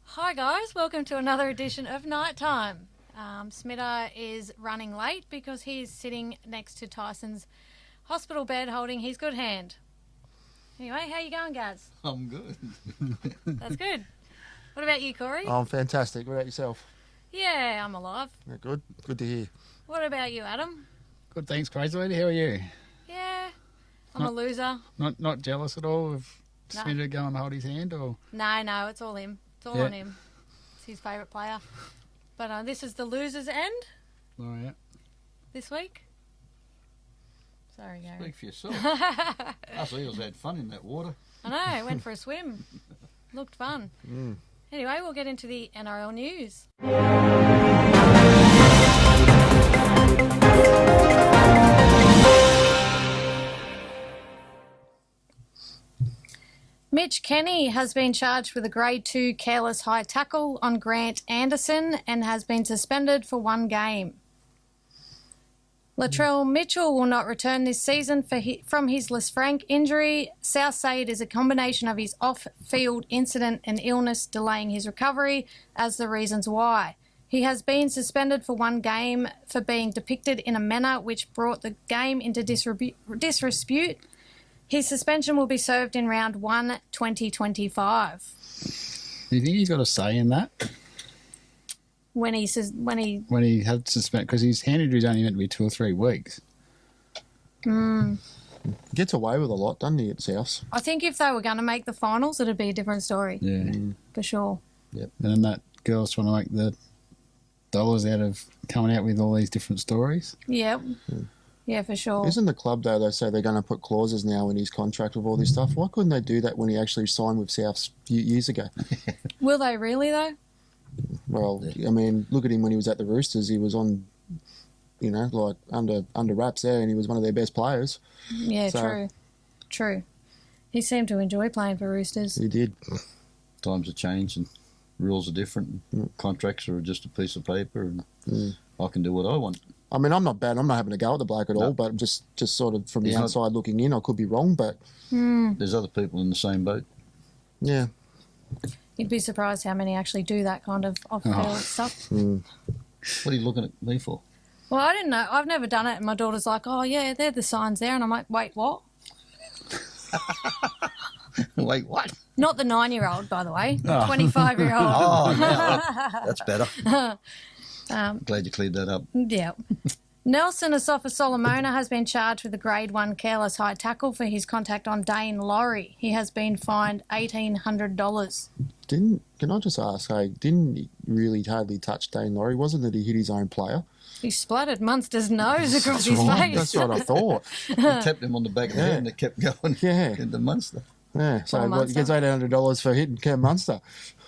Hi guys, welcome to another edition of Nighttime. Smita is running late because he's sitting next to Tyson's hospital bed holding his good hand. Anyway, how you going, Gaz? I'm good. That's good. What about you, Corey? I'm fantastic. What about yourself? Yeah, I'm alive. Yeah, good. Good to hear. What about you, Adam? Good, thanks, Crazy Lady. How are you? Yeah, I'm a loser. Not jealous at all of No. Smita going to hold his hand, or No, it's all him. It's all on him. It's his favourite player. But this is the loser's end oh yeah, this week. Sorry, Gary. Speak for yourself. Us eels had fun in that water. I know, went for a swim. Looked fun. Anyway, we'll get into the NRL news. Mitch Kenny has been charged with a Grade 2 careless high tackle on Grant Anderson and has been suspended for 1 game. Latrell Mitchell will not return this season from his Lisfranc injury. South say it is a combination of his off-field incident and illness delaying his recovery as the reasons why. He has been suspended for 1 game for being depicted in a manner which brought the game into disrepute. His suspension will be served in round 1, 2025. do you think he's got a say in that When he says when he had suspended, because his hand injury is only meant to be 2 or 3 weeks? Gets away with a lot, doesn't he, at Souths? I think if they were going to make the finals, it'd be a different story. Yeah, For sure. yep. And then that girl's trying to make the dollars out of coming out with all these different stories. Yep. Yeah, for sure. Isn't the club, though, they say they're going to put clauses now in his contract with all this stuff? Why couldn't they do that when he actually signed with Souths a few years ago? Will they really, though? Well, I mean, look at him when he was at the Roosters. He was on, like under wraps there, and he was one of their best players. Yeah, So- True. He seemed to enjoy playing for Roosters. He did. Times have changed and rules are different. Contracts are just a piece of paper and I can do what I want. I mean, I'm not bad. I'm not having a go at the bloke at all, but just sort of from the He's not- outside looking in, I could be wrong, but There's other people in the same boat. yeah. You'd be surprised how many actually do that kind of off-field stuff. What are you looking at me for? Well, I didn't know. I've never done it, and my daughter's like, oh, yeah, they're the signs there. And I'm like, wait, what? Wait, what? Not the 9-year-old, by the way. The 25-year-old. Oh, now that's better. Glad you cleared that up. Yeah. Nelson Asafa-Solomona has been charged with a Grade 1 careless high tackle for his contact on Dane Laurie. He has been fined $1,800. Can I just ask, didn't he really hardly touch Dane Laurie? Wasn't it he hit his own player? He splattered Munster's nose across his Right, face. that's what I thought. They tapped him on the back of the head and it kept going Yeah. into Munster. Yeah, so Poor he gets $1,800 for hitting Cam Munster.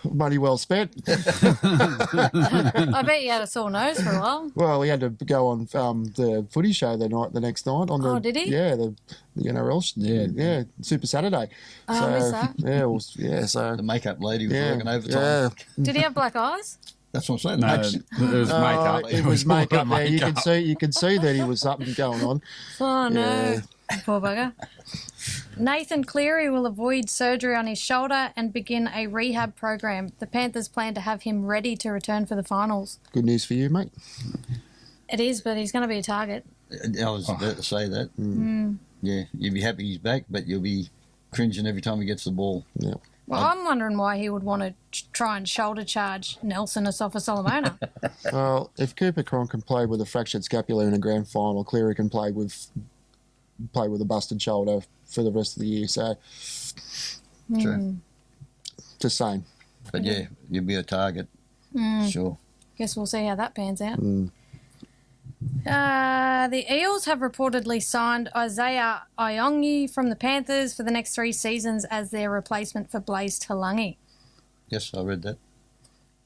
Money well spent. I bet you had a sore nose for a while. Well, he had to go on the footy show the next night. On the, Oh, did he? Yeah, the NRL. Yeah, Super Saturday. Oh, I missed that. Yeah, well, yeah. So The makeup lady was yeah, working overtime. yeah. Did he have black eyes? That's what I'm saying. No, Makes- it was makeup. It was all makeup. the There, you can see that he was something going on. Oh, no. Yeah. Poor bugger. Nathan Cleary will avoid surgery on his shoulder and begin a rehab program. The Panthers plan to have him ready to return for the finals. Good news for you, mate. It is, but he's going to be a target. I was about to say that. Yeah, you'd be happy he's back, but you'll be cringing every time he gets the ball. Yeah. Well, I'm wondering why he would want to try and shoulder charge Nelson Asafa-Solomona. Well, if Cooper Cron can play with a fractured scapula in a grand final, Cleary can play with a busted shoulder for the rest of the year. So, True. just saying. But yeah, you'll be a target. Sure. Guess we'll see how that pans out. The Eels have reportedly signed Isaiah Iongi from the Panthers for the next 3 seasons as their replacement for Blaze Talangi. Yes, I read that.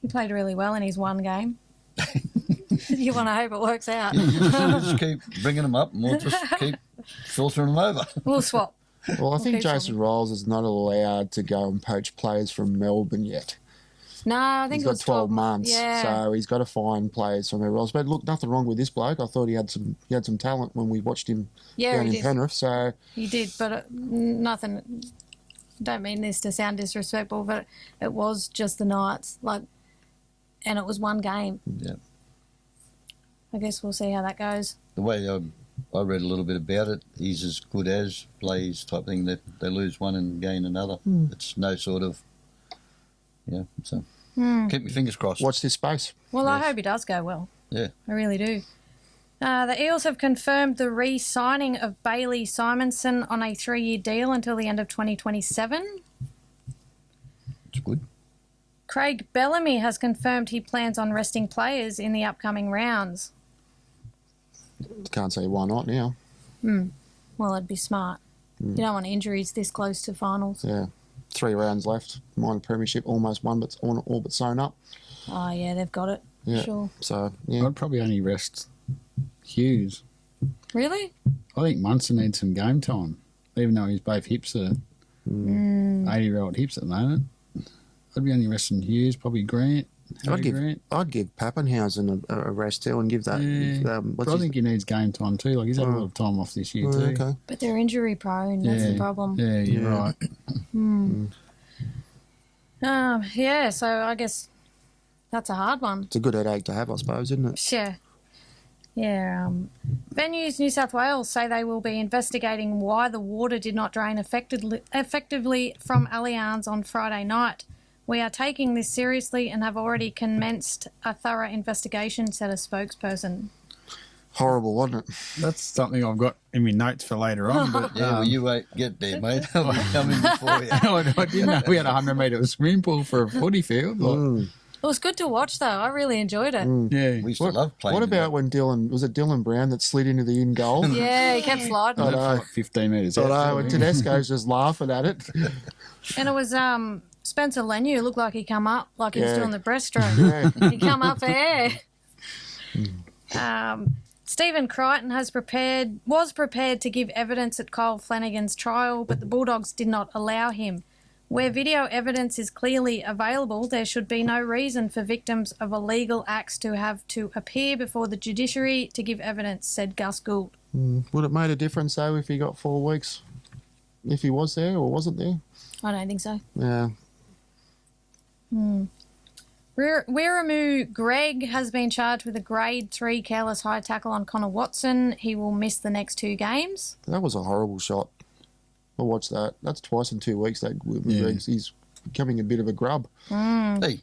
He played really well in his one game. You want to hope it works out. Just keep bringing them up and we'll just keep filtering them over. We'll swap. Well, I think keep Jason Rolls is not allowed to go and poach players from Melbourne yet. No, I think He's it was got 12 months, Yeah. so he's got to find players from everywhere else. But look, nothing wrong with this bloke. I thought he had some talent when we watched him Yeah, down he in did. Penrith. So He did, but nothing. Don't mean this to sound disrespectful, but it was just the Knights, and it was one game. Yeah. I guess we'll see how that goes. The way I read a little bit about it, he's as good as Blaze type thing, that they lose one and gain another. It's no sort of, so keep your fingers crossed. watch this space. Well, I Yes. hope he does go well. Yeah. I really do. The Eels have confirmed the re-signing of Bailey Simonson on a 3-year deal until the end of 2027. It's good. Craig Bellamy has confirmed he plans on resting players in the upcoming rounds. Can't say why not now. Well, it'd be smart. You don't want injuries this close to finals. Yeah, 3 rounds left. Minor premiership, almost won, but all but sewn up. Oh, yeah, they've got it. Yeah. Sure. So yeah, I'd probably only rest Hughes. Really? I think Munson needs some game time, even though his both hips are 80-year-old hips at the moment. I'd be only resting Hughes, probably Grant. Grant. I'd give Pappenhausen a rest too and give that. Yeah, but I think he needs game time too. Like he's had a lot of time off this year too. Okay. But they're injury prone. That's the problem. Yeah, you're right. Yeah, so I guess that's a hard one. It's a good headache to have, I suppose, isn't it? Sure. Yeah. Venues New South Wales say they will be investigating why the water did not drain effectively from Allianz on Friday night. We are taking this seriously and have already commenced a thorough investigation, said a spokesperson. Horrible, wasn't it? That's something I've got in my notes for later on. But Yeah, well, you wait, get there, mate. I'll be coming before you. I didn't know we had a 100-metre swimming pool for a footy field. Like, It was good to watch, though. I really enjoyed it. yeah. We used to love playing. What about when Dylan Brown that slid into the in goal? Yeah, he kept sliding. I know. 15 metres I out. know, and Tedesco's just laughing at it. And it was Spencer Lenu looked like he come up, like he was Yeah. doing the breaststroke. Yeah. He come up for air. Stephen Crichton was prepared to give evidence at Kyle Flanagan's trial, but the Bulldogs did not allow him. Where video evidence is clearly available, there should be no reason for victims of illegal acts to have to appear before the judiciary to give evidence, said Gus Gould. Would it made a difference though if he got 4 weeks? If he was there or wasn't there? I don't think so. Yeah. Wiramu Greg has been charged with a grade 3 careless high tackle on Connor Watson. He will miss the next 2 games. That was a horrible shot. I watched that. That's twice in 2 weeks. He's becoming a bit of a grub. Hey,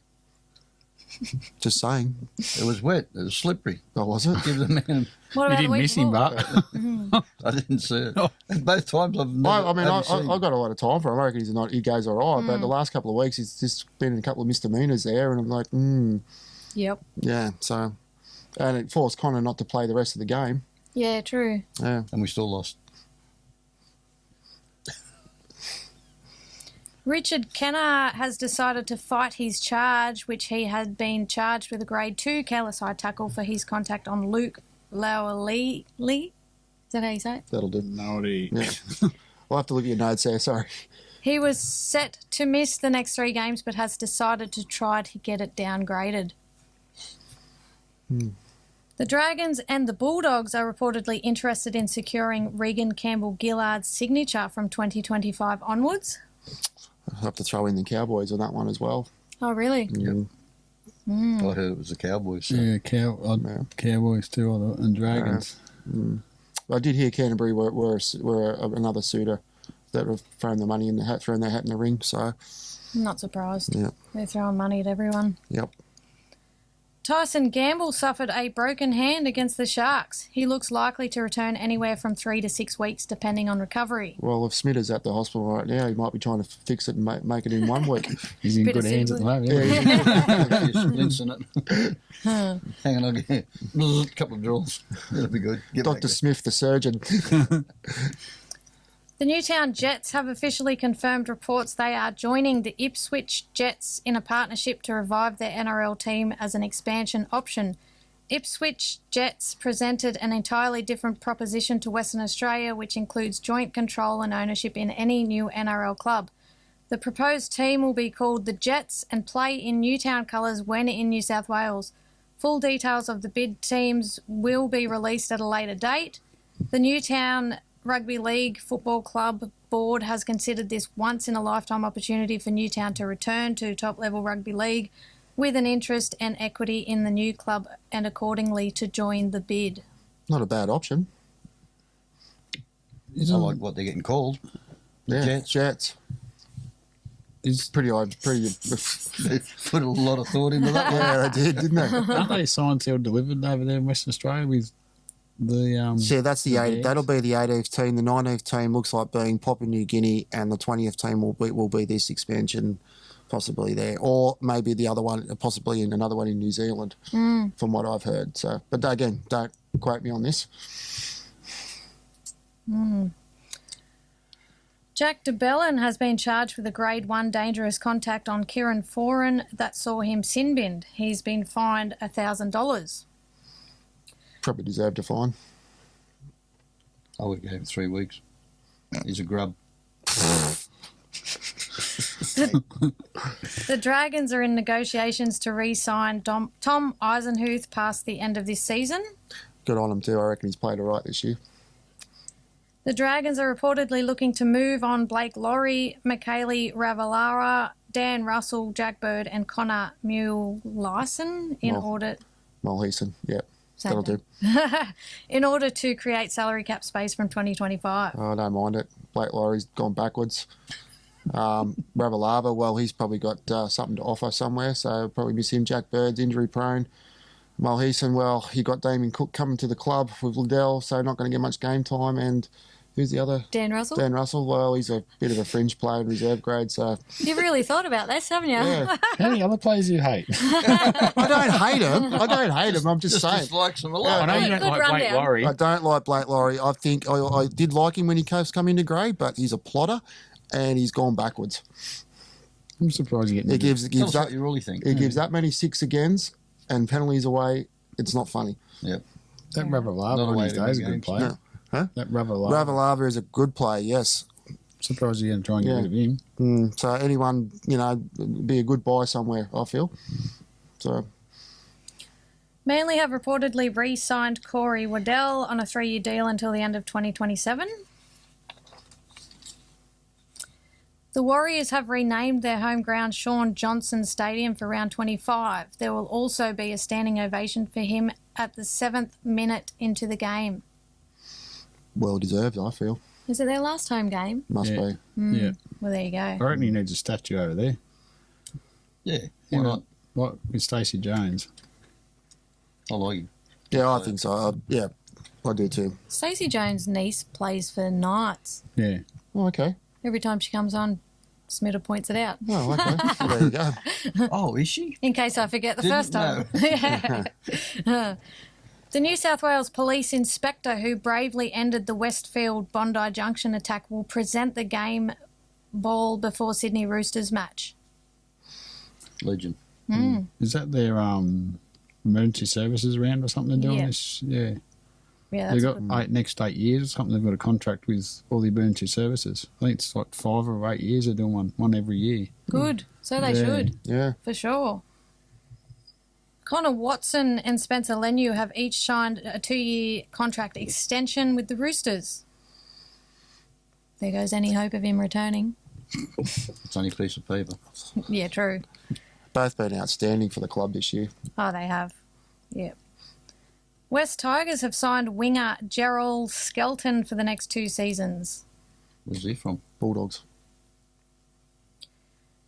Just saying. it was wet. It was slippery. Oh, was it? Give the man. What You about the didn't week miss him, before? but I didn't see it. Oh. Both times I've never. I've seen got a lot of time for him. I reckon he goes all right. But the last couple of weeks, he's just been in a couple of misdemeanors there. And I'm like, Yep. yeah. So, and it forced Connor not to play the rest of the game. Yeah, true. Yeah. and we still lost. Richard Kenner has decided to fight his charge, which he had been charged with a grade 2 careless high tackle for his contact on Luke Lauerli. Is that how you say it? That'll do. naughty. Yeah. We'll have to look at your notes there. Sorry. He was set to miss the next 3 games, but has decided to try to get it downgraded. The Dragons and the Bulldogs are reportedly interested in securing Regan Campbell-Gillard's signature from 2025 onwards. I'll have to throw in the Cowboys on that one as well. Oh, really? Mm. I heard it was the Cowboys. So. Yeah, Cowboys too, and Dragons. I did hear Canterbury were another suitor that were throwing the money in the hat, throwing their hat in the ring. So, I'm not surprised. yeah. They're throwing money at everyone. Yep. Tyson Gamble suffered a broken hand against the Sharks. He looks likely to return anywhere from 3 to 6 weeks, depending on recovery. Well, if Smita's at the hospital right now, he might be trying to fix it and make it in 1 week. He's in Bit good of hands at the moment. A few splints in it. Hang on, a couple of drills. That'll be good. Get Dr. Smith, the surgeon. The Newtown Jets have officially confirmed reports they are joining the Ipswich Jets in a partnership to revive their NRL team as an expansion option. Ipswich Jets presented an entirely different proposition to Western Australia, which includes joint control and ownership in any new NRL club. The proposed team will be called the Jets and play in Newtown colours when in New South Wales. Full details of the bid teams will be released at a later date. The Newtown Rugby League Football Club board has considered this once-in-a-lifetime opportunity for Newtown to return to top-level rugby league with an interest and equity in the new club and accordingly to join the bid. Not a bad option. I like what they're getting called. The Jets. Is Pretty. They put a lot of thought into that one. Yeah, they did, didn't they? aren't they signed, sealed, delivered over there in Western Australia with the So that's the 8th. Bears? That'll be the 18th team. The 19th team looks like being Papua New Guinea, and the 20th team will be this expansion, possibly there, or maybe the other one, possibly in another one in New Zealand, from what I've heard. So, but again, don't quote me on this. Jack de Belin has been charged with a Grade 1 dangerous contact on Kieran Foran that saw him sin-binned. He's been fined $1,000. Probably deserved a fine. I would give him 3 weeks. He's a grub. The Dragons are in negotiations to re-sign Tom Eisenhuth past the end of this season. Good on him too. I reckon he's played all right this year. The Dragons are reportedly looking to move on Blake Laurie, Michaeli Ravalawa, Dan Russell, Jack Bird and Connor Muleisen in order... Mulheason, yeah. Same That'll do. in order to create salary cap space from 2025. I don't mind it. Blake Laurie's gone backwards. Ravalawa, well, he's probably got something to offer somewhere, so probably miss him. Jack Bird's injury prone. Mulheason, well, he got Damien Cook coming to the club with Liddell, so not going to get much game time. And who's the other? Dan Russell? Dan Russell, well, he's a bit of a fringe player in reserve grade, so... You've really thought about this, haven't you? Yeah. How many other players do you hate? I don't hate him. I'm just saying. Dislikes him a I lot. know you Good don't like Blake rundown. Laurie. I don't like Blake Laurie. I think I did like him when he first come into grade, but he's a plotter and he's gone backwards. I'm surprised you get It gives Tell us that what you really think. it gives that many 6 agains and penalties away. It's not funny. Yep. that Not Ravalawa a on way his to day is a win good games. player. Huh? That Ravalawa. Ravalawa is a good player, yes. Surprised you're going to try and get rid of him. So anyone, be a good buy somewhere, I feel. So Manly have reportedly re-signed Corey Waddell on a 3-year deal until the end of 2027. The Warriors have renamed their home ground Shaun Johnson Stadium for round 25. There will also be a standing ovation for him at the 7th minute into the game. well deserved, I feel. Is it their last home game? Must Yeah. be. Yeah. Well, there you go. I reckon he needs a statue over there. Yeah. Why not? What with Stacey Jones? I like him. Yeah, I think so. I do too. Stacey Jones' niece plays for Knights. Yeah. Oh, okay. Every time she comes on, Smita points it out. Oh, okay. Well, there you go. Oh, is she? In case I forget the Didn't first time. Yeah. The New South Wales Police Inspector who bravely ended the Westfield Bondi Junction attack will present the game ball before Sydney Roosters match. Legend. Is that their emergency services round or something they're doing Yeah. this? Yeah. Yeah, They've that's got next 8 years or something. They've got a contract with all the emergency services. I think it's like 5 or 8 years. They're doing one every year. good. So they Yeah. should, Yeah. for sure. Connor Watson and Spencer Leniu have each signed a 2-year contract extension with the Roosters. There goes any hope of him returning. It's only a piece of paper. Yeah, true. Both been outstanding for the club this year. Oh, they have. Yeah. West Tigers have signed winger Gerald Skelton for the next 2 seasons. Where's he from? Bulldogs.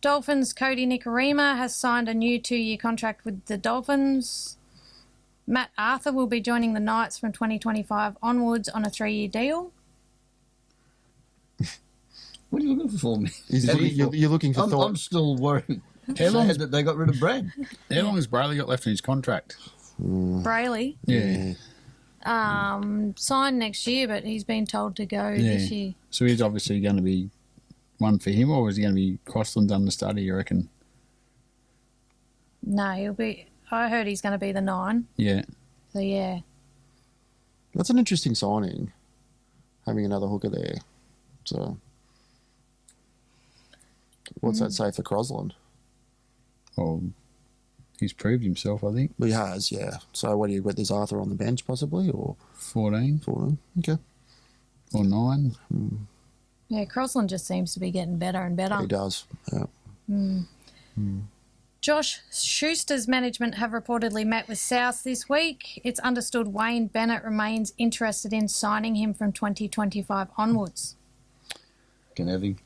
Dolphins' Cody Nikorima has signed a new 2-year contract with the Dolphins. Matt Arthur will be joining the Knights from 2025 onwards on a 3-year deal. What are you looking for me? You're looking for I'm thought. still worried. How long- Sad that they got rid of Brad. How long has Brayley got left in his contract? Brayley, Yeah. signed next year, but he's been told to go this year. So he's obviously going to be one for him, or is he going to be Crossland's understudy, you reckon? No, he'll be. I heard he's going to be the 9. Yeah. So yeah. That's an interesting signing, having another hooker there. So, what's that say for Crossland? Well, he's proved himself, I think. He has, yeah. So, what do you got? There's Arthur on the bench, possibly, or 14 14? Okay, or 9. Yeah, Crossland just seems to be getting better and better. he does. Yeah. Josh Schuster's management have reportedly met with South this week. It's understood Wayne Bennett remains interested in signing him from 2025 onwards. Can have him.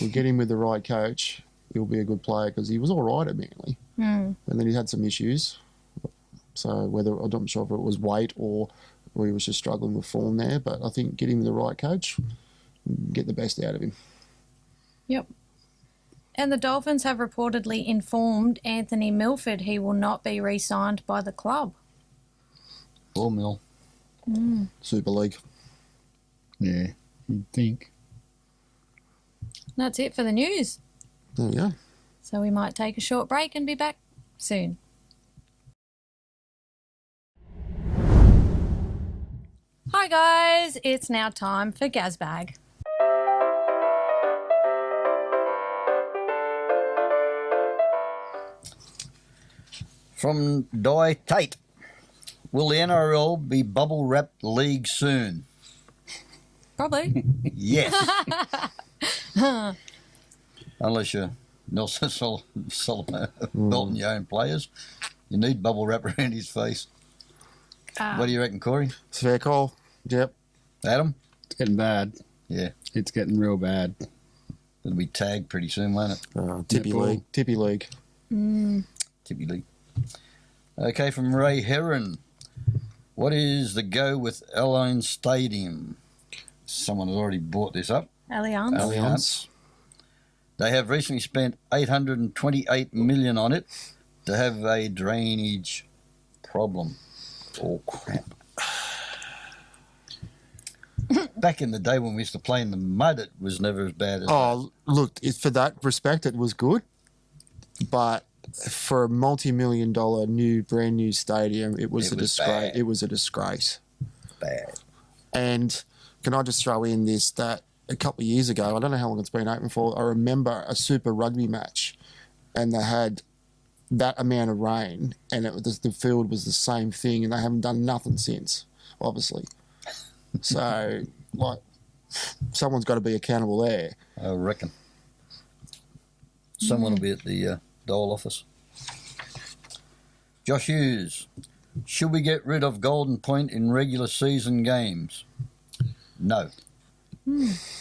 We'll get him with the right coach. He'll be a good player because he was all right at Manly, and then he had some issues. So whether I'm not sure if it was weight or he was just struggling with form there, but I think get him with the right coach, get the best out of him. Yep. And the Dolphins have reportedly informed Anthony Milford he will not be re-signed by the club. 4 mil. Super League. Yeah, you'd think. That's it for the news. There we go. So we might take a short break and be back soon. Hi guys, it's now time for Gasbag. From Di Tate. Will the NRL be bubble wrapped league soon? Probably. Yes. Unless you're Nelson Solomon belting your own players. You need bubble wrap around his face. What do you reckon, Corey? It's a fair call. Yep. Adam? It's getting bad. Yeah. It's getting real bad. It'll be tagged pretty soon, won't it? Tippy Netball. League. Tippy League. Tippy League. Okay, from Ray Heron. What is the go with Allianz Stadium? Someone has already brought this up. Allianz. Allianz. They have recently spent $828 million on it to have a drainage problem. Oh, crap. Back in the day when we used to play in the mud, it was never as bad as Oh, look, for that respect, it was good. But for a multi-million-dollar brand new stadium, it was a disgrace. bad. It was a disgrace. bad. And can I just throw in this, that a couple of years ago, I don't know how long it's been open for, I remember a Super Rugby match and they had that amount of rain and the field was the same thing and they haven't done nothing since, obviously. So, like, someone's got to be accountable there. I reckon. Someone will be at the Dole office. Josh Hughes. Should we get rid of Golden Point in regular season games? No.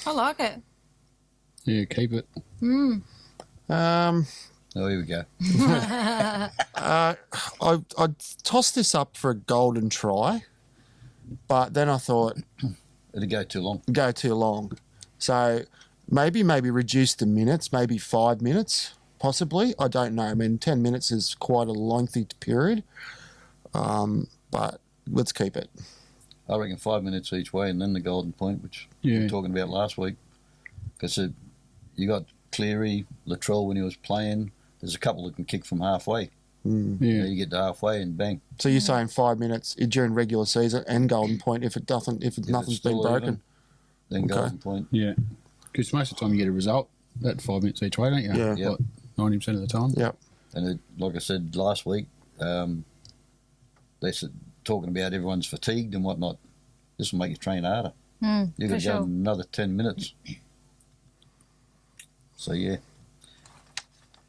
I like it. Yeah, keep it. Oh, here we go. I'd toss this up for a golden try, but then I thought, It'll go too long. go too long. So maybe reduce the minutes, maybe 5 minutes, possibly. I don't know. I mean, 10 minutes is quite a lengthy period, but let's keep it. I reckon 5 minutes each way and then the Golden Point, which we Yeah. were talking about last week. Because you got Cleary, Latrell when he was playing. There's a couple that can kick from halfway. Yeah. You get to halfway and bang. So you're saying 5 minutes during regular season and golden point if nothing's If been it's still broken. even, then Okay. Golden Point. Yeah. Because most of the time you get a result at 5 minutes each way, don't you? Yeah. Yep. Like 90% of the time. Yep. And like I said last week, they said talking about everyone's fatigued and whatnot. This will make you train harder. You for could go sure. another 10 minutes. So yeah,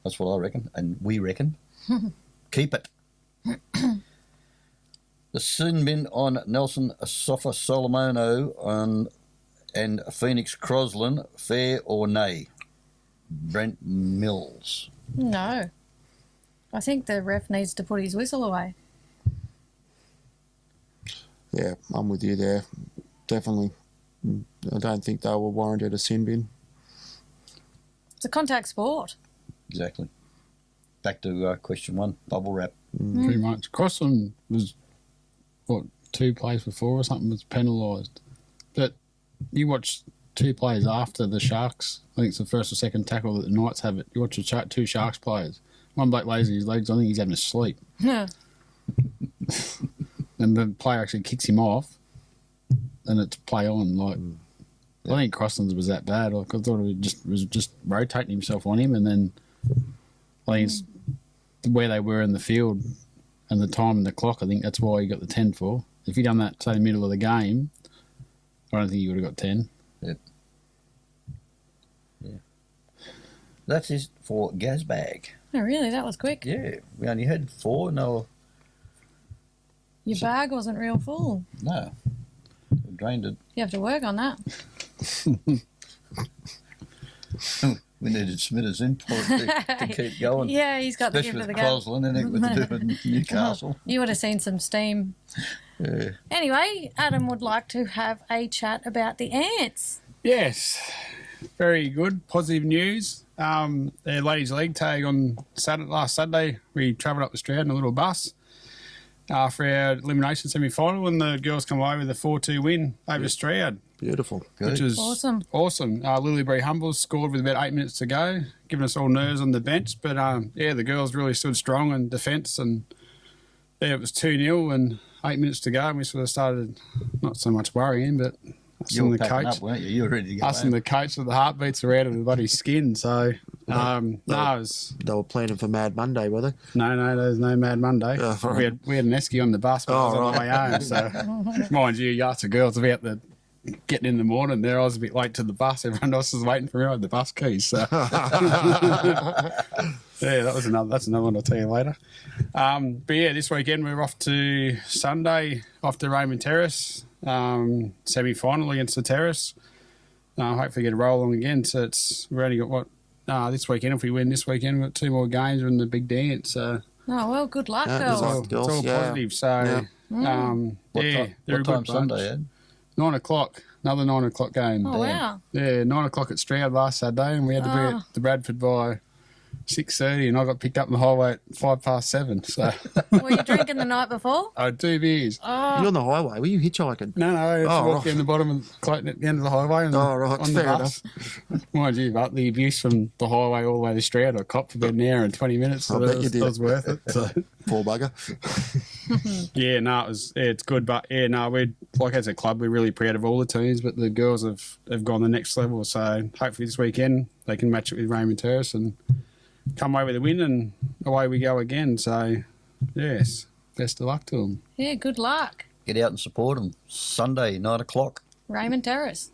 that's what I reckon, and we reckon. Keep it. The sin bin on Nelson Asafa Solomono and Phoenix Crossland, fair or nay? Brent Mills. No. I think the ref needs to put his whistle away. Yeah, I'm with you there. Definitely. I don't think they were warranted a sin bin. It's a contact sport. Exactly. Back to question 1, bubble wrap. Pretty much. Crossland was, 2 plays before or something was penalised. But you watch 2 plays after the Sharks. I think it's the first or second tackle that the Knights have it. You watch the 2 Sharks players. One bloke lays his legs. I think he's having a sleep. Yeah. And the player actually kicks him off, and it's play on. Like, I think Crossland's was that bad. Like, I thought it was just rotating himself on him, and then I think it's where they were in the field and the time and the clock. I think that's why he got the 10 for. If he'd done that, say, middle of the game, I don't think he would have got 10. Yep. Yeah. That's it for Gasbag. Oh, really? That was quick. Yeah, we only had 4. No, Your bag wasn't real full. no. We drained it. You have to work on that. We needed Smita's input to keep going. Yeah, he's got the Especially gift of with the gab. Crosland and it with the do in Newcastle. You would have seen some steam. Yeah. Anyway, Adam would like to have a chat about the ants. Yes, very good. Positive news. Their ladies' league tag on last Saturday, we travelled up the Stroud in a little bus for our elimination semi-final, and the girls come away with a 4-2 win over Stroud. Beautiful. Good. Which is Awesome. Lilybury Humbles scored with about 8 minutes to go, giving us all nerves on the bench. But, the girls really stood strong in defence, and it was 2-0 and 8 minutes to go, and we sort of started not so much worrying, but us You and were the packing coach, up, weren't you? You were ready to go us home. and the coach with the heartbeats are out of the bloody skin. So, it was... They were planning for Mad Monday, were they? No, there's no Mad Monday. Oh, all we had an esky on the bus, but I was on the way home. So, mind you, you asked the girls about the getting in the morning there. I was a bit late to the bus. Everyone else was waiting for me. I had the bus keys. So. Yeah, that's another one I'll tell you later. But yeah, this weekend we're off to Sunday, off to Raymond Terrace, semi-final against the Terrace. Hopefully get a roll on again. So we've only got this weekend. If we win this weekend, we've got 2 more games in the big dance. So Oh, well, good luck, Yeah, girls. good luck. it's all Yeah. positive. So What they're a time good Sunday, bunch. Ed? 9 o'clock, another 9 o'clock game. Oh, wow. Yeah, 9 o'clock at Stroud last Saturday, and we had to be at the Bradford by 6:30, and I got picked up on the highway at 7:05. So Were you drinking the night before? I had 2 beers. You're on the highway. Were you hitchhiking? No, I just Oh, walked right. down the bottom of Clayton at the end of the highway and Oh, right, on the fair bus. Mind you, but the abuse from the highway all the way to Stroud, I copped for about an hour and 20 minutes, so I bet you it did. was worth it. So. Poor bugger. It's good, but we're like as a club, we're really proud of all the teams, but the girls have gone the next level. So hopefully this weekend they can match it with Raymond Terrace and come away with a win, and away we go again. So yes, best of luck to them. Yeah, good luck. Get out and support them. Sunday, 9 o'clock. Raymond Terrace.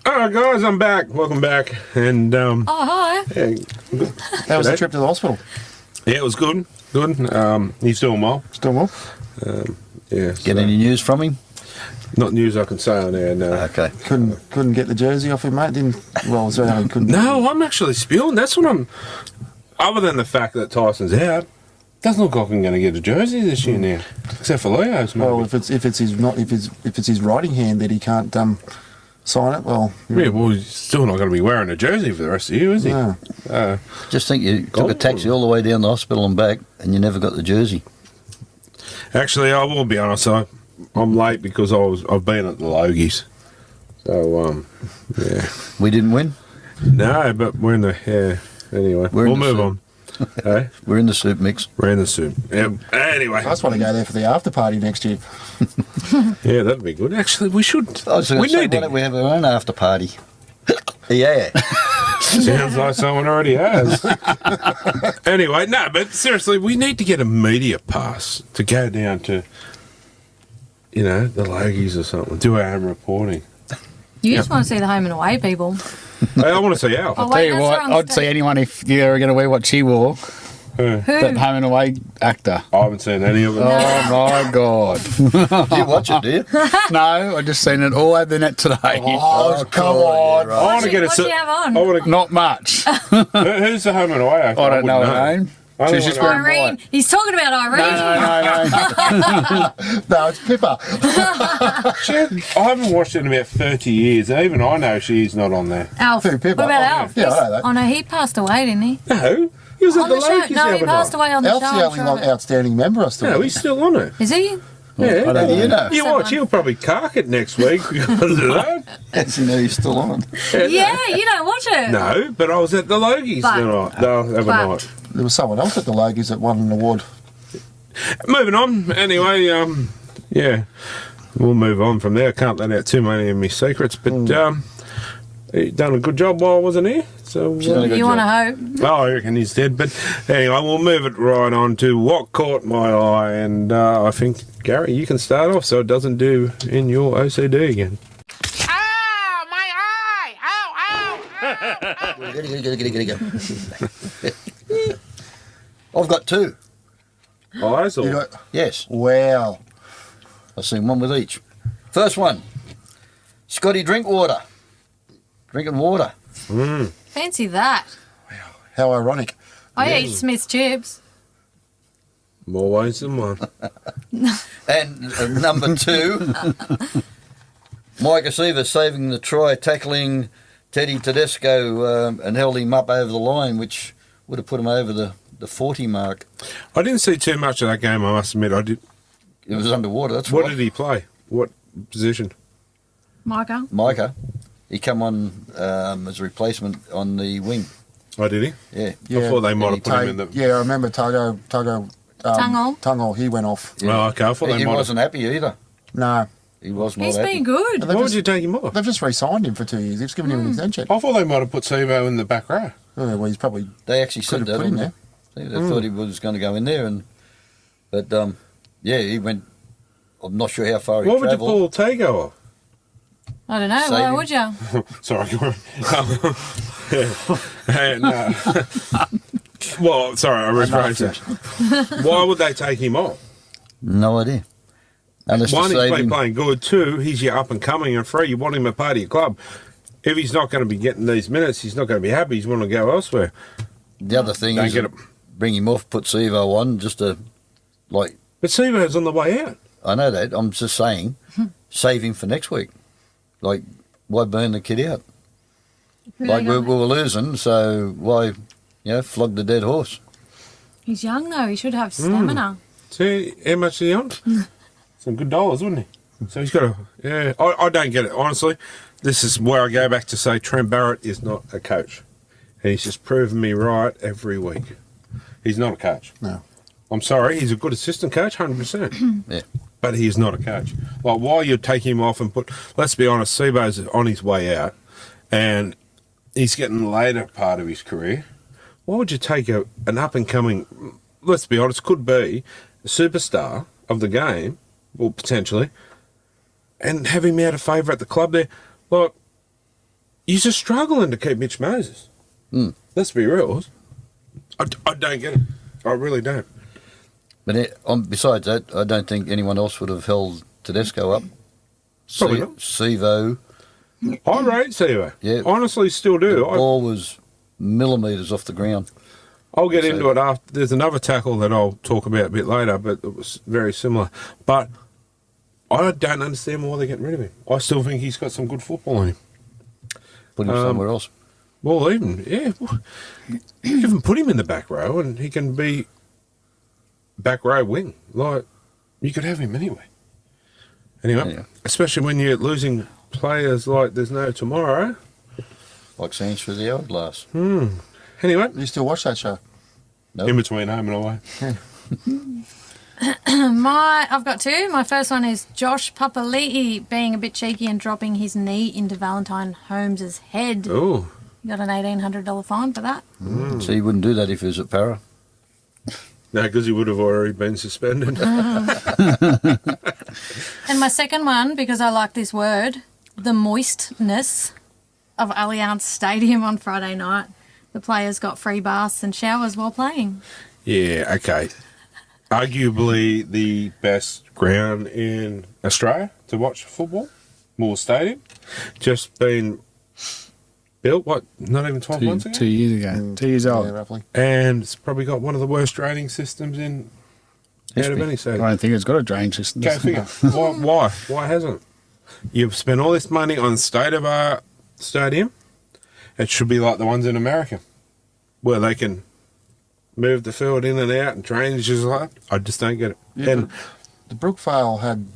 All right, guys, I'm back. Welcome back. And Oh, hi. yeah, How was the trip to the hospital? it was good. Good. He's doing well. Still well? Yeah. Get any news from him? Not news I can say on air. No. Okay. Couldn't get the jersey off him, mate. Couldn't. No, I'm actually spewing. That's what I'm. Other than the fact that Tyson's out, doesn't look like I'm going to get a jersey this year now, except for Leo's. Maybe. Well, if it's his writing hand that he can't sign it, well, yeah, well, he's still not going to be wearing a jersey for the rest of the year, is he? no. Just think you took a taxi all the way down the hospital and back and you never got the jersey. Actually, I will be honest. I'm late because I've been at the Logies. So yeah. We didn't win. No, but we're in the Anyway, We're in we'll the move soup. on. Hey, We're in the soup mix. we're in the soup. Yep. Anyway, I just want to go there for the after party next year. yeah, that'd be good. Actually, we should. I was going We to say, need why to. don't we have our own after party? Yeah. Sounds like someone already has. Anyway, no, but seriously, we need to get a media pass to go down to, the Logies or something. Do our own reporting. You just want to see the home and away people. Hey, I want to see Al. Oh, Tell wait, you that's what, wrong I'd see anyone if you were going to wear what she wore. That home and away actor. I haven't seen any of it. Oh my God! Do you watch it, do you? No, I just seen it all over the net today. Oh, come on. I want to get What do you have on? I want to. Not much. Who's the home and away actor? I don't know wouldn't her name. I She's don't just know. wearing Irene. white. He's talking about Irene. No, it's Pippa. I haven't watched it in about 30 years. Even I know she's not on there. Alf. Who, What Pippa? about Alf? Yeah, I know that. Oh, no, he passed away, didn't he? No, he was at On the the show. Logies No, the he other passed night. away on the Alf's show. the I'm only sure of it. outstanding member I still No, think. he's still on it. Is he? Yeah, I don't know. You know. you watch, he'll probably cark it next week because of that. That's he's still on. Yeah, you don't watch it. No, but I was at the Logies But- the other night. There was someone else at the Logies that won an award. Moving on. Anyway, yeah, we'll move on from there. I can't let out too many of my secrets, but he done a good job while I wasn't here. So done a good You want to job. hope. I reckon he's dead. But anyway, we'll move it right on to what caught my eye, and I think Gary, you can start off so it doesn't do in your OCD again. I've got two. Eyes or You got, Yes, wow. I've seen one with each. First one, Scotty Drinkwater. Drinking water. Fancy that. How ironic. I eat Smith's chips. more ways than one. And number two, Mike Asiva saving the try, tackling Teddy Tedesco and held him up over the line, which would have put him over the 40 mark. I didn't see too much of that game. I must admit, I did. It was underwater, that's What right. did he play? What position? Micah. Micah, he come on as a replacement on the wing. Oh, did he? Yeah. I thought they might have put him in the. Yeah, I remember Tago Tungall. he went off. Oh, okay. I thought they He might have. wasn't happy either. No, He was not He's happy. been good. They Why would just- you take him off? they've just re-signed him for 2 years. They've just given him an extension. I thought they might have put Sivo in the back row. Oh, well, he's probably They actually could said have that. put him didn't there. they? They thought he was going to go in there, but yeah, he went. I'm not sure how far he Why would you travelled. pull Tago off? I don't know. Save Why him. would you? Sorry. And, well, sorry, I rephrased that. Why would they take him off? No idea. Unless One, to he's save been him. playing good. Two, he's your up and coming. And three, you want him a part of your club. If he's not going to be getting these minutes, he's not going to be happy. He's going to go elsewhere. The other thing Don't is get it. bring him off, put Sivo on, just to like. But Sivo's on the way out. I know that. I'm just saying, save him for next week. Like, why burn the kid out? Like we were losing, so why, flog the dead horse? He's young though. He should have stamina. See how much is he on? Some good dollars, wouldn't he? So he's got a. Yeah, I don't get it. Honestly, this is where I go back to say Trent Barrett is not a coach. And he's just proven me right every week. He's not a coach. No. I'm sorry, he's a good assistant coach, 100%. Yeah. But he is not a coach. Like, why you take him off and put. Let's be honest, Sibo's on his way out. And he's getting the later part of his career. Why would you take an up-and-coming, let's be honest, could be a superstar of the game, well, potentially, and have him out of favour at the club there? Like, you're just struggling to keep Mitch Moses. Let's be real. I don't get it. I really don't. But besides that, I don't think anyone else would have held Tedesco up. Probably not. Sivo, I rate Sivo. Yeah. Honestly, still the do. ball was millimetres off the ground. I'll get So- into it after. There's another tackle that I'll talk about a bit later, but it was very similar. But I don't understand why they're getting rid of him. I still think he's got some good football in him. Put him somewhere else. Well, even, you can put him in the back row and he can be back row wing. Like, you could have him anyway. Anyway, Yeah. especially when you're losing players like there's no tomorrow. Like sands through the hourglass. Anyway, You still watch that show? in between home and away. I've got two. My first one is Josh Papali'i being a bit cheeky and dropping his knee into Valentine Holmes's head. Oh, He got an $1,800 fine for that. So you wouldn't do that if he was at Para. no, because he would have already been suspended. And my second one, because I like this word, the moistness of Allianz Stadium on Friday night. The players got free baths and showers while playing. Yeah, okay. Arguably the best ground in Australia to watch football. Moore Stadium. Just been built, what, not even 12 months ago? 2 years ago. 2 years old. Yeah, roughly. And it's probably got one of the worst draining systems in out of any I stadium. don't think it's got a drain system. Go figure. Why? Why hasn't it? You've spent all this money on state-of-art stadium. It should be like the ones in America, where they can move the field in and out and drainage is like that. I just don't get it. Yeah, And the Brookvale had,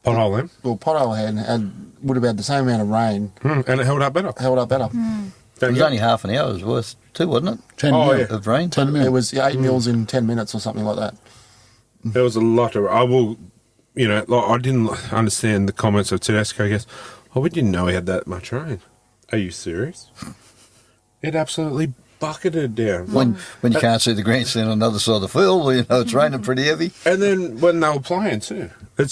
pothole them. well, Pothole would have had the same amount of rain, And it held up better. held up better. It Don't was get only half an hour's worth too, wasn't it? 10 Oh, mil. yeah. Of rain. 10 It mil. was 8 mils in 10 minutes or something like that. There was a lot of. I will, like I didn't understand the comments of Tedesco. I guess, oh, we didn't know he had that much rain. Are you serious? It absolutely bucketed down. When you can't see the grandstand on the other side of the field, well, it's raining pretty heavy. And then when they were playing too, I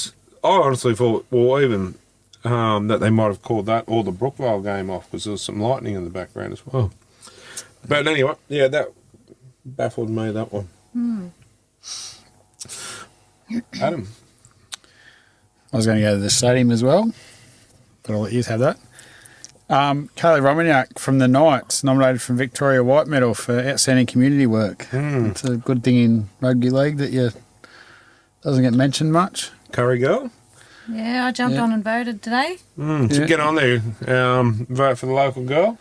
honestly thought, well, even that they might have called that or the Brookvale game off because there was some lightning in the background as well. But anyway, yeah, that baffled me, that one. Adam. I was going to go to the stadium as well, but I'll let you have that. Kaylee Romaniak from the Knights, nominated from Victoria White Medal for outstanding community work. It's a good thing in rugby league that doesn't get mentioned much. Curry girl. Yeah, I jumped on and voted today. To get on there, vote for the local girl.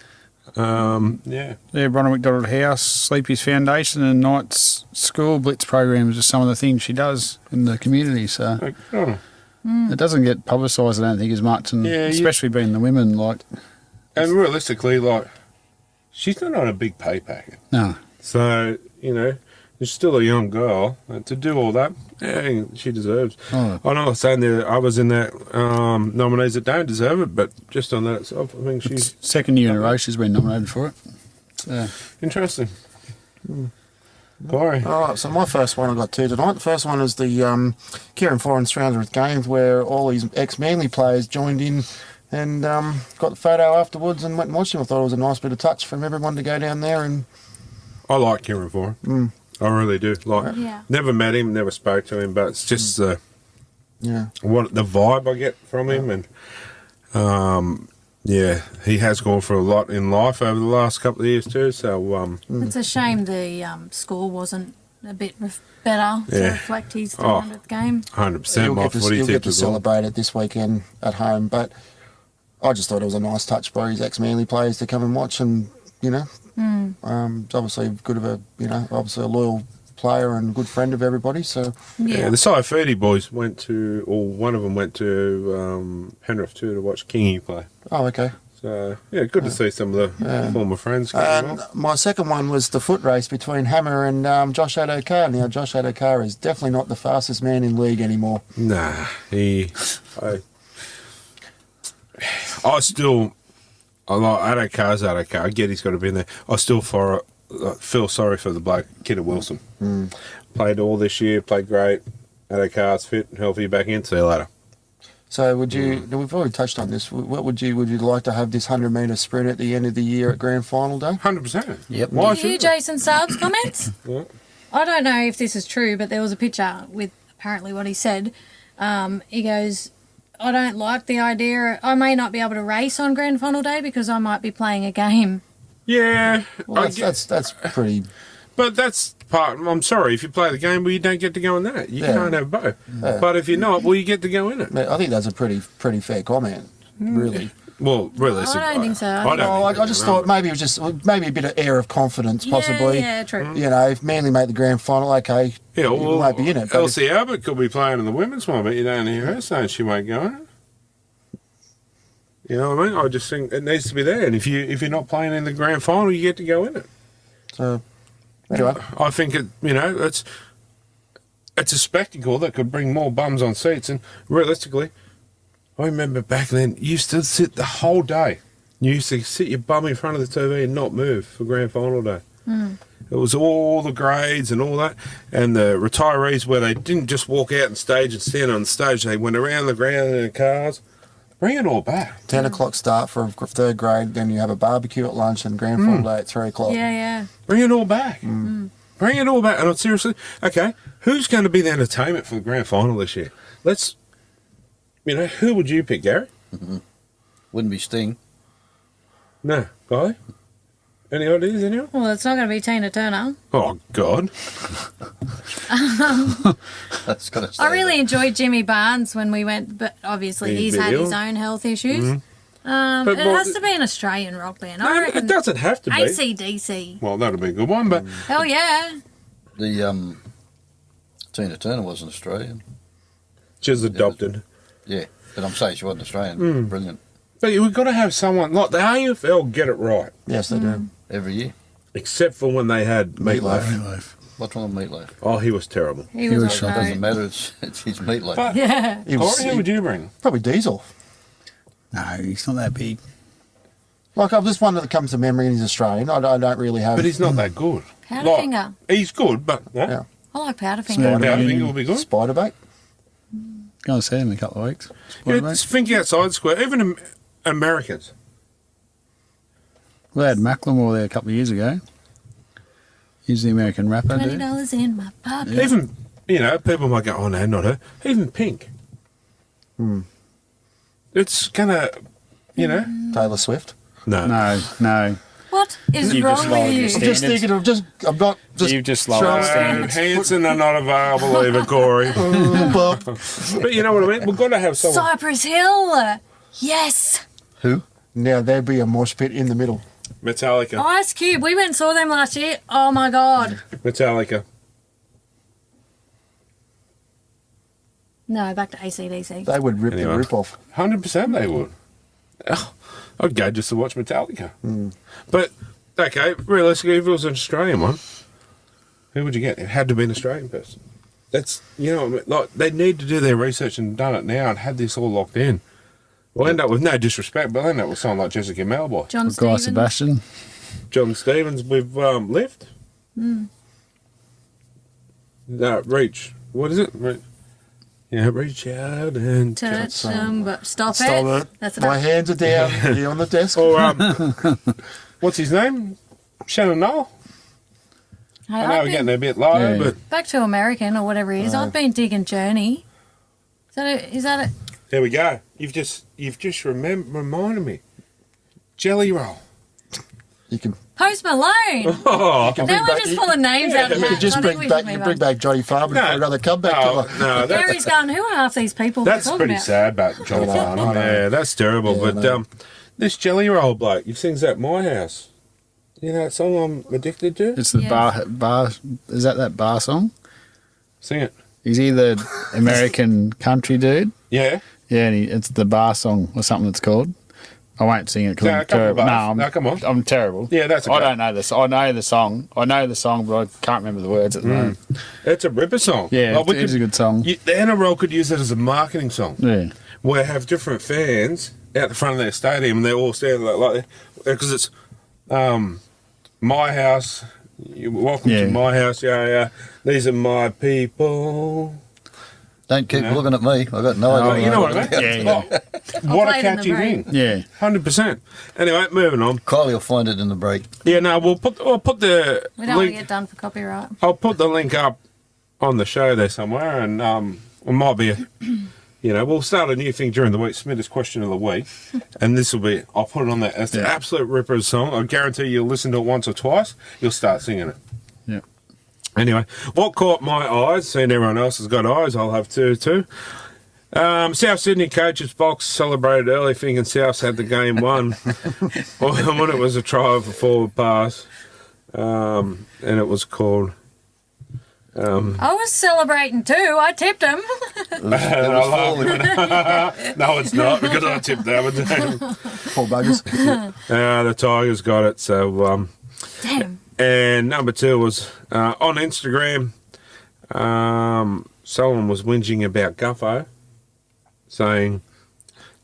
Yeah. Yeah, Ronald McDonald House, Sleepy's Foundation and Knights School Blitz programs are some of the things she does in the community. So Like, oh. it doesn't get publicised, I don't think, as much, and Yeah, especially being the women. And realistically, she's not on a big pay packet. No, So, she's still a young girl. To do all that, yeah, she deserves. Oh. I'm not saying there are others in that nominees that don't deserve it, but just on that itself, I think she's second year in a row she's been nominated for it. So, interesting. Corey. All right, so my first one, I got two tonight. The first one is the Kieran Foran's 300th Games, where all these ex-Manly players joined in and got the photo afterwards and went and watched him. I thought it was a nice bit of touch from everyone to go down there and... I like Kieran Foran. I really do. Yeah. Never met him, never spoke to him, but it's just Yeah. what the vibe I get from him, and yeah, he has gone through a lot in life over the last couple of years too. So It's a shame the score wasn't a bit better to Yeah. reflect his 300th game. 100% He'll my get to, footy he'll get tip to as well. celebrate it this weekend at home, but I just thought it was a nice touch by his ex-Manly players to come and watch, and it's obviously good of obviously a loyal player and good friend of everybody. So Yeah, the Saifidi boys went to, or one of them went to Penrith too to watch Kingy play. oh, okay. So yeah, good to see some of the former friends come And along. my second one was the foot race between Hammer and Josh Adokar. Now, Josh Adokar is definitely not the fastest man in league anymore. Nah, I still, I like Adokar's Adokar. I get he's got to be in there. I still feel sorry for the bloke, Kidder Wilson. Played all this year, played great. Adokar's fit and healthy, back in. See you later. So would you? We've already touched on this. What would you like to have this 100-metre sprint at the end of the year at grand final day? 100%. Yep. Why Did you hear should Jason Saab's comments? Yeah. I don't know if this is true, but there was a picture with apparently what he said. He goes, I don't like the idea. I may not be able to race on grand final day because I might be playing a game. Yeah, Well, I get, that's pretty. but that's part. I'm sorry if you play the game, well, you don't get to go in that. You Yeah. can't have both. But if you're not, well, you get to go in it. I think that's a pretty fair comment, really. Well, realistically, I don't think so. I don't. Oh, think I just thought maybe it was just maybe a bit of air of confidence, possibly. Yeah, true. If Manly make the grand final, okay, Yeah, you well, might be in it. But Elsie Albert could be playing in the women's one, but you don't hear her saying she won't go in it. You know what I mean? I just think it needs to be there, and if you're not playing in the grand final, you get to go in it. so anyway, I think it's a spectacle that could bring more bums on seats, and realistically, I remember back then you used to sit the whole day. You used to sit your bum in front of the TV and not move for grand final day. It was all the grades and all that, and the retirees where they didn't just walk out on stage and stand on stage. They went around the ground in their cars. Bring it all back. 10 o'clock start for third grade, then you have a barbecue at lunch and grand final day at 3 o'clock. Yeah. Bring it all back. Bring Bring it all back. And seriously, okay, who's going to be the entertainment for the grand final this year? Let's, who would you pick, Gary? Wouldn't be Sting. No, Guy? Any ideas, anyone? Well, it's not going to be Tina Turner. Oh, God. That's got to I really enjoyed Jimmy Barnes when we went, but obviously he's had Vigil. his own health issues. But It has to be an Australian rock band. I No, reckon it doesn't have to be. AC/DC. Well, that'll be a good one, but Hell yeah. The Tina Turner wasn't Australian. just adopted. Yeah, but I'm saying she wasn't Australian. Brilliant. But we've got to have someone, like the AFL get it right, Yes, they do. Every year. except for when they had Meatloaf. Meatloaf. What's wrong with Meatloaf? Oh, he was terrible. He was was all It doesn't right. matter. It's his Meatloaf. But, Yeah. He was, Corey, who would you bring? probably Diesel. No, he's not that big. Like, I've just one that comes to memory and he's Australian. I don't really have... But he's not that good. Powderfinger. He's good, but Yeah. I like Powderfinger. Yeah. Powderfinger will be good. Spiderbait. Go and see him in a couple of weeks. Yeah, just think outside the square. Even Americans. We had Macklemore there a couple of years ago. He's the American rapper, dude. $20 in my pocket. Even, people might go, oh, no, not her. Even Pink. It's going to, Taylor Swift. No. No. What is You wrong just with lowered you? your I'm just Standards. thinking of I'm not just... You've just lowered the No, standards. Hanson are not available either, Corey. But you know what I mean? We've got to have someone. Cypress Hill. Yes. Who? Now, there'd be a mosh pit in the middle. Metallica. Ice Cube. We went and saw them last year. Oh my God. Metallica. No, back to AC/DC. They would rip Anyway. the rip off. 100% they would. Oh, I'd go just to watch Metallica. But, okay, realistically, if it was an Australian one, who would you get? It had to be an Australian person. That's, like, they need to do their research and done it now and had this all locked in. We'll end up with, no disrespect, but we'll end up with someone like Jessica Malboy. John Guy Stevens. Sebastian. John Stevens with Lift. No, Reach. What is it? Reach out and Touch them, but stop Stop it. it. That's My enough. hands are down here on the desk. Or, what's his name? Shannon Knoll? Hey, I know I've we're been getting a bit low, Yeah. but back to American or whatever it is. I've been digging Journey. Is that it? there we go. You've just reminded me. Jelly Roll. You can, Post Malone. Oh, Now we're just pulling names out of you hats. can just I bring think we back, should you move bring on. back Johnny Farber for another comeback. no, Gary's going, who are half these people that's we're talking pretty about? sad about John I know, Farnham. I know. Yeah, that's terrible. Yeah, I but know. this Jelly Roll bloke, he sings at my house. You know that song I'm addicted to? It's the Yes. bar. Is that bar song? Sing it. He's either American country dude. Yeah. Yeah, and it's the bar song or something it's called. I won't sing it because No, I'm a couple of terrible. bars. No, come on. I'm terrible. Yeah, that's I okay. don't know this. I know the song. I know the song, but I can't remember the words at the moment. It's a ripper song. Yeah, Like, we it's a good song. The NRL could use it as a marketing song. Yeah. Where have different fans out the front of their stadium and they're all standing like because it's my house. Welcome Yeah. to my house. Yeah. These are my people. Don't keep Yeah. looking at me. I've got no Oh, idea. You know what I mean? Yeah, yeah. What play a it in the catchy break. thing. Yeah. 100%. Anyway, moving on. Kylie will find it in the break. Yeah, no, I'll put the We don't want to link. get done for copyright. I'll put the link up on the show there somewhere, and it might be we'll start a new thing during the week. Smita's question of the week, and this will be. I'll put it on there. It's the absolute ripper song. I guarantee you'll listen to it once or twice. You'll start singing it. Yeah. Anyway, what caught my eyes, seeing everyone else has got eyes, I'll have two too. South Sydney coaches box celebrated early, thinking Souths had the game won when it was a try for forward pass, and it was called. I was celebrating too. I tipped him. No, it's not because I tipped that one. Paul Buggers. The Tigers got it. So, Damn. and number two was on Instagram. Someone was whinging about Guffo, saying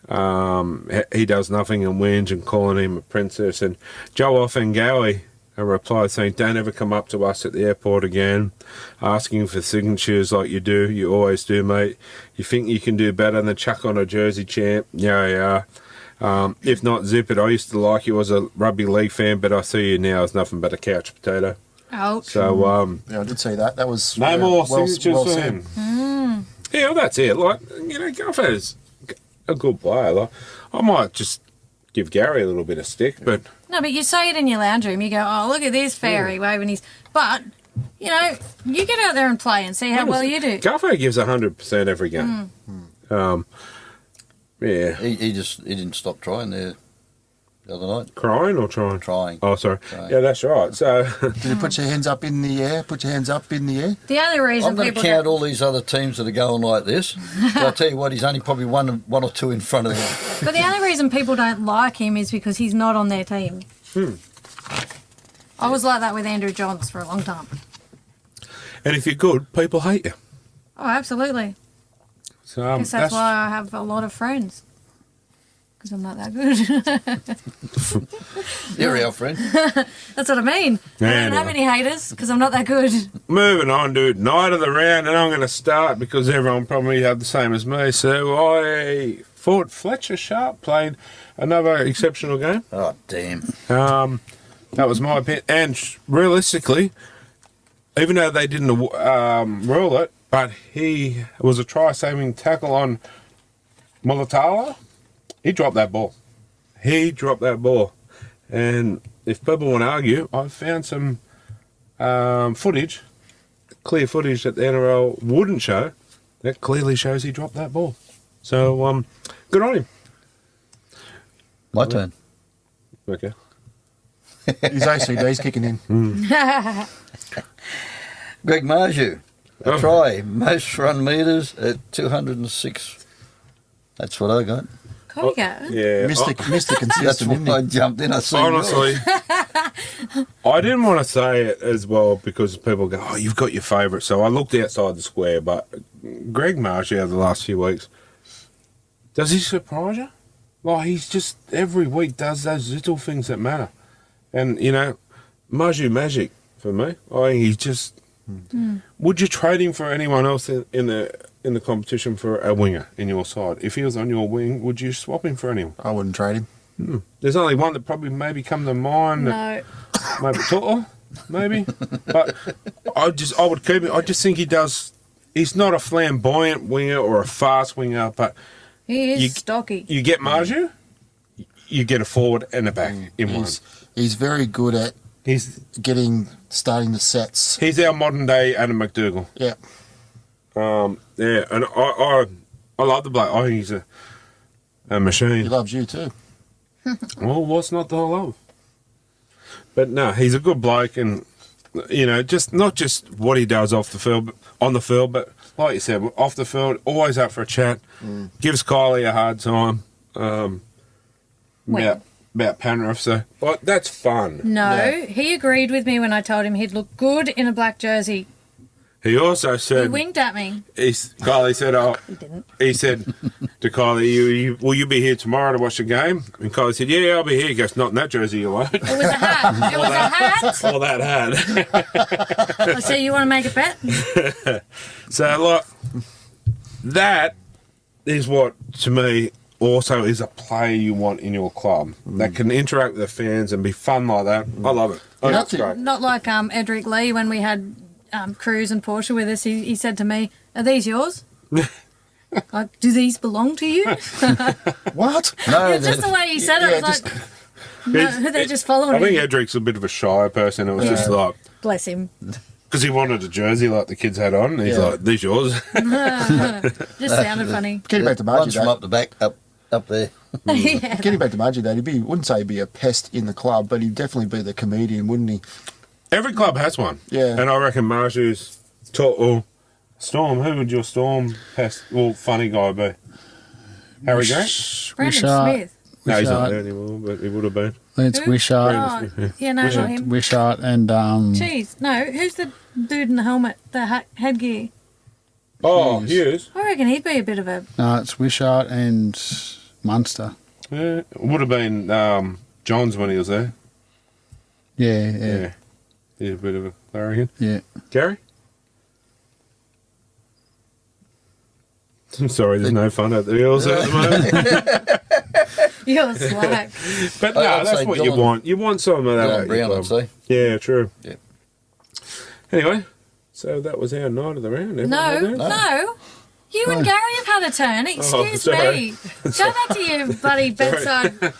he does nothing and whinge and calling him a princess. And Joe Offengowie replied saying, "Don't ever come up to us at the airport again, asking for signatures like you do. You always do, mate. You think you can do better than chuck on a jersey, champ? Yeah. If not, zip it. I used to like you as a rugby league fan, but I see you now as nothing but a couch potato." Ouch. So, Yeah, I did see that. That was no more well signatures for said. him. Yeah, well, that's it. Like, Guffo's a good player. Like, I might just give Gary a little bit of stick, but No, but you say it in your lounge room. You go, oh, look at this fairy waving his... But, you get out there and play and see how well you do. Guffo gives 100% every game. Yeah. He didn't stop trying there the other night. Crying or trying? Trying. Oh, sorry. Trying. Yeah, that's right. So, Did you put your hands up in the air? Put your hands up in the air? The only reason I'm going to people count don't... all these other teams that are going like this. But I tell you what, he's only probably one or two in front of them. But the only reason people don't like him is because he's not on their team. I was like that with Andrew Johns for a long time. and if you're good, people hate you. Oh, absolutely. So, I guess that's why I have a lot of friends. Because I'm not that good. You're our friend. That's what I mean. I don't have any haters because I'm not that good. Moving on, dude. Night of the round, and I'm going to start because everyone probably had the same as me. So I thought Fletcher Sharp played another exceptional game. Oh, damn. That was my opinion. And realistically, even though they didn't rule it, but he was a try-saving tackle on Mulatala. He dropped that ball. And if people want to argue, I've found some footage, clear footage that the NRL wouldn't show, that clearly shows he dropped that ball. So, good on him. My turn. Okay. His OCD's kicking in. Greg Marju. A try. Most run metres at 206. That's what I got. Cool, go. Yeah. Mr. That's Consistent, why isn't I he? jumped in. I see. Honestly, I didn't want to say it as well because people go, oh, you've got your favourite. So I looked outside the square, but Greg Marsh over the last few weeks, does he surprise you? Well, he's just every week does those little things that matter. And, Marju magic for me. I think he's just... Would you trade him for anyone else in the competition for a winger in your side? If he was on your wing, would you swap him for anyone? I wouldn't trade him. There's only one that probably maybe come to mind. No. Maybe Tuttle, maybe. But I would keep him. I just think he does. He's not a flamboyant winger or a fast winger, but He is stocky. you get Marju, you get a forward and a back in one. He's very good at He's starting the sets. our modern day Adam McDougall. Yeah. Yeah, and I love the bloke. I think he's a machine. He loves you too. Well, what's not to love? But no, he's a good bloke, and just not just what he does off the field, on the field, but like you said, off the field, always up for a chat. Gives Kylie a hard time about Penrith, so that's fun. No, he agreed with me when I told him he'd look good in a black jersey. He also He said, winked at me. Kylie said, He didn't. he said to Kylie, will you be here tomorrow to watch the game? And Kylie said, yeah, I'll be here. He goes, not in that jersey, you won't. It was a hat. It was a hat. All that hat. I said, you want to make a bet? So, look, that is what, to me, also is a player you want in your club that can interact with the fans and be fun like that. I love it. Oh, that's great. Not like Edric Lee when we had Cruz and Portia with us. He said to me, are these yours? Like, do these belong to you? What? No, It's just the way he said it. I was like, no, they're just following I think him. Edric's a bit of a shy person. It was just like, Bless him. because he wanted a jersey like the kids had on. And he's like, these yours? Just sounded funny. Getting back to One's Margie, from though. up the back, up there. Yeah. Getting back to Margie, though, wouldn't say he'd be a pest in the club, but he'd definitely be the comedian, wouldn't he? Every club has one. Yeah. And I reckon Marju's Storm. Who would your Storm pest or funny guy be? Harry Grant? Brandon Wishart. Smith. No, he's not Wishart. there anymore, but he would have been. It's Who? Wishart. Oh, yeah, no, not him. Wishart and Jeez, no. Who's the dude in the helmet, the headgear? Oh, Hughes. I reckon he'd be a bit of a... no, it's Wishart and Munster. Yeah, it would have been Johns when he was there. Yeah. He's a bit of a larrikin. Yeah. Gary? I'm sorry, there's no fun at the Eels at the moment. You're slack. But I'd no, that's say what you Dylan- want. You want some of that. Dylan at Brown, your I'd club. say. Yeah, true. Yeah. Anyway, so that was our night of the round. Everyone No, had theirs? no. You and Gary have had a turn. Excuse sorry. me. Go back to your bloody bedside.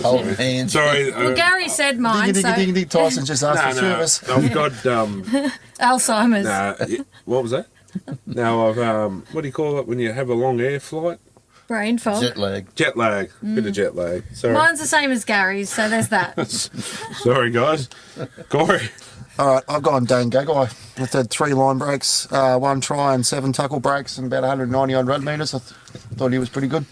Holding hands. Sorry. Well, Gary said mine, Ding, so ding, ding, ding. Tyson's just asked for no, service. I've got Alzheimer's, what was that? Now I've what do you call it when you have a long air flight? brain fog. Jet lag. Jet lag. Bit of jet lag. Sorry. Mine's the same as Gary's, so there's that. Sorry, guys. Corey. All right, I've gone Dane Gagai. I've had 3 line breaks, 1 try and 7 tackle breaks and about 190 odd run metres. I thought he was pretty good.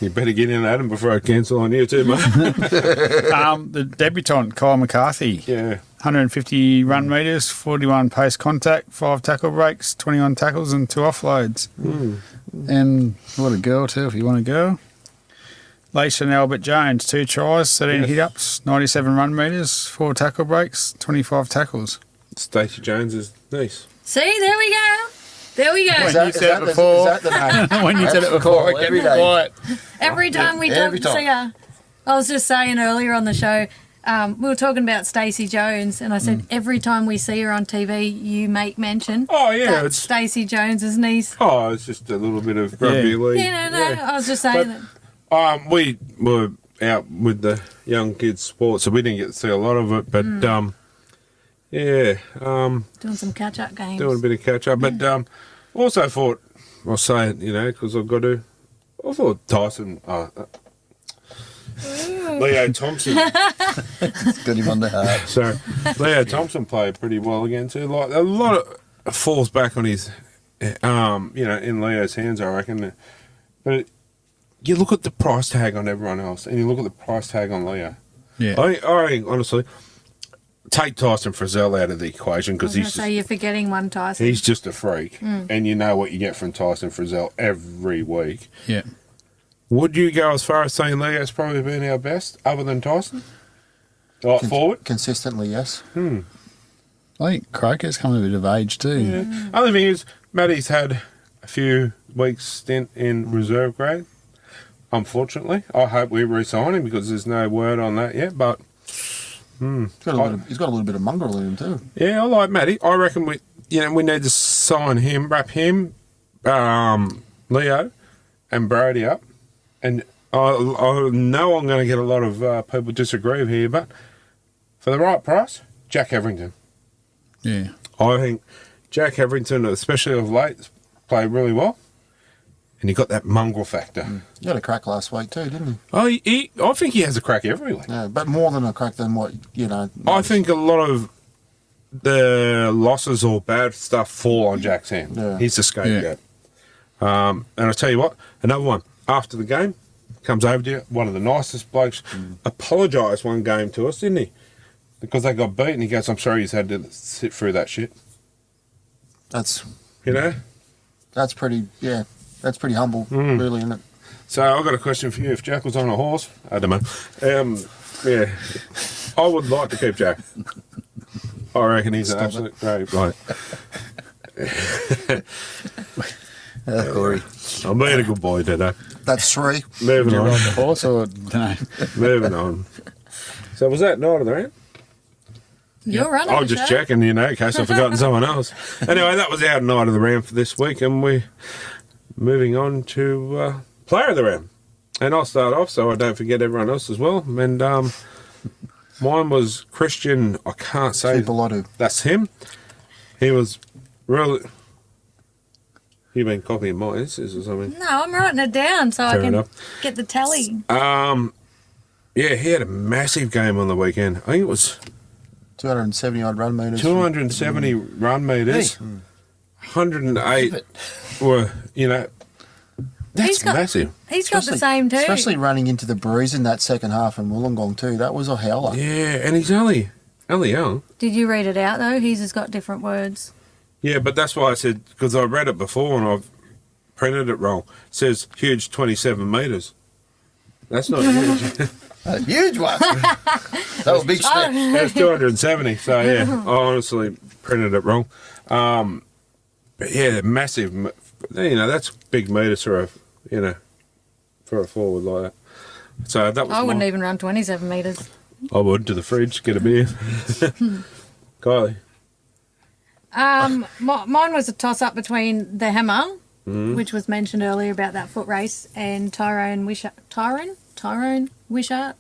You better get in, Adam, before I cancel on you too, mate. The debutant, Kyle McCarthy. Yeah. 150 run metres, 41 pace contact, 5 tackle breaks, 21 tackles and 2 offloads. And what a girl too, if you want a girl. Lacey and Albert Jones, 2 tries, 13 Yes. hit-ups, 97 run metres, 4 tackle breaks, 25 tackles. Stacey Jones's niece. See, there we go. There we go. You said it before. Is that the name? When you said it before, I every kept day. quiet. Every time we Every don't time. see her. I was just saying earlier on the show, we were talking about Stacey Jones, and I said every time we see her on TV, you make mention. Oh, yeah. That's It's Stacey Jones's niece. it's just a little bit of rugby Yeah. league. No. I was just saying that. We were out with the young kids' sport, so we didn't get to see a lot of it. But Doing some catch-up games. doing a bit of catch up. But also thought, I'll say it, because I've got to. I thought Tyson, Leo Thompson. Got him on the heart. So Leo Thompson played pretty well again too. Like a lot of falls back on his, in Leo's hands, I reckon. But you look at the price tag on everyone else, and you look at the price tag on Leo. Yeah. I think, honestly, take Tyson Frizzell out of the equation because I was gonna say you're forgetting one, Tyson. he's just a freak, and you know what you get from Tyson Frizzell every week. Yeah. Would you go as far as saying Leo's probably been our best, other than Tyson? Forward? Consistently, yes. I think Croker's come a bit of age too. Yeah. Other thing is, Matty's had a few weeks stint in reserve grade. Unfortunately, I hope we re-sign him because there's no word on that yet. But He's got a little bit of mongrel in him too. yeah, I like Matty. I reckon we need to sign him, wrap him, Leo, and Brody up. And I know I'm going to get a lot of people disagree here, but for the right price, Jack Everington. Yeah. I think Jack Everington, especially of late, played really well. And he got that mongrel factor. He had a crack last week too, didn't he? Oh, I think he has a crack every week. Yeah, but more than a crack than what, I think a lot of the losses or bad stuff fall on Jack's hand. Yeah. He's the scapegoat. And I tell you what, another one. After the game, comes over to you, one of the nicest blokes, apologised one game to us, didn't he? Because they got beaten. He goes, I'm sorry he's had to sit through that shit. That's pretty, that's pretty humble, really, isn't it? So I've got a question for you. If Jack was on a horse, I don't know. I would like to keep Jack. I reckon he's an absolute great bloke. Corey. I'm being a good boy today. That's 3. Moving Did you on. ride the horse or no? Moving on. So was that night of the round? You're running I'm the just show. checking, in case I've forgotten someone else. Anyway, that was our night of the round for this week, and we're moving on to player of the round. And I'll start off so I don't forget everyone else as well. And mine was Christian, I can't say. Tupelotu. That's him. He was really... You've been copying my answers or something? No, I'm writing it down so I Fair can enough. get the tally. Yeah, he had a massive game on the weekend. I think it was 270 odd run metres. 270 run metres. 108 were, that's He's got- massive. He's got the same too. Especially running into the breeze in that second half in Wollongong too. That was a howler. Yeah, and he's only young. Did you read it out though? His has got different words. Yeah, but that's why I said, because I read it before and I've printed it wrong. It says huge 27 metres. That's not huge. A huge one. That was a big step. That's 270. So, yeah, I honestly printed it wrong. But, yeah, massive. That's big metres for a forward like that. So that was I wouldn't even run 27 metres. I would, to the fridge, get a beer. Kylie. Mine was a toss-up between the Hammer, which was mentioned earlier about that foot race, and Tyrone Wishart. Tyrone Wishart?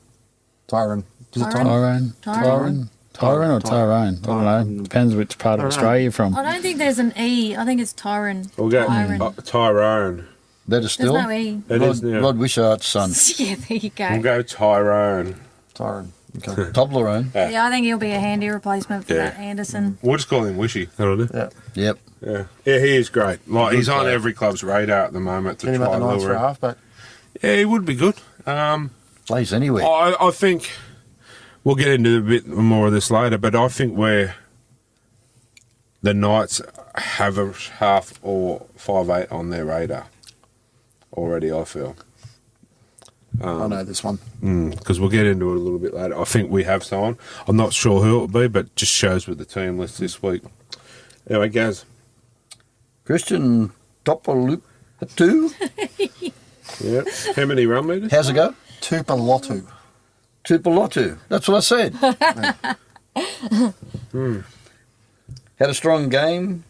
Tyrone. Is it Tyrone? Tyrone? Tyrone or Tyrone? I don't know. Depends which part of Australia you're from. I don't think there's an E. I think it's Tyrone. We'll go Tyrone. Tyrone. Better still. There's no E. It is now. Rod Wishart's son. Yeah, there you go. We'll go Tyrone. Tyrone. Okay. Toblerone. Yeah, I think he'll be a handy replacement for Yeah. that Anderson. We'll just call him Wishy. That'll do. Yeah. Yep. Yeah, he is great. Like Good he's on player. every club's radar at the moment to Get him at try the and Knights for lure him. halfback. Yeah, he would be good. Plays anywhere. I think we'll get into a bit more of this later, but I think where the Knights have a half or 5'8" on their radar already, I feel. I know this one. Because we'll get into it a little bit later. I think we have someone. I'm not sure who it will be, but just shows with the team list this week. Anyway, Gaz. Christian Topolupatu. Yeah. How many run meters? How's it go? Tupalotu. Tupalotu. That's what I said. Had a strong game.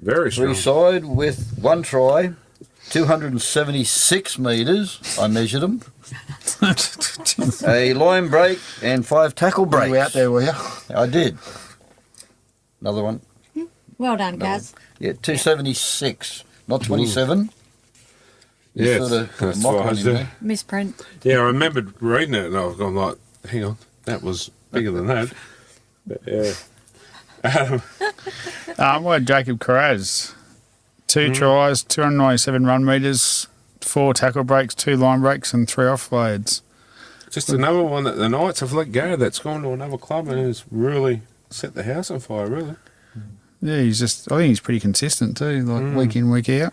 Very strong. Three-side with one try. 276 metres. I measured them. A line break and 5 tackle Were breaks. you out there, were you? I did. Another one. Well done, Gaz. Yeah, 276, not 27. You Yes, sort of put a that's mock what I on was him doing. there. Misprint. Yeah, I remembered reading it and I was going like, hang on, that was bigger than that. But, yeah. Well, Jacob Carraz. 2 tries, 297 run metres, 4 tackle breaks, 2 line breaks, and 3 offloads. Just another one that the Knights have let go that's gone to another club and has really set the house on fire, really. Yeah, I think he's pretty consistent too, like week in, week out.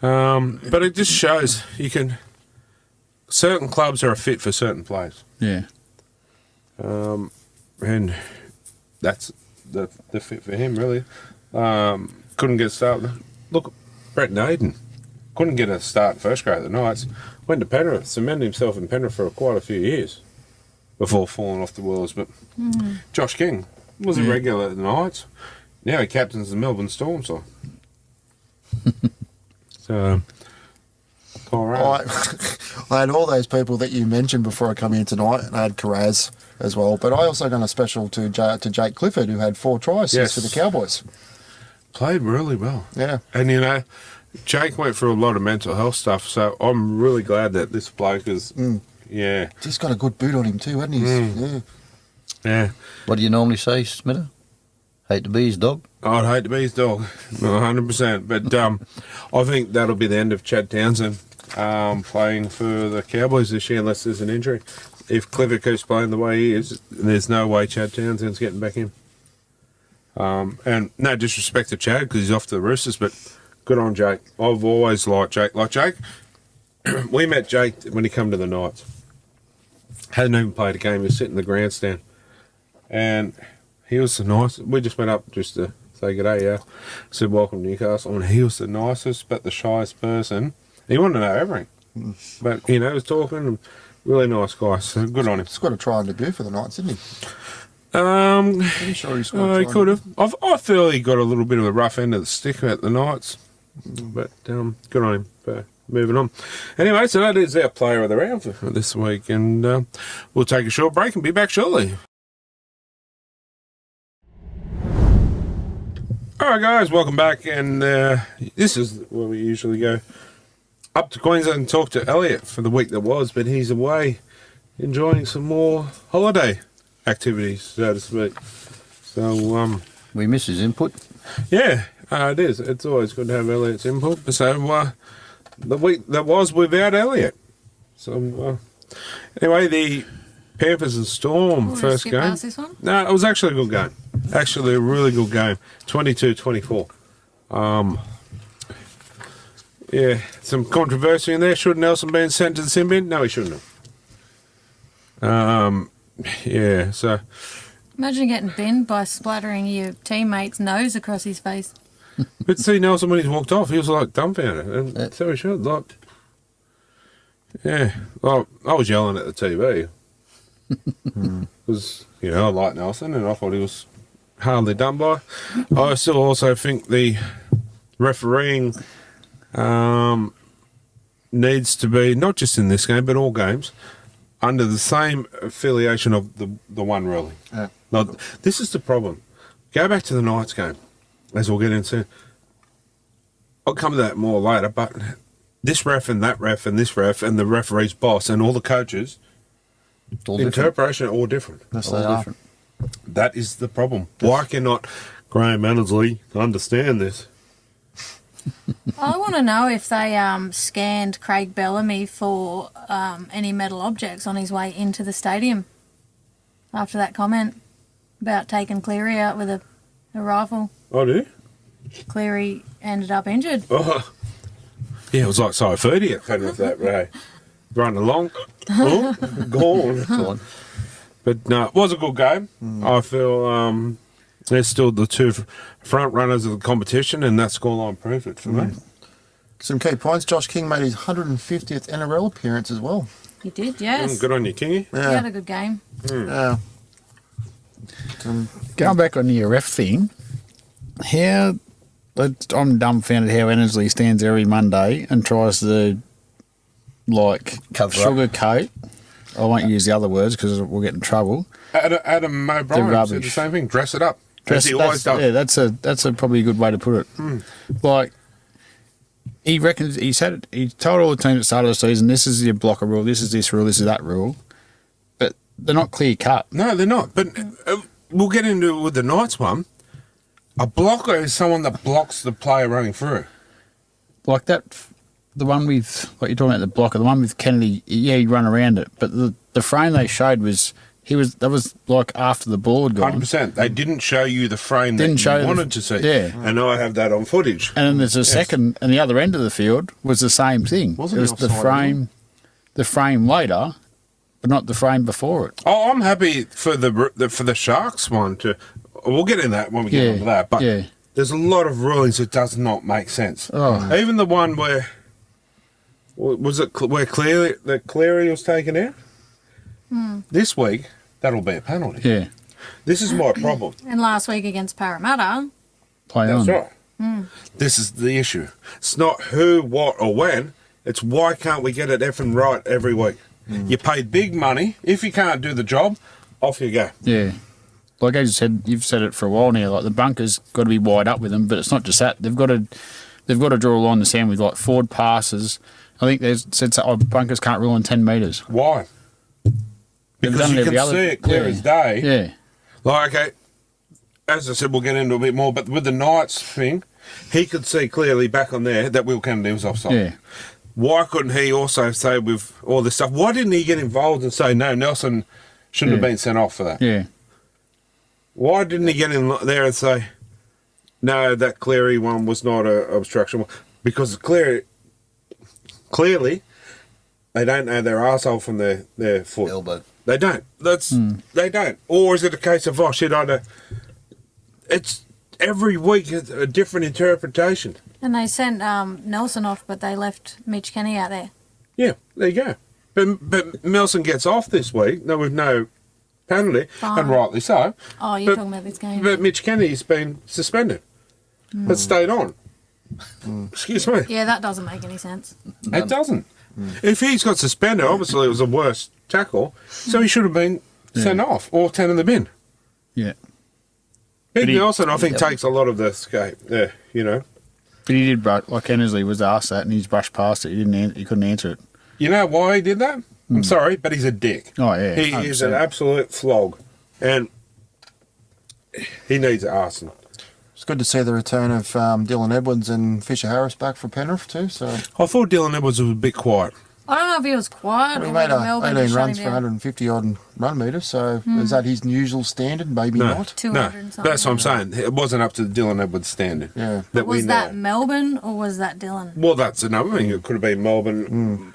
But it just shows certain clubs are a fit for certain players. Yeah. And that's the fit for him, really. Couldn't get started. Look, Brett Naden couldn't get a start in first grade at the Knights. Went to Penrith, cemented himself in Penrith for quite a few years before falling off the wheels. But Josh King was a regular at the Knights. Now he captains the Melbourne Storm side. So, Colorado. I had all those people that you mentioned before I come in tonight, and I had Carraz as well. But I also done a special to Jake Clifford, who had 4 tries Yes. for the Cowboys. Played really well. Yeah. And, Jake went through a lot of mental health stuff, so I'm really glad that this bloke is, yeah. He's got a good boot on him too, hasn't he? Yeah. Yeah. What do you normally say, Smita? Hate to be his dog? I'd hate to be his dog, 100%. But I think that'll be the end of Chad Townsend playing for the Cowboys this year, unless there's an injury. If Clifford keeps playing the way he is, there's no way Chad Townsend's getting back in. And no disrespect to Chad because he's off to the Roosters, but good on Jake. I've always liked Jake. Like Jake, we met Jake when he came to the Knights. Hadn't even played a game. He was sitting in the grandstand. And he was the nicest. We just went up just to say good day, yeah. Said welcome to Newcastle. And he was the nicest but the shyest person. He wanted to know everything. But, he was talking and really nice guy. So good on him. He's got a try and debut for the Knights, didn't he? Pretty sure he's got a He try could and- have. I feel he got a little bit of a rough end of the stick at the Knights. But good on him for moving on. Anyway, so that is our player of the round for this week. And we'll take a short break and be back shortly. All right, guys, welcome back. And this is where we usually go up to Queensland and talk to Elliot for the week that was, but he's away enjoying some more holiday activities, so to speak. So, We miss his input. yeah, it is. It's always good to have Elliot's input. So, the week that was without Elliot. So, anyway, the Panthers and Storm We'll first skip game. past this one. No, it was actually a good game. Actually, a really good game. 22-24. Yeah, some controversy in there. Should Nelson been sent to the sin bin? No, he shouldn't have. Yeah, so Imagine getting binned by splattering your teammate's nose across his face. but see Nelson when he's walked off, he was like dumbfounded, and so he should. Like, yeah, well, I was yelling at the TV because I like Nelson, and I thought he was hardly done by. I still also think the refereeing needs to be, not just in this game, but all games, under the same affiliation of the one ruling. Yeah. Now, this is the problem. Go back to the Knights game, as we'll get into. I'll come to that more later, but this ref and that ref and this ref and the referee's boss and all the coaches, All different. interpretation are all different. Yes, All they are. different. That is the problem. Why cannot Graham Annesley understand this? I want to know if they scanned Craig Bellamy for any metal objects on his way into the stadium after that comment about taking Cleary out with a rifle. Oh, do you? Cleary ended up injured. Oh. Yeah, it was like Saifidi at kind of that way. Running along. Oh, gone. But no, it was a good game. I feel they're still the two front runners of the competition, and that scoreline proved it for me. Some key points. Josh King made his 150th NRL appearance as well. He did, yes. Good on you, Kingy. He had a good game. Yeah. Going back on your ref thing, I'm dumbfounded how Annesley stands there every Monday and tries to, like, Cover up. sugarcoat. I won't use the other words because we'll get in trouble. Adam O'Brien said the rubbish. same thing. Dress it up. As he always does. Yeah, that's a probably a good way to put it. Like, he reckons he told all the teams at the start of the season, this is your blocker rule, this is this rule, this is that rule, but they're not clear cut. No, they're not. But we'll get into it with the Knights one. A blocker is someone that blocks the player running through. Like that, the one with what you're talking about, the blocker, the one with Kennedy. Yeah, he run around it, but the frame they showed was that was like after the ball had gone. 100%. They didn't show you the frame Didn't that show you the- wanted to see. yeah. And I have that on footage. And then there's a second, and the other end of the field was the same thing. Wasn't it was it the offside, frame later, but not the frame before it. Oh, I'm happy for the Sharks one to. We'll get in that when we get Yeah, into that. But yeah. there's a lot of rulings that does not make sense. Oh. Even the one where where Cleary was taken out. This week that'll be a penalty. Yeah, This is my problem. And last week against Parramatta, play That's on. right. This is the issue. It's not who, what, or when. It's why can't we get it effing right every week? You paid big money. If you can't do the job, off you go. Yeah. Like as you said, you've said it for a while now. Like the bunker's got to be wide up with them, but it's not just that. They've got to draw a line in the sand with like forward passes. I think they've said bunkers can't rule in 10 metres. Why? Because done it you every can other- see it clear yeah. as day. Yeah, Like, okay, as I said, we'll get into a bit more, but with the Knights thing, he could see clearly back on there that Will Kennedy was offside. yeah. Why couldn't he also say with all this stuff, why didn't he get involved and say, no, Nelson shouldn't have Yeah. been sent off for that? Yeah, Why didn't he get in there and say, no, that Cleary one was not a obstruction? Because clearly, they don't know their arsehole from their foot. Elbow. They don't. They don't. Or is it a case of, oh, shit, I know. It's every week a different interpretation. and they sent Nelson off, but they left Mitch Kenny out there. Yeah, there you go. But Nelson gets off this week, no, with no penalty, Fine. and rightly so. Oh, you're But- talking about this game. But Mitch Kenny's been suspended, but stayed on. Excuse me. Yeah, that doesn't make any sense. It doesn't. If he's got suspended, obviously it was a worse tackle, so he should have been sent off or 10 in the bin. yeah. Big he- Nelson, I think, takes a lot of the skate. Yeah, you know. But he did, like Annesley was asked that, and he's brushed past it. He couldn't answer it. You know why he did that? I'm sorry, but he's a dick. Oh yeah, He is an 100%. absolute flog, and he needs arson. It's good to see the return of Dylan Edwards and Fisher Harris back for Penrith too. So I thought Dylan Edwards was a bit quiet. I don't know if he was quiet he or made whether Melbourne 18 just shut runs him for down. 150 odd run meters. So is that his usual standard? Maybe No, not. 200 no, and something. that's what I'm saying. It wasn't up to the Dylan Edwards standard. Yeah. that we Was know. that Melbourne or was that Dylan? Well, that's another thing. It could have been Melbourne.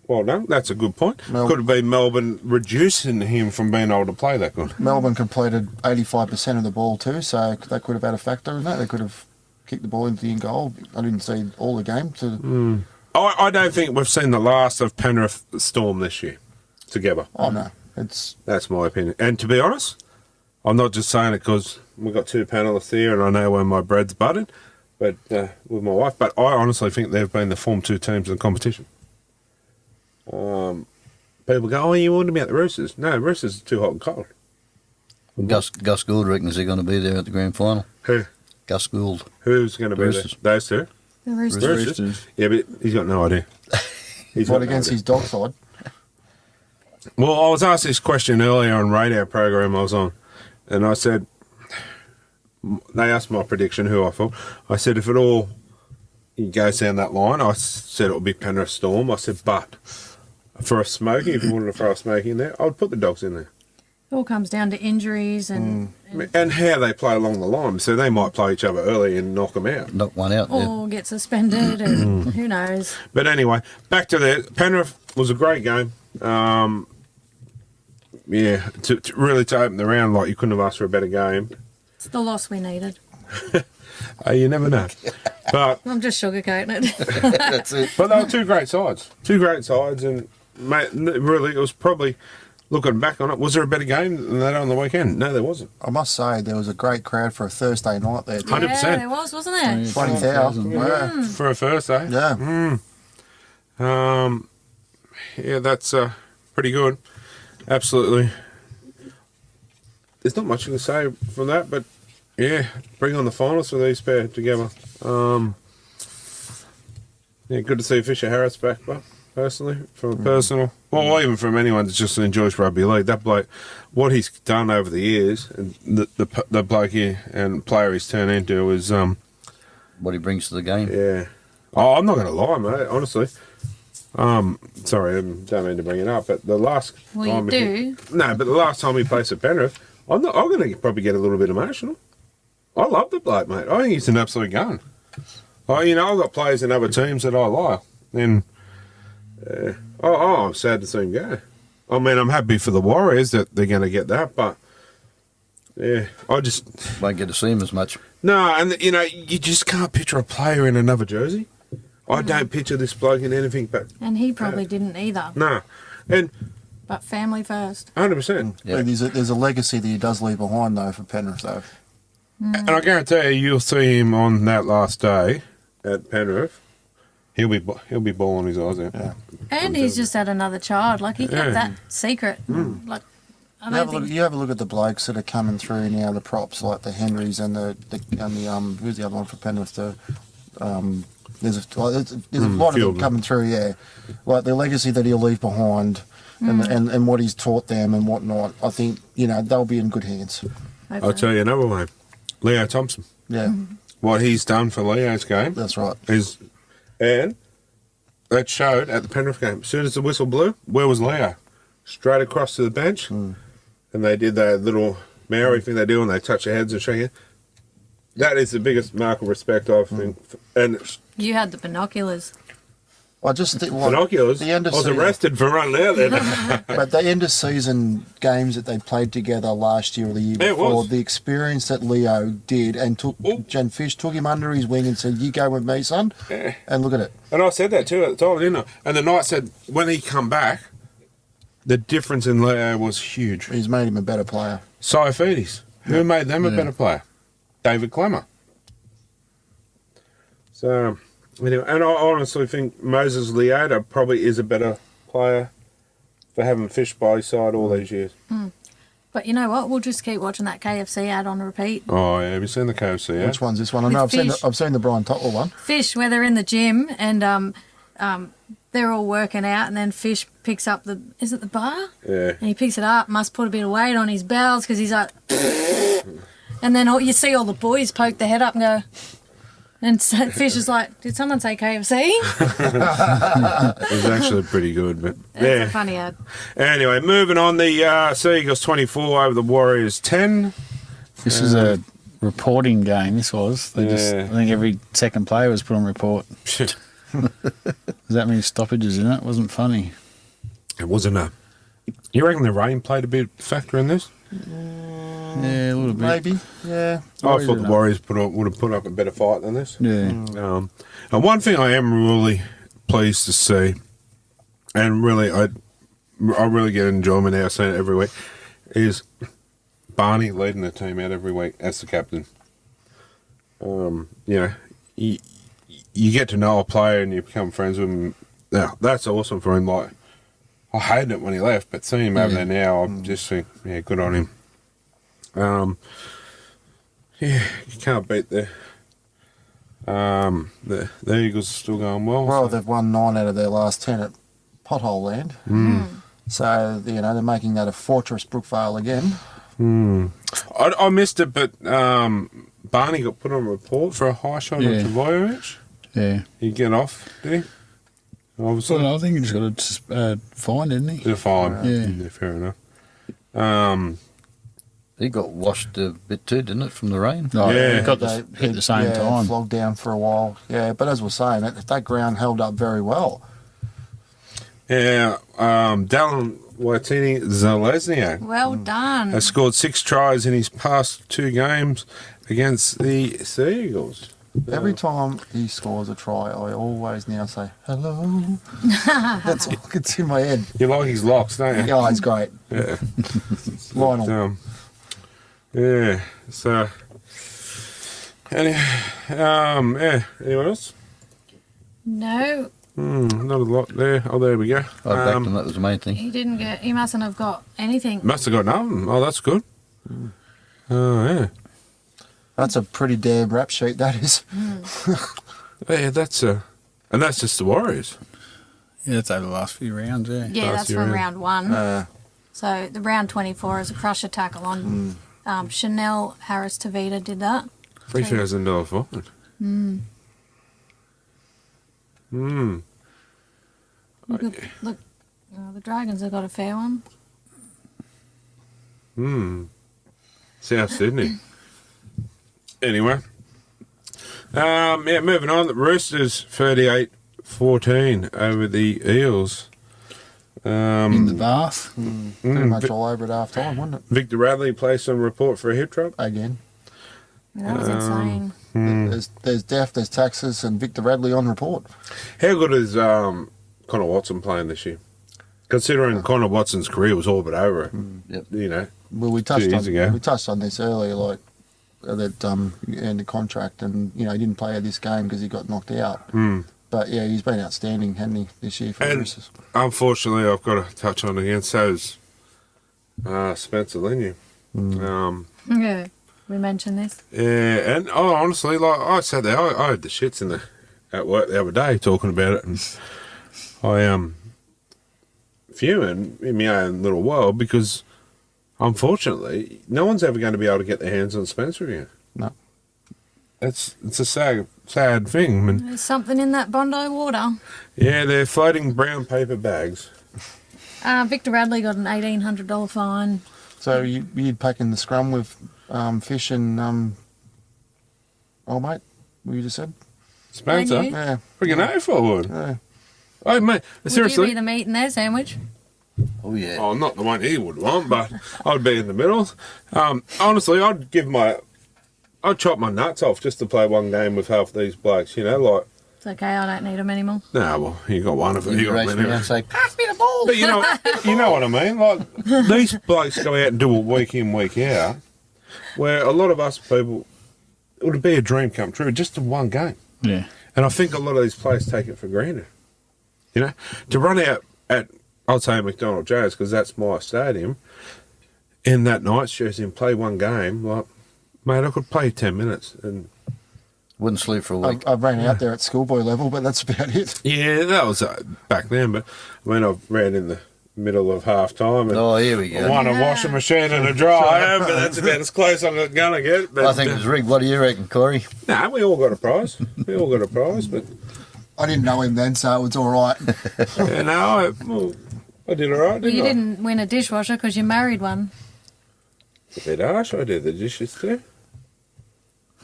Well done. That's a good point. Could have been Melbourne reducing him from being able to play that good. Melbourne completed 85% of the ball too, so that could have had a factor in that. They could have kicked the ball into the in goal. I didn't see all the game. So I don't think we've seen the last of Penrith Storm this year together. oh no, it's That's my opinion. And to be honest, I'm not just saying it because we've got two panellists here and I know when my bread's buttered, but with my wife. But I honestly think they've been the Form 2 teams in the competition. People go, oh, you wouldn't be at the Roosters. No, Roosters are too hot and cold. Gus Gould reckons they're going to be there at the grand final. Who? Gus Gould. Who's going to be there? Roosters. Those two? The Roosters. Roosters. Yeah, but he's got no idea. He's What got no against idea. his dog side? Well, I was asked this question earlier on radio program I was on, and I said, they asked my prediction, who I thought. I said, if it all goes down that line, I said it would be Penrith Storm. I said, but for a Smoky, if you wanted to throw a Smoky in there, I would put the Dogs in there. It all comes down to injuries and And how they play along the line. So they might play each other early and knock them out. Knock one out. Yeah. or get suspended and who knows. But anyway, back to that. Penrith was a great game. Yeah, to open the round, like you couldn't have asked for a better game. It's the loss we needed. You never know. But I'm just sugarcoating it. That's it. but they were two great sides. Two great sides, and mate, really, it was probably, looking back on it, was there a better game than that on the weekend? No, there wasn't. I must say, there was a great crowd for a Thursday night there. 100%. Yeah, there was, wasn't there? 20,000. Yeah. For a first, eh? Yeah. Yeah, that's pretty good. Absolutely. There's not much you can say from that, but yeah, bring on the finals for these pair together. Yeah, good to see Fisher Harris back, but personally, from a personal, well, even from anyone that just enjoys rugby league, that bloke, what he's done over the years, and the bloke here and player he's turned into is, What he brings to the game. yeah. Oh, I'm not going to lie, mate, honestly. Sorry, I don't mean to bring it up, but the last Well, you time do. No, but the last time he played at Penrith, I'm going to probably get a little bit emotional. I love the bloke, mate. I think he's an absolute gun. I've got players in other teams that I like, and I'm sad to see him go. I mean, I'm happy for the Warriors that they're going to get that, but yeah, I just Won't get to see him as much. no, and you just can't picture a player in another jersey. I don't picture this bloke in anything but And he probably didn't either. no, and But family first. 100%. Yeah. There's a legacy that he does leave behind, though, for Penrith, though. And I guarantee you'll see him on that last day at Penrith. He'll be bawling his eyes out. Yeah. And he's just had another child. Like, he kept that secret. Like, I don't think... You have a look at the blokes that are coming through now, the props, like the Henrys and the who's the other one for Penrith? There's a lot of them Fielder. coming through, yeah. Like the legacy that he'll leave behind and what he's taught them and whatnot. I think, they'll be in good hands. I'll tell you another one. Leo Thompson. Yeah, What he's done for Leo's game that's right. and that showed at the Penrith game. As soon as the whistle blew, where was Leo? Straight across to the bench, and they did that little Maori thing they do when they touch their heads and shake it. That is the biggest mark of respect I think. And You had the binoculars. I just think, binoculars, the end of I was season, arrested for running out there. but the end of season games that they played together last year or the year Yeah, it before, was. the experience that Leo did and Jen Fish took him under his wing and said, "You go with me, son," Yeah. and look at it. And I said that too at the time, didn't I? And the Knight said when he come back, the difference in Leo was huge. He's made him a better player. Saifides. Who made them a better player? David Clemmer. So, anyway, and I honestly think Moses Leota probably is a better player for having Fish by his side all these years. But you know what? We'll just keep watching that KFC ad on repeat. Oh, yeah. Have you seen the KFC? Yeah? Which one's this one? I know With I've seen Fish. the Brian Totwell one. Fish, where they're in the gym and they're all working out, and then Fish picks up is it the bar? Yeah. And he picks it up, must put a bit of weight on his bells because he's like, and then you see all the boys poke their head up and go, and so Fish is like, did someone say KFC? It was actually pretty good, but It's a yeah. funny ad. Anyway, moving on. The Sea Eagles 24 over the Warriors 10. This is a reporting game. This was. I Yeah. think every second player was put on report. There's that many stoppages in it. It wasn't funny. It wasn't a. You reckon the rain played a big factor in this? Yeah, a little bit. Maybe, yeah. I thought the Warriors would have put up a better fight than this. Yeah. And one thing I am really pleased to see, and really I really get enjoyment out of seeing it every week, is Barney leading the team out every week as the captain. You know, you get to know a player and you become friends with him. Now, that's awesome for him. Like, I hated it when he left, but seeing him over there now, I just think, yeah, good on him. Yeah, you can't beat the Eagles are still going well. Well, so. they've won 9 out of their last 10 at Pothole Land. So, you know, they're making that a fortress Brookvale again. I missed it, but Barney got put on a report for a high shot on Travojevic. Yeah. He get off, did he? Obviously. Well, I think he just got a fine, didn't he? They're fine. Yeah. Fair enough. He got washed a bit too, didn't it, from the rain? Oh, Yeah. It got hit at the same time. Flogged down for a while. Yeah, but as we're saying, that ground held up very well. Yeah, Dallin Watini Zalesniak Well done. has scored 6 tries in his past 2 games against the Sea Eagles. Every time he scores a try, I always now say, hello. That's all gets in my head. You like his locks, don't you? Yeah, it's great. Yeah. Lionel. Yeah. So, anyone else? No, Not a lot there. Oh, there we go. I backed him, that was the main thing. he didn't get. He mustn't have got anything. Must have got nothing. Oh, that's good. Oh, yeah. That's a pretty damn rap sheet, that is. Yeah, and that's just the Warriors. Yeah, that's over the last few rounds, yeah. Yeah, Last that's year, from yeah. round 1. Uh, So the round 24 is a crusher tackle on Chanel Harris Tavita did that. $3,000 fine. Look, the Dragons have got a fair one. South Sydney. Anyway. Moving on. The Roosters 38-14 over the Eels. In the bath. pretty much all over at half time, wasn't it? Victor Radley placed on report for a hip drop. Again. That was insane. There's Deaf, there's Taxes, and Victor Radley on report. How good is Connor Watson playing this year? Considering Connor Watson's career was all but over, Yep. you know. Well, we 2 years ago. touched on this earlier, like that ended contract, and you know he didn't play this game because he got knocked out. But yeah, he's been outstanding, hasn't he, this year for the And Roosters? unfortunately, I've got to touch on again. So's Spencer Leniu. Yeah, we mentioned this. Yeah, and honestly, like I said there, I had the shits at work the other day talking about it, and I fuming in my own little world because unfortunately, no one's ever going to be able to get their hands on Spencer again. No. It's a sad thing. I mean, There's something in that Bondi water. yeah, they're floating brown paper bags. Victor Radley got an $1,800 fine. So you'd pack in the scrum with Fish and old mate, what you just said? Spencer, Leniu? Yeah. freaking A forward. Yeah. Oh mate, Would seriously. you be the meat in their sandwich? Oh, yeah. Oh, not the one he would want, but I'd be in the middle. Honestly, I'd chop my nuts off just to play one game with half these blokes, you know, like, It's okay, I don't need them anymore. nah, well, you got one of them, you You got race me plenty around of and say, pass me the ball. But you know what I mean? Like, these blokes go out and do it week in, week out, where a lot of us people, it would be a dream come true just in one game. Yeah. And I think a lot of these players take it for granted. You know, to run out at, I'd say McDonald Jones, because that's my stadium, in that Knights jersey and play one game, like, mate, I could play 10 minutes. And Wouldn't sleep for a week. I ran out there at schoolboy level, but that's about it. yeah, that was back then, but I mean, I ran in the middle of half time and Oh, here we go. won a washing machine and a dryer, but that's about as close I'm going to get. But, I think it was rigged. What do you reckon, Corey? nah, we all got a prize. We all got a prize, but I didn't know him then, so it was all right. yeah, no, I did all right, Well, didn't you I? didn't win a dishwasher because you married one. A bit harsh, I did the dishes too.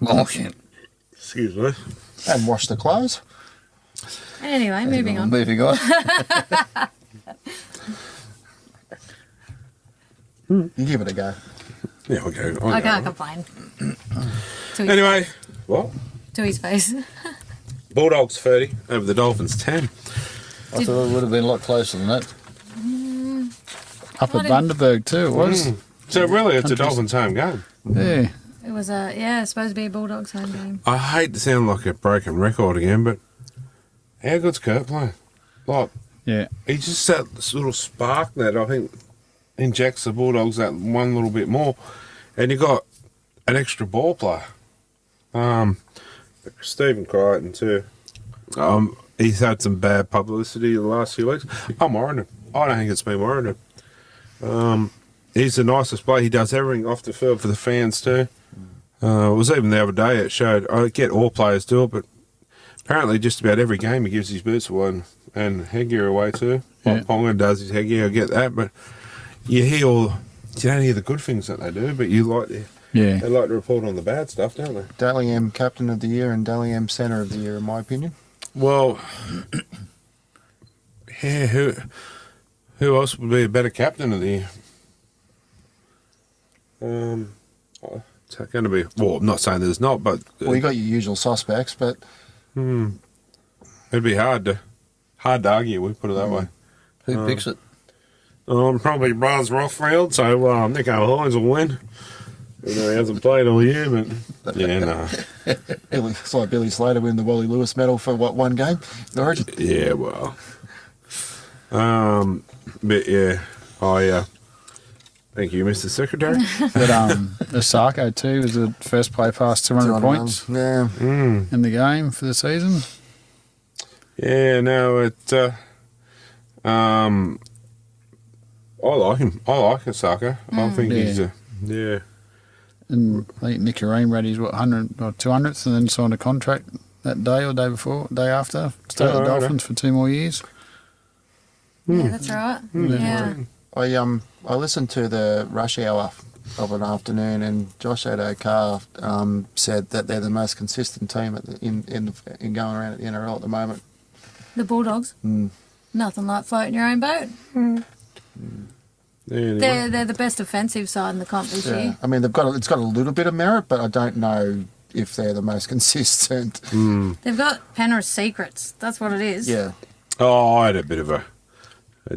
Oh, shit. Excuse me. And wash the clothes. Anyway, moving on. Moving on. You give it a go. Yeah, I'll go. I can't complain. Anyway, what? To his face. Bulldogs 30 over the Dolphins 10. I thought it would have been a lot closer than that. Up I at didn't- Bundaberg too, it was. So really, it's a Dolphins home game. Yeah. It was supposed to be a Bulldogs home game. I hate to sound like a broken record again, but how good's Kurt playing? Like, Yeah. he just that little spark that I think injects the Bulldogs that one little bit more, and you got an extra ball player. Stephen Crichton too. He's had some bad publicity the last few weeks. I'm worried him. I don't think it's been worried him. He's the nicest player. He does everything off the field for the fans too. It was even the other day it showed. I get all players do it, but apparently just about every game he gives his boots away and headgear away too. Like Ponga does his headgear, I get that, but you don't hear the good things that they do, but they like to report on the bad stuff, don't they? Dally M Captain of the Year and Dally M Centre of the Year, in my opinion. Well, yeah, who else would be a better captain of the year? It's going to be. Well, I'm not saying there's not, but Well, you got your usual suspects, but it'd be hard to argue. We put it that way. Who picks it? Probably Braz Rothfield. So Nico Hines will win. He hasn't played all year, but yeah, no. It's like Billy Slater winning the Wally Lewis medal for one game? The Origin? Yeah, well, but yeah, thank you, Mr. Secretary. But Osako too was the first play past 200 points Yeah. in the game for the season. Yeah, no, I like him. I like Osaka. I think he's And I think Nicky Reen read his 100 or 200th and then signed a contract that day or day before, day after. Stayed at the Dolphins for 2 more years. Yeah, that's right. Yeah. I listened to the rush hour of an afternoon, and Josh Adokar said that they're the most consistent team in going around at the NRL at the moment. The Bulldogs. Nothing like floating your own boat. yeah, They're the best offensive side in the comp this year. I mean, it's got a little bit of merit, but I don't know if they're the most consistent. They've got Penrith secrets. That's what it is. Yeah. Oh, I had a bit of a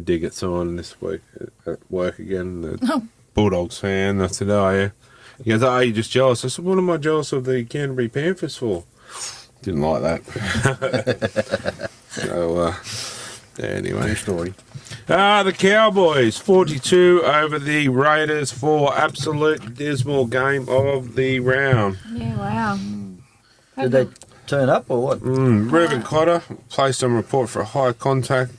dig at someone this week at work again. The Bulldogs fan. I said, "Oh yeah." He goes, "Oh, you're just jealous." I said, "What am I jealous of the Canterbury Panthers for?" Didn't like that. So anyway, True story. the Cowboys 42 over the Raiders for absolute dismal game of the round. Yeah, wow. Did they turn up or what? Reuben Cotter placed on report for a high contact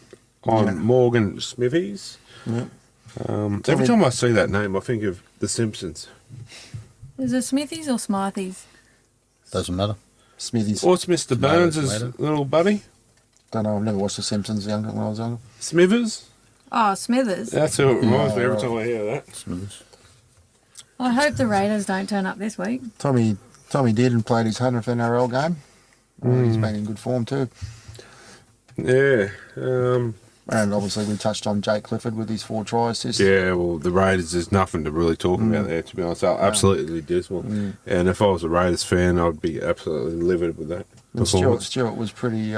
on Morgan Smithies. Yeah. Every time I see that name, I think of The Simpsons. Is it Smithies or Smithies? Doesn't matter. Smithies. What's Mr. Burns' later. little buddy? Don't know. I've never watched The Simpsons when I was younger. Smithers? Oh, Smithers. That's who it reminds me every time I hear that. Smithers. I hope the Raiders don't turn up this week. Tommy did and played his 100th NRL game. He's been in good form too. Yeah. And obviously we touched on Jake Clifford with his 4 try assists. Yeah, well, the Raiders, there's nothing to really talk about there, to be honest. Absolutely dismal. And if I was a Raiders fan, I'd be absolutely livid with that. And Stewart was pretty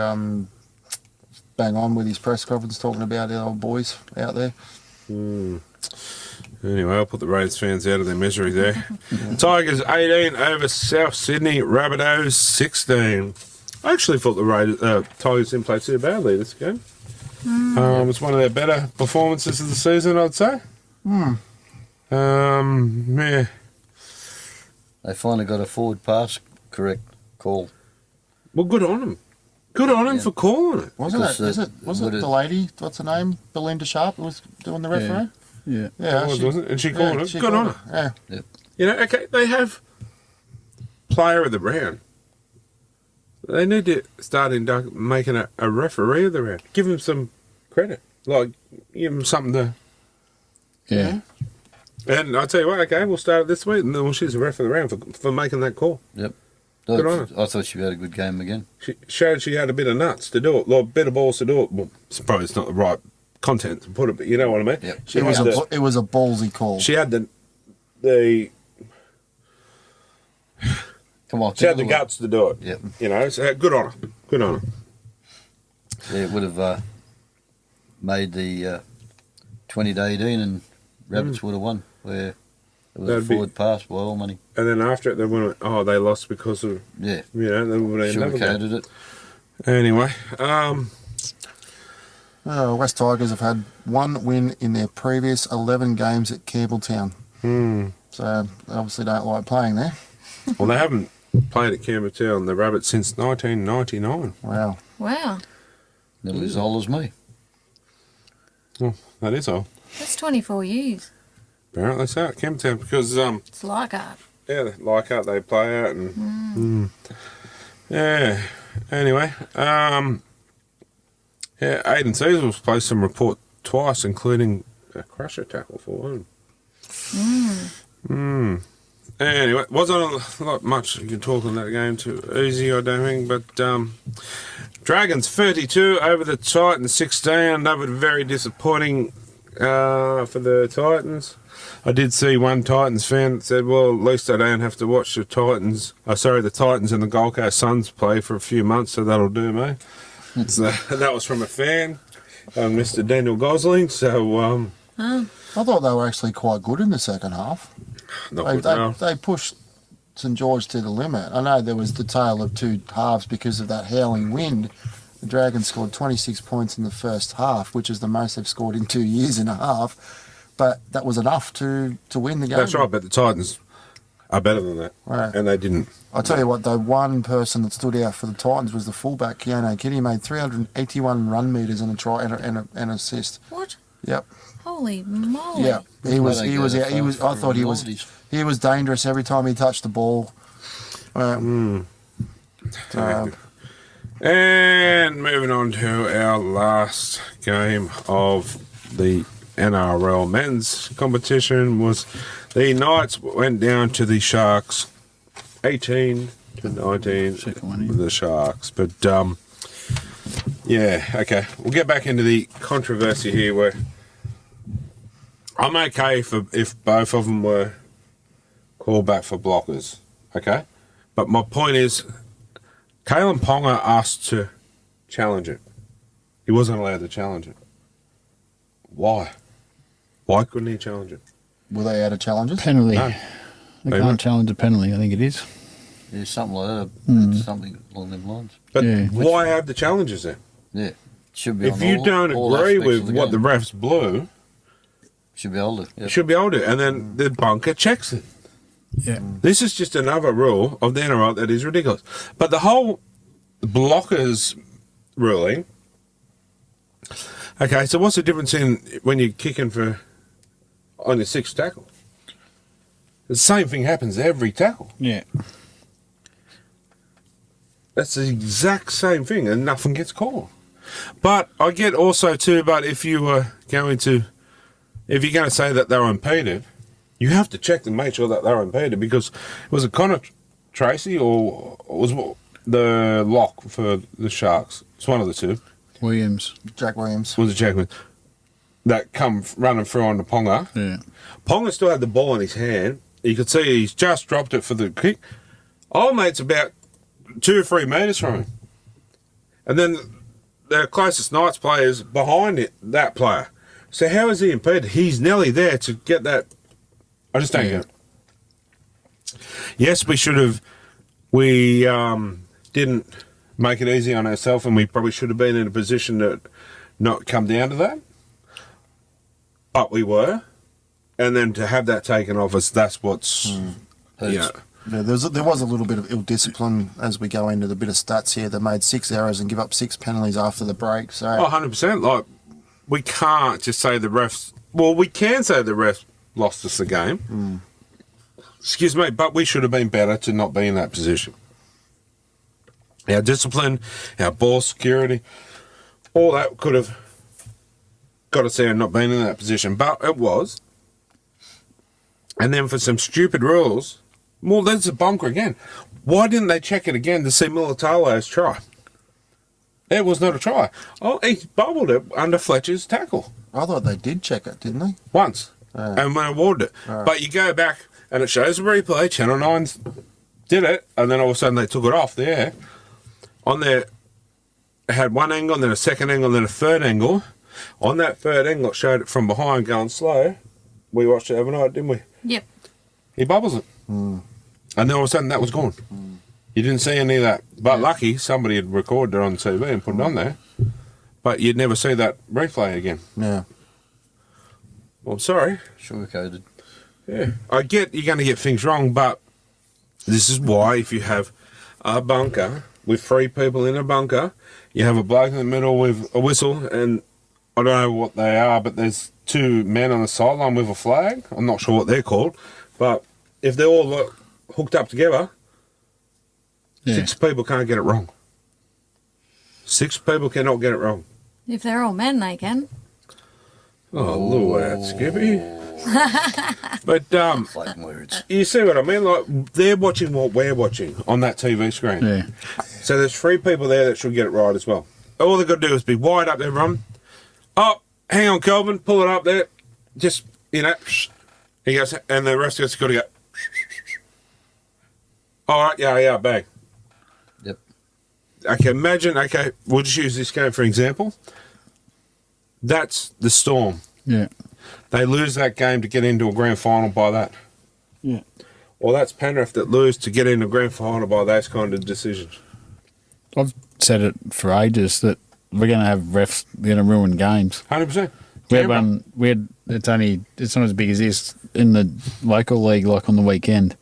bang on with his press conference talking about the old boys out there. Anyway, I'll put the Raiders fans out of their misery there. Tigers 18 over South Sydney, Rabbitohs 16. I actually thought the Tigers didn't play too badly this game. It's one of their better performances of the season, I'd say. Yeah. They finally got a forward pass correct call. Well, good on them. Good on them for calling it. Wasn't Because, it? Was it the lady? What's her name? Belinda Sharp who was doing the referee. Yeah. Yeah, It was, wasn't it? And she called it. she Good on called her. it. Yeah. You know, okay, they have player of the round. They need to start making a referee of the round. Give him some credit. Like, give him something to... Yeah. And I'll tell you what, okay, we'll start it this week, and then we'll choose a ref of the round for making that call. Yep. Good on her. I thought she had a good game again. She showed she had a bit of nuts to do it, like, bit of balls to do it. Well, I suppose it's not the right content to put it, but you know what I mean? Yep. She It was had a ballsy call. She had the Come on. she had the guts to do it. Yep. You know, so good on her. Good on her. Yeah, it would have made the 20 to 18 and Rabbits would have won. Where It was That'd a be- forward pass by all money. And then after it, they went, they lost because of, Yeah, they would have never got. sugarcoated it. Anyway, West Tigers have had one win in their previous 11 games at Campbelltown. So they obviously don't like playing there. well, they haven't played at Campbelltown, the Rabbits, since 1999. Wow. Wow. Nearly as old as me. Well, that is all. That's 24 years. Apparently so, at Campbelltown, because, It's like art. yeah, like out, they play out, and, yeah. Anyway, yeah, Aidan Season's placed some report twice, including a crusher tackle for him. Anyway, wasn't a lot much you can talk on that game too easy, I don't think, but Dragons 32 over the Titans 16. That was very disappointing for the Titans. I did see one Titans fan that said, well, at least I don't have to watch the Titans and the Gold Coast Suns play for a few months, so that'll do me. So that was from a fan, Mr. Daniel Gosling. So, I thought they were actually quite good in the second half. not good enough. They pushed St George to the limit. I know there was the tale of two halves because of that howling wind. The Dragons scored 26 points in the first half, which is the most they've scored in 2 years and a half. But that was enough to win the game. That's right, but the Titans are better than that, Right. and they didn't. I tell you what, the one person that stood out for the Titans was the fullback, Keanu Kitty. He made 381 run metres and a try and an assist. What? Yep. Holy moly. Yeah. He was. They He go was. that He was. far I thought he for was. Logies. He was dangerous every time he touched the ball. So, And moving on to our last game of the NRL men's competition was the Knights went down to the Sharks 18 to 19 Second one, yeah. with the Sharks. But, yeah, okay. We'll get back into the controversy here where I'm okay if both of them were called back for blockers, okay? But my point is, Kalen Ponga asked to challenge it. He wasn't allowed to challenge it. Why? Why couldn't he challenge it? were they out of challenges? Penalty. No. They They can't weren't. challenge a penalty, I think it is. Yeah, something like that. Something along them lines. But Yeah. why have the challenges then? Yeah. Should be If on you don't all agree aspects of with what the game. refs blew, Should be able to. you Yep. should be able to. And then the bunker checks it. Yeah. This is just another rule of the NRL that is ridiculous. But the whole blockers ruling. Okay, so what's the difference in when you're kicking for on your sixth tackle? The same thing happens every tackle. Yeah. That's the exact same thing, and nothing gets called. But I get also too. But if you're going to say that they're impeded, you have to check and make sure that they're impeded, because was it Connor Tracy or was the lock for the Sharks? It's one of the two. Williams. Jack Williams. Was it Jackman that come running through on the Ponga? Yeah. Ponga still had the ball in his hand. You could see he's just dropped it for the kick. Old mate's about 2 or 3 metres from him. And then the closest Knights player is behind it, that player. So how is he impeded? He's nearly there to get that. I just don't get it. Yes, we should have. We didn't make it easy on ourselves, and we probably should have been in a position to not come down to that. But we were. And then to have that taken off us, that's what's. Yeah. Yeah, there was a little bit of ill discipline as we go into the bit of stats here. They made 6 errors and give up 6 penalties after the break. So Oh, 100%. Like, we can't just say the refs. Well, we can say the refs lost us the game. Excuse me, but we should have been better to not be in that position. Our discipline, our ball security, all that could have got us there and not been in that position. But it was. And then for some stupid rules, well, there's a bunker again. Why didn't they check it again to see Militalo's try? It was not a try. Oh, he bubbled it under Fletcher's tackle I thought they did check it, didn't they? once and when awarded it. But you go back and it shows the replay. Channel 9 did it, and then all of a sudden they took it off the air. On there, it had one angle, and then a second angle, and then a third angle. On that third angle, it showed it from behind going slow. We watched it overnight, didn't we? Yep. he bubbles it. And then all of a sudden that was gone. You didn't see any of that. But lucky somebody had recorded it on TV and put it on there. But you'd never see that replay again. Yeah. Well, I'm sorry. Sugar-coated. Yeah. I get you're going to get things wrong, but this is why if you have a bunker with 3 people in a bunker, you have a bloke in the middle with a whistle, and I don't know what they are, but there's 2 men on the sideline with a flag. I'm not sure what they're called, but if they're all hooked up together, 6 people can't get it wrong. 6 people cannot get it wrong. If they're all men, they can. Oh, look at that, Skippy. But Fighting words. you see what I mean? Like they're watching what we're watching on that TV screen. Yeah. So there's 3 people there that should get it right as well. All they've got to do is be wide up there, run. Oh, hang on, Kelvin, pull it up there. Just, he goes, and the rest of us got to go. All right, yeah, bang. Yep. Okay, imagine, we'll just use this game for example. That's the Storm. Yeah. They lose that game to get into a grand final by that. Yeah. Or that's Penrith that lose to get into a grand final by those kind of decisions. I've said it for ages that we're going to have refs. They're going to ruin games. 100%. We had one. It's not as big as this in the local league. Like on the weekend,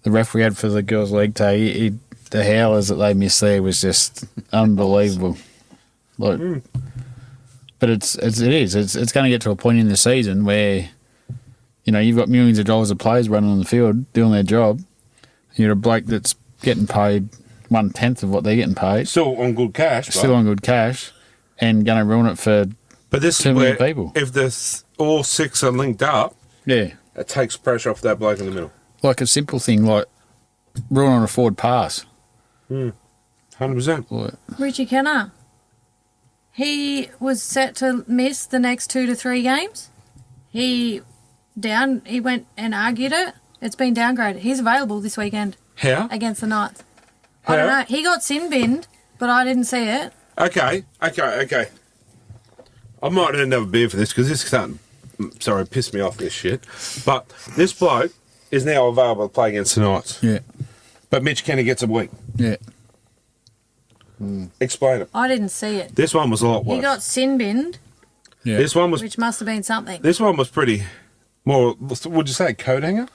the ref we had for the girls' league day, the howlers that they missed there was just unbelievable. Like, but it is. It's going to get to a point in the season where, you've got millions of dollars of players running on the field doing their job. You're a bloke that's getting paid 1/10 of what they're getting paid. Still on good cash. Still on good cash, and going to ruin it for But this too is many where people. if all 6 are linked up, Yeah. it takes pressure off that bloke in the middle. Like a simple thing like ruling on a forward pass. 100%. Like, Richie Kenner. He was set to miss the next 2 to 3 games. He went and argued it. It's been downgraded. He's available this weekend How? against the Knights. I don't know. He got sin binned, but I didn't see it. Okay. I might end up being for this because this is starting, piss me off this shit. But this bloke is now available to play against the Knights. yeah. But Mitch Kenny gets a week. Yeah. Explain it. I didn't see it. This one was a lot worse. He got sin binned, Yeah. This one was which must have been something. This one was pretty more. Would you say coat hanger?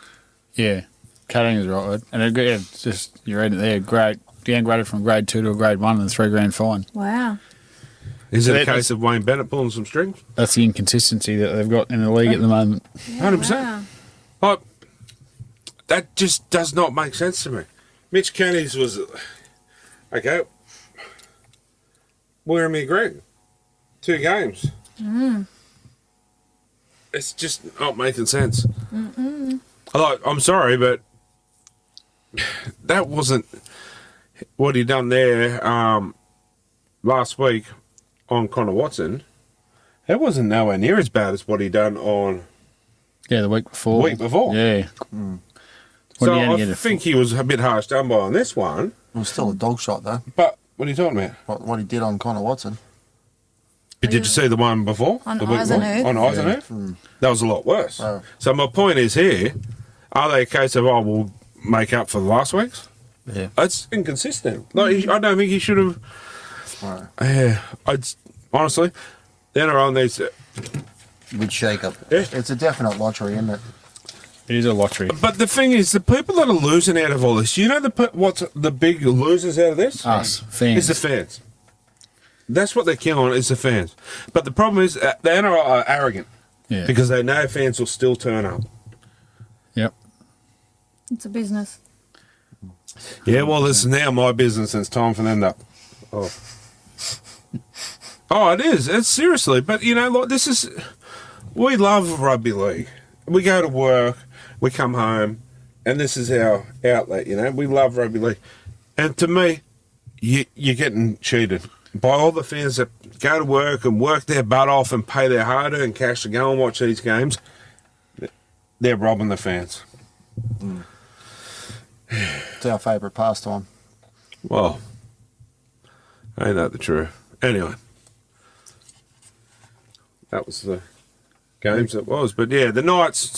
Yeah. Cutting is right. And it's just, you read it there, downgraded from grade 2 to a grade 1 and a $3 grand fine. Wow. Is So it a that- case of Wayne Bennett pulling some strings? That's the inconsistency that they've got in the league at the moment. 100%. Wow. That just does not make sense to me. Mitch Kenny's was okay. Where am I agreeing? 2 games. It's just not making sense. I'm sorry, but that wasn't what he done there last week on Connor Watson. It wasn't nowhere near as bad as what he done on Yeah, the week before. Week before. Yeah. So When you only I get a think he was a bit harsh done by on this one. It was still a dog shot, though, But what are you talking about? what he did on Connor Watson. Did you see the one before? On The week before? Eisenhuth. On Eisenhuth? That was a lot worse. Oh. So my point is here, are they a case of, we'll make up for last week's? Yeah. It's inconsistent. Like, I don't think he should have... Right. Honestly, the NRL needs to... Good shake up. It's a definite lottery, isn't it? It is a lottery. But the thing is, the people that are losing out of all this, what's the big losers out of this? Us, fans. It's the fans. That's what they're killing, is the fans. But the problem is, the NRL are arrogant Yeah. because they know fans will still turn up. Yep. It's a business. Yeah, well, this is now my business and it's time for them to... Oh, it is. It's seriously. But, this is... We love rugby league. We go to work, we come home, and this is our outlet, We love rugby league. And to me, you're getting cheated by all the fans that go to work and work their butt off and pay their hard-earned cash to go and watch these games. They're robbing the fans. It's our favourite pastime. Well, ain't that the truth? Anyway, that was the games it was. But yeah, the Knights,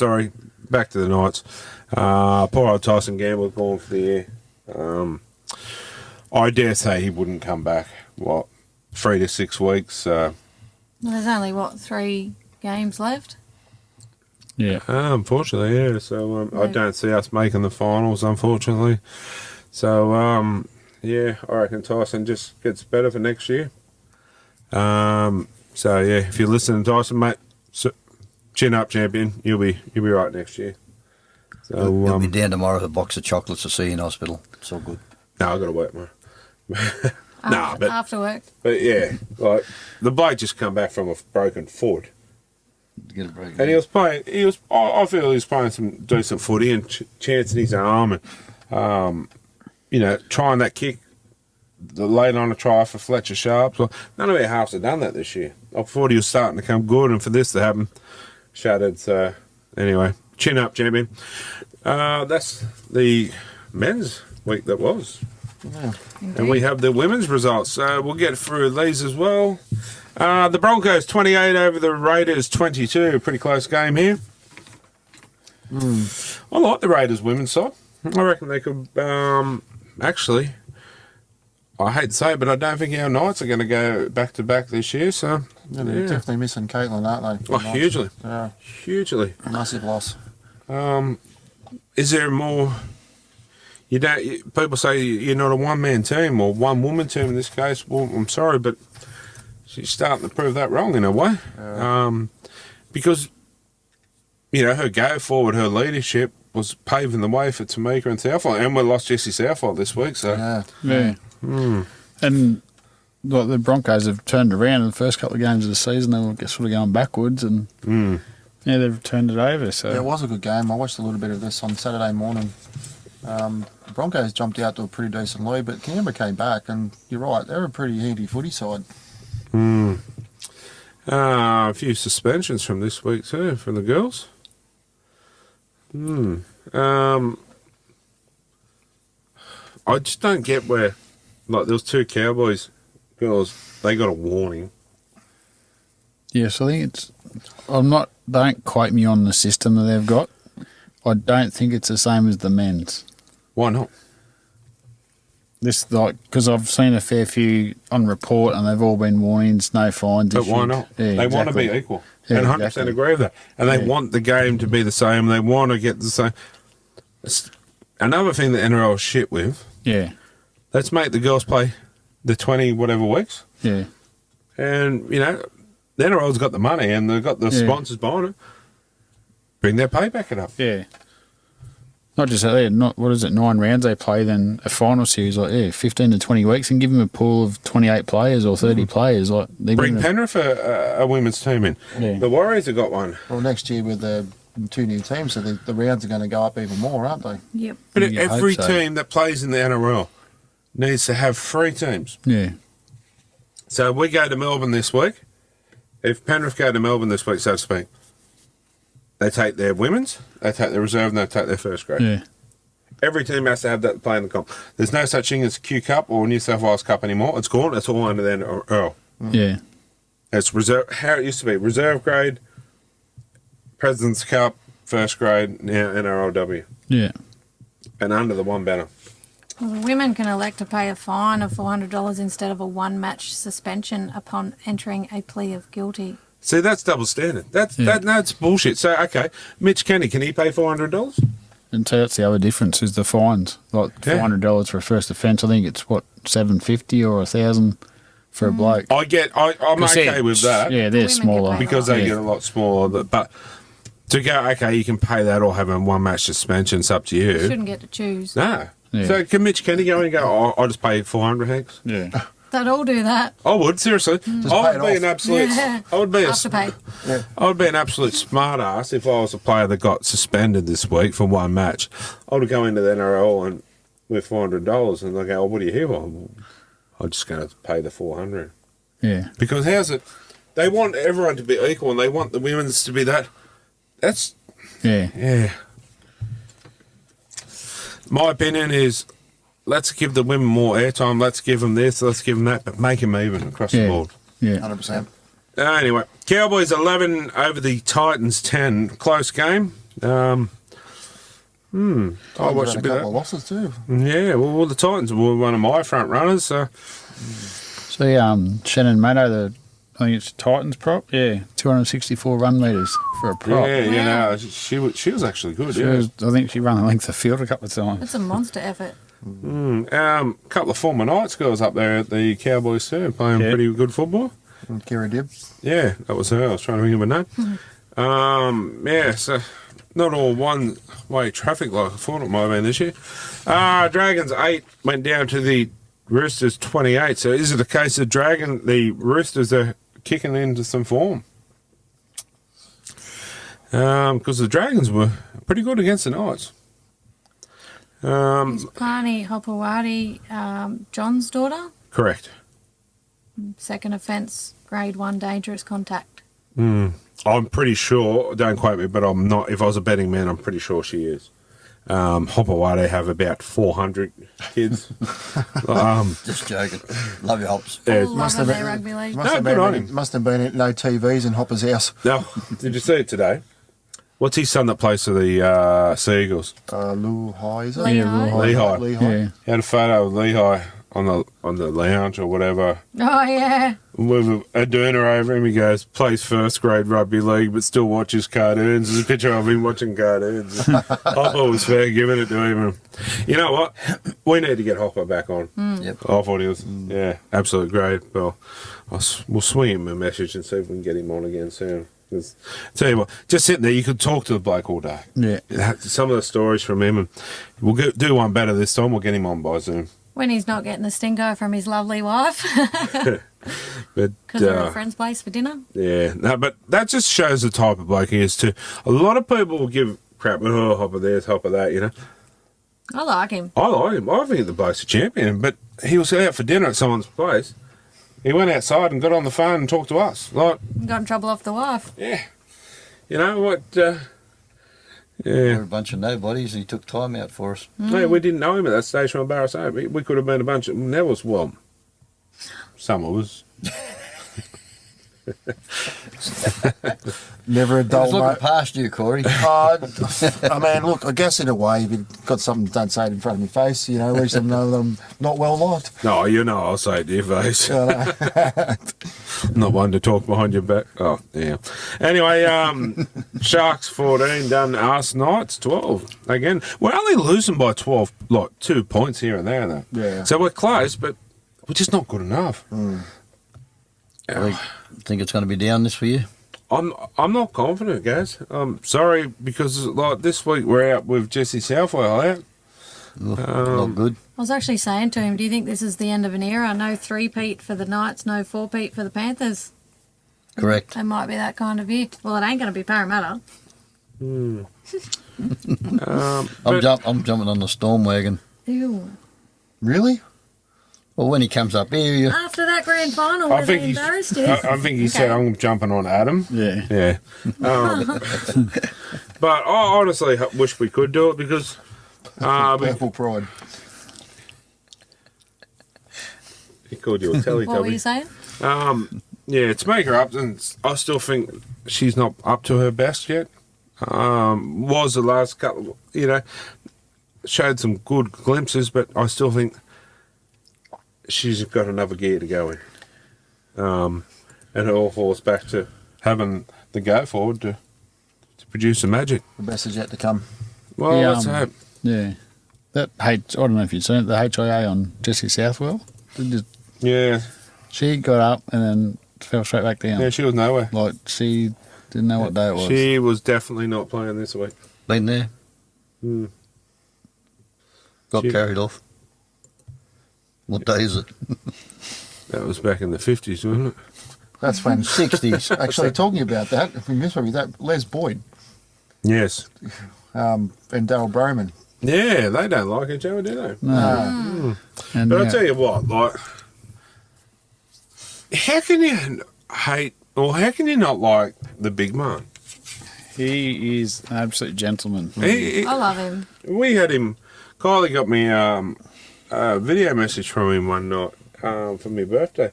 back to the Knights. Poor old Tyson Gamble gone for the year. I dare say he wouldn't come back. What, 3 to 6 weeks? Well, there's only, 3 games left? Yeah. Unfortunately, yeah. So I don't see us making the finals, unfortunately. So, yeah, I reckon Tyson just gets better for next year. So, yeah, if you're listening, Tyson, mate, chin up, champion. You'll be right next year. So He'll be down tomorrow with a box of chocolates to see you in hospital. It's all good. No, I've got to work, mate. After work. But yeah, like the bloke just come back from a broken foot, Get a break. and he was playing. I feel he was playing some decent footy and chancing his arm and, trying that kick, late on a try for Fletcher Sharps. Well, none of our halves have done that this year. I thought he was starting to come good, and for this to happen, shattered. So anyway, chin up, champion. That's the men's week that was. Yeah. And we have the women's results. We'll get through these as well. The Broncos 28 over the Raiders 22. Pretty close game here. I like the Raiders women's side. I reckon they could actually. I hate to say it, but I don't think our Knights are going to go back to back this year. So Yeah, they're definitely missing Caitlin, aren't they? Oh, hugely. Yeah, Hugely. massive loss. Is there more? People say you're not a one-man team or one-woman team in this case. Well, I'm sorry, but she's starting to prove that wrong in a way. Because, her go forward, her leadership was paving the way for Tamika and Southall. And we lost Jessie Southall this week, so... Yeah. And like the Broncos have turned around in the first couple of games of the season. They were sort of going backwards, and they've turned it over. So Yeah, it was a good game. I watched a little bit of this on Saturday morning. The Broncos jumped out to a pretty decent lead, but Canberra came back, and you're right, they're a pretty handy footy side. A few suspensions from this week too, from the girls. I just don't get where, like, there was 2 Cowboys girls, they got a warning. yes, I think it's. Don't quote me on the system that they've got. I don't think it's the same as the men's. Why not? Because I've seen a fair few on report, and they've all been warnings, no fines. But why issued. not? Yeah, they want to exactly. be equal. Yeah, And 100% exactly. agree with that. And they Yeah. want the game to be the same. They want to get the same. Another thing that NRL is shit with, Yeah, let's make the girls play the 20 whatever weeks. yeah, And, the NRL's got the money and they've got the Yeah. sponsors behind it. Bring their pay back up. yeah. Not just that, what is it, 9 rounds they play, then a final series, 15 to 20 weeks, and give them a pool of 28 players or 30 players. They Bring Penrith a women's team in. Yeah. The Warriors have got one. Well, next year with the 2 new teams, so the rounds are going to go up even more, aren't they? Yep. But You hope every so. team that plays in the NRL needs to have 3 teams. Yeah, So we go to Melbourne this week. If Penrith go to Melbourne this week, so to speak, they take their women's, they take their reserve, and they take their first grade. yeah, Every team has to have that to play in the comp. There's no such thing as Q Cup or New South Wales Cup anymore. It's gone. It's all under the NRL. yeah, It's reserve. How it used to be: reserve grade, President's Cup, first grade, now NRLW, yeah. and under the one banner. Well, the women can elect to pay a fine of $400 instead of a 1-match suspension upon entering a plea of guilty. See, that's double standard. That's bullshit. So, okay, Mitch Kenny, can he pay $400? And so that's the other difference is the fines. Like Yeah. $400 for a first offence. I think it's $750 or $1,000 for a bloke. I'm okay with that. Yeah, The they're women smaller get paid because they yeah. get a lot smaller. But to go, okay, you can pay that or have a 1-match suspension. It's up to you. Shouldn't get to choose. No. Yeah. So can Mitch Kenny go in and go, I'll just pay 400 hex? Yeah, They'd all do that. I would, seriously. pay I it would be off. an absolute Yeah. I would be Afterpay. I would be an absolute smart ass if I was a player that got suspended this week for 1 match. I would go into the NRL and with $400 and they go, what are you here for? I'm just going to pay the 400. yeah, Because how's it? They want everyone to be equal and they want the women's to be that. That's yeah. My opinion is, let's give the women more airtime. Let's give them this. Let's give them that. But make them even across the Yeah. board. Yeah, 100%. Anyway, Cowboys 11 over the Titans 10. Close game. I watched a Had bit couple of of losses too. that. Yeah, well, the Titans were one of my front runners, so... See, Shannon Maddow, I think it's Titans prop. Yeah, 264 run meters for a prop. Yeah, you Wow. know, she was actually good, She yeah. was, I think she ran the length of field a couple of times. It's a monster effort. Couple of former Knights girls up there at the Cowboys too, playing Yeah. pretty good football. And Kira Dibb. Yeah, that was her. I was trying to think of her name. Yeah, so not all one-way traffic like I thought it might have been this year. Dragons 8 went down to the Roosters 28. So is it a case of the Roosters are kicking into some form? Because the Dragons were pretty good against the Knights. Is Pani Hopewadi John's daughter? Correct. Second offence, grade 1 dangerous contact. I'm pretty sure, don't quote me, but I'm not. If I was a betting man, I'm pretty sure she is. Hopewadi have about 400 kids. Just joking. Love your hops. Yeah, Full love of their rugby league. good on him. Must have been no TVs in Hopper's house. no, did you see it today? What's his son that plays for the Seagulls? Lou High, is it? Lehigh. Lehigh. Lehigh. Yeah. He had a photo of Lehigh on the lounge or whatever. Oh, yeah. With a doona over him, he goes, plays first grade rugby league, but still watches cartoons. There's a picture of him watching cartoons. Hopper was fair giving it to him. You know what? We need to get Hopper back on. Yep. I thought he was, absolute great. Well, we'll swing him a message and see if we can get him on again soon. 'Cause, tell you what, just sitting there, you could talk to the bloke all day. Yeah. Some of the stories from him, and we'll do one better this time. We'll get him on by Zoom. When he's not getting the stinko from his lovely wife. But Because we're at a friend's place for dinner. yeah, no, but that just shows the type of bloke he is too. A lot of people will give crap, oh, Hopper this, Hopper that, you know. I like him. I like him. I think the bloke's a champion, but he was out for dinner at someone's place. He went outside and got on the phone and talked to us. Like, Got in trouble off the wife. yeah, you know what? We're Yeah, a bunch of nobodies. He took time out for us. no, we didn't know him at that stage from Barras. We could have been a bunch of Neville's. Well, some of us. Never a He was dull looking moment. past you, Corey. I mean, look, I guess in a way, if you've got something don't say it in front of my face, you know, at least I know that I'm not well liked. No, you know, I'll say it to your face. You know. Not one to talk behind your back. Oh, yeah. Anyway, Sharks 14 done us Knights 12. Again, we're only losing by 12, like 2 points here and there, though. Yeah. So we're close, but we're just not good enough. Think it's going to be down this for you? I'm not confident, guys. I'm sorry, because like this week we're out with Jesse Southwell out. Not good. I was actually saying to him, do you think this is the end of an era? No three-peat for the Knights, no four-peat for the Panthers. Correct. It might be that kind of year. Well, it ain't going to be Parramatta. I'm But- jumping on the Storm wagon. Ew. Really? Well, when he comes up here, you After that grand final I where think they he's. embarrassed you. I think he said I'm jumping on Adam. Yeah. Yeah. But I honestly wish we could do it because Purple pride. he called you a What were you Teletubby. saying? Yeah, to make her up, and I still think she's not up to her best yet. Was the last couple, showed some good glimpses, but I still think she's got another gear to go in. And it all falls back to having the go forward to produce the magic. The best is yet to come. Well, Yeah, let's hope. Yeah. That I don't know if you've seen it, the HIA on Jesse Southwell. Yeah, She got up and then fell straight back down. yeah, she was nowhere. Like, she didn't know what day it was. She was definitely not playing this week. been there, got She- carried off. What day is it? That was back in the 50s, wasn't it? That's when. 60s. Actually, talking about that, if we miss one, that Les Boyd Yes. and Daryl Broman. Yeah, they don't like each other, do they? No. And But I'll tell you what, like, how can you hate, or how can you not like the big man? he is an absolute gentleman. He- I love him. we had him, Kylie got me a video message from him one night for my birthday.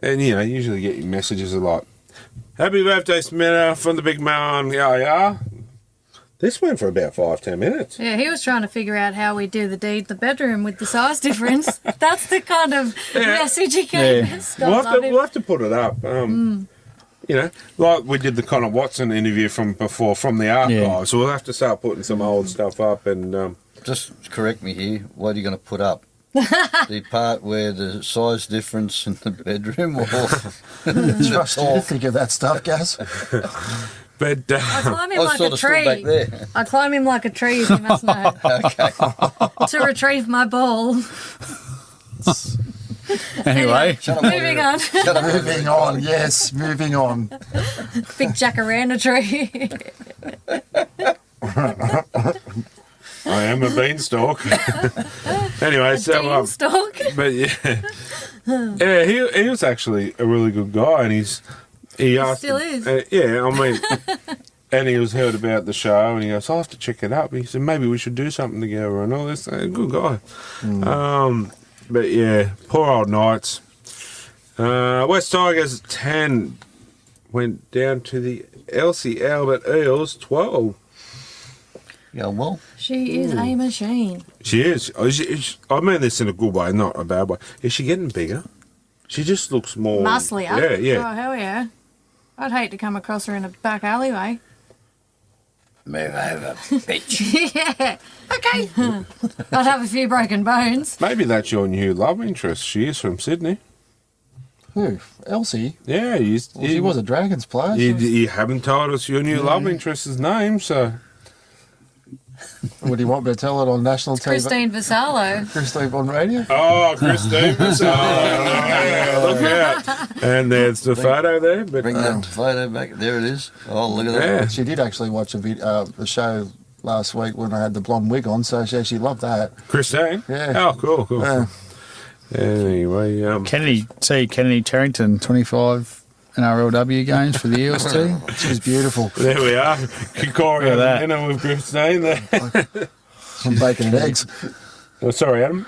And, you usually get your messages of like, happy birthday, Smita, from the big man, yeah. This went for about 5-10 minutes. Yeah, he was trying to figure out how we do the deed in the bedroom with the size difference. That's the kind of message he gave us. We'll have to put it up. You know, like we did the Connor Watson interview from before from the archives. So we'll have to start putting some old stuff up. And Just correct me here. What are you going to put up? The part where the size difference in the bedroom, or Trust you to think of that stuff, Gaz. but I climb him I like sort a of stood back tree. there. I climb him like a tree, as you must know, Okay. to retrieve my ball. Anyway, Moving on. Moving on, yes, moving on. Big jacaranda tree. I am a beanstalk. Anyway, so Beanstalk. but yeah, he was actually a really good guy, and he asked, Still is. yeah, I mean, and he was heard about the show, and he goes, I'll have to check it up. He said maybe we should do something together and all this. Good guy. But yeah, poor old Knights. West Tigers 10 went down to the Elsie Albert Eels 12. Yeah, well, She is a machine. She is. I mean this in a good way, not a bad way. Is she getting bigger? She just looks more... Musclier. Yeah, yeah. Oh, hell yeah. I'd hate to come across her in a back alleyway. move over, bitch. Yeah. Okay. I'd have a few broken bones. Maybe that's your new love interest. She is from Sydney. Who? Elsie? Yeah, Well, she was a Dragons player. You haven't told us your new love interest's name, so... What do you want me to tell it on national TV? Christine Vassallo. Christine on radio? Oh, Christine. Look out. And there's the photo there. But, Bring that photo back. There it is. Oh, look at that. yeah. She did actually watch a show last week when I had the blonde wig on, so she actually loved that. Christine? Yeah. Oh, cool. Yeah. Anyway, Kennedy Terrington, 25 NRLW games for the Eels too. She was beautiful. there we are. Corey Look at that. having dinner with Christine there. Some bacon and eggs. Oh, sorry, Adam.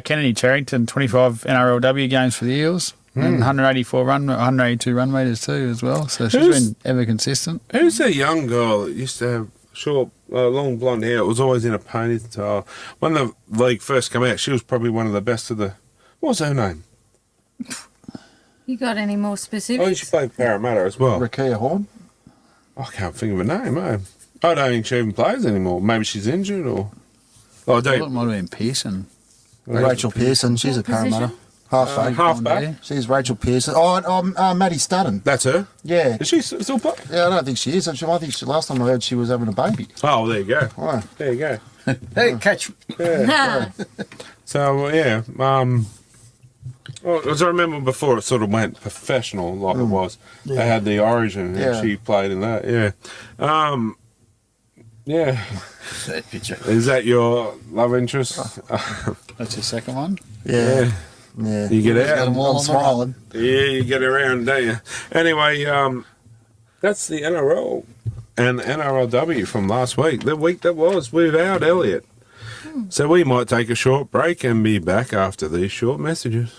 Kennedy Terrington, 25 NRLW games for the Eels. And 182 run meters too as well. So she's Who's- been ever consistent. Who's that young girl that used to have short, long blonde hair? It was always in a ponytail. When the league first came out, she was probably one of the best of the... What was her name? You got any more Oh, specifics? she played Parramatta as well. Rakia Horn. I can't think of her name, eh? I don't think she even plays anymore. Maybe she's injured or... Oh, I I thought it don't... might have been Pearson. Rachel Pearson. She's a Parramatta. Halfback. halfback. She's Rachel Pearson. Maddie Studden. That's her. Yeah. Is she still play? Yeah, I don't think she is. I think last time I heard she was having a baby. Oh, there you go. Oh. There you go. Hey, catch me. So, yeah. Well, as I remember before, it sort of went professional like it was. They had the Origin, and Yeah. she played in that. Yeah. Yeah. That picture. Is that your love interest? That's your second one. Yeah. Yeah. You get Got out. 'em all I'm on the run. smiling. Yeah, you get around, don't you? Anyway, that's the NRL and NRLW from last week. The week that was without Elliot. So we might take a short break and be back after these short messages.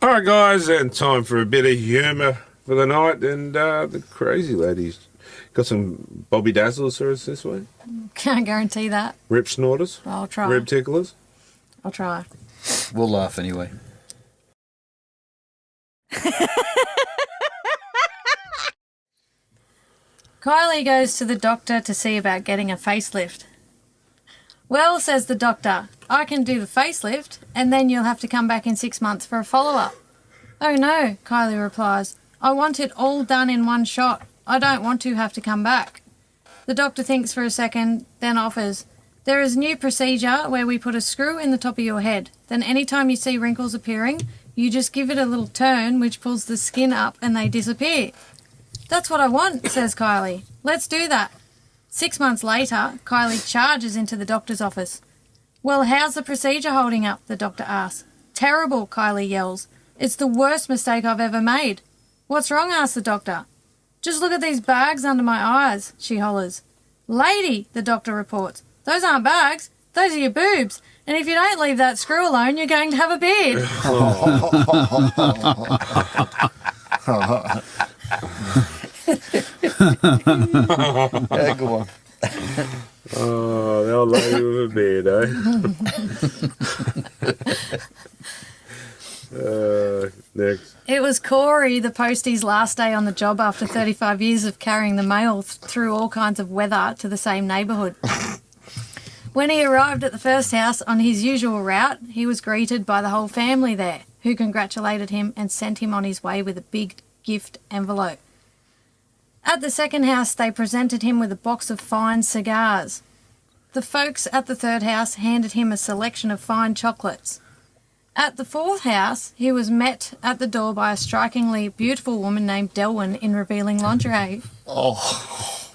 All right, guys, and time for a bit of humour for the night. And the crazy lady's got some Bobby Dazzlers for us this week. Can't guarantee that. Rip snorters, I'll try. rib ticklers. I'll try. We'll laugh anyway. Kylie goes to the doctor to see about getting a facelift. Well, says the doctor, I can do the facelift, and then you'll have to come back in 6 months for a follow-up. Oh no, Kylie replies. I want it all done in one shot. I don't want to have to come back. The doctor thinks for a second, then offers, there is a new procedure where we put a screw in the top of your head. Then anytime you see wrinkles appearing, you just give it a little turn which pulls the skin up and they disappear. That's what I want, says Kylie. Let's do that. 6 months later, Kylie charges into the doctor's office. Well, how's the procedure holding up? The doctor asks. Terrible, Kylie yells. It's the worst mistake I've ever made. What's wrong? Asks the doctor. Just look at these bags under my eyes, she hollers. Lady, the doctor reports. Those aren't bags. Those are your boobs. And if you don't leave that screw alone, you're going to have a beard. Yeah, good one. Oh, the old lady with a beard, next. It was Corey, the postie's last day on the job after 35 years of carrying the mail through all kinds of weather to the same neighbourhood. When he arrived at the first house on his usual route, he was greeted by the whole family there, who congratulated him and sent him on his way with a big gift envelope. At the second house, they presented him with a box of fine cigars. The folks at the third house handed him a selection of fine chocolates. At the fourth house, he was met at the door by a strikingly beautiful woman named Delwyn in revealing lingerie. Oh,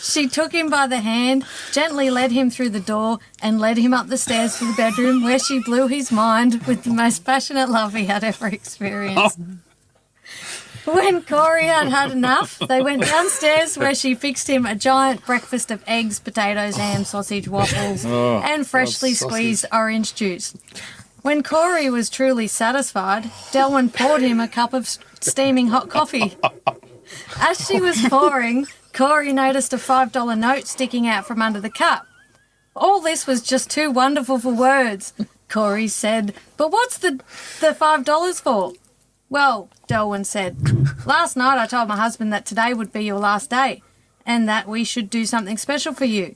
She took him by the hand, gently led him through the door, and led him up the stairs to the bedroom, where she blew his mind with the most passionate love he had ever experienced. When Corey had had enough, they went downstairs, where she fixed him a giant breakfast of eggs, potatoes, ham, sausage, waffles, and freshly squeezed orange juice. When Corey was truly satisfied, Delwyn poured him a cup of steaming hot coffee. As she was pouring, Corey noticed a $5 note sticking out from under the cup. All this was just too wonderful for words, Corey said. But what's the $5 for? Well, Delwyn said, last night I told my husband that today would be your last day and that we should do something special for you.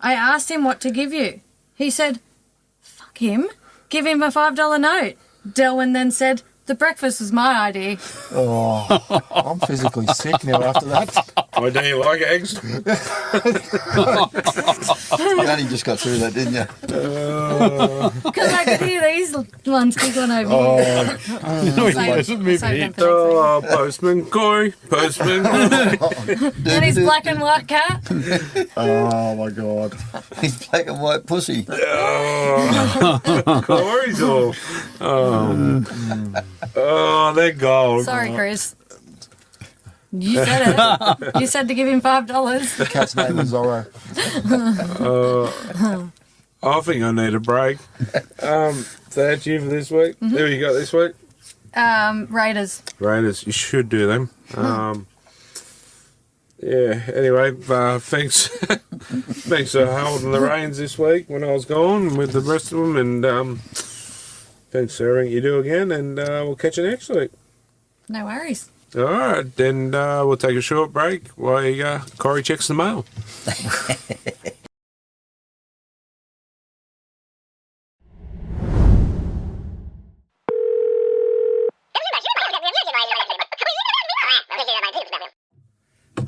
I asked him what to give you. He said, fuck him, give him a $5 note. Delwyn then said, the breakfast was my idea. oh, I'm physically sick now after that. Oh, do you like eggs? You only just got through that, didn't you? Because I could hear these ones giggling over here. Save them for Oh, Postman Corey, Postman Corey. And his black and white cat. Oh my God. He's black and white pussy. Oh, Corey's all. Oh, they're gold. Sorry, Chris. You said it. You said to give him $5. The cat's name is Zorro. I think I need a break. That's you for this week. Who you got this week? Raiders. Raiders. You should do them. Yeah. Anyway, thanks. Thanks for holding the reins this week when I was gone with the rest of them, and thanks for everything you do again. And we'll catch you next week. No worries. All right, then we'll take a short break while Corey checks the mail.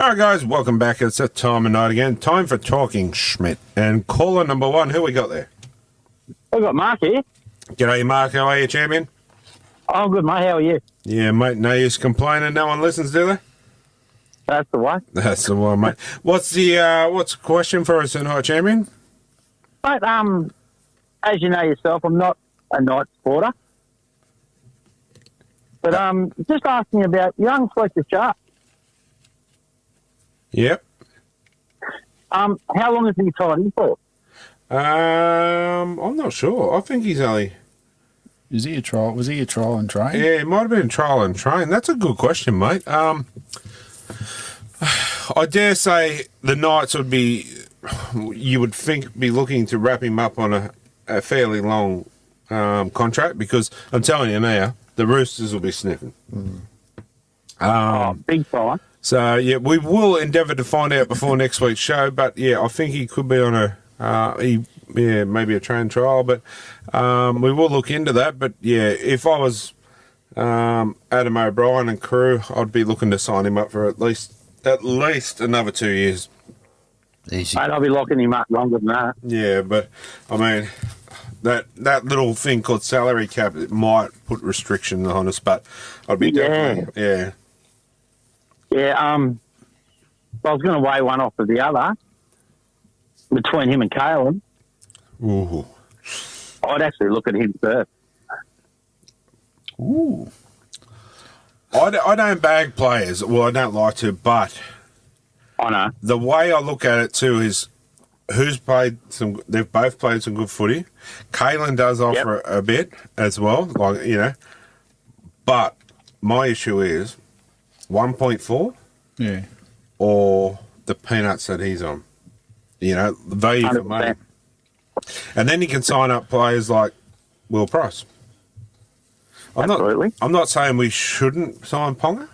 All right, guys, welcome back. It's that time of night again. Time for Talking Schmidt. And caller number one, who we got there? I've got Mark here. G'day, Mark. How are you, champion? Oh, good, mate. How are you? Yeah, mate, no use complaining. No one listens, do they? That's the one. That's the one, mate. What's the question for us tonight, champion? Mate, as you know yourself, I'm not a night supporter. But just asking about young Fletcher Sharp. Yep. How long has he tied in for? I'm not sure. I think he's only... Was he a trial and train? Yeah, it might have been trial and train. That's a good question, mate. I dare say the Knights would be, you would think, be looking to wrap him up on a fairly long contract, because I'm telling you now, the Roosters will be sniffing. Big time. So, yeah, we will endeavour to find out before next week's show, but, yeah, I think he could be on maybe a train trial, but we will look into that. But, yeah, if I was Adam O'Brien and crew, I'd be looking to sign him up for at least another 2 years. Easy. Mate, I'll be locking him up longer than that. Yeah, but, I mean, that little thing called salary cap, it might put restrictions on us, but I'd be definitely, yeah. Yeah, I was going to weigh one off of the other between him and Caleb. Ooh. I'd actually look at him first. Ooh. I don't bag players. Well, I don't like to, but I know. the way I look at it too is they've both played some good footy. Kalen does offer a bit as well, but my issue is 1.4. Yeah. or the peanuts that he's on. You know, the value for 100%. money. And then you can sign up players like Will Price. Absolutely. I'm not saying we shouldn't sign Ponga.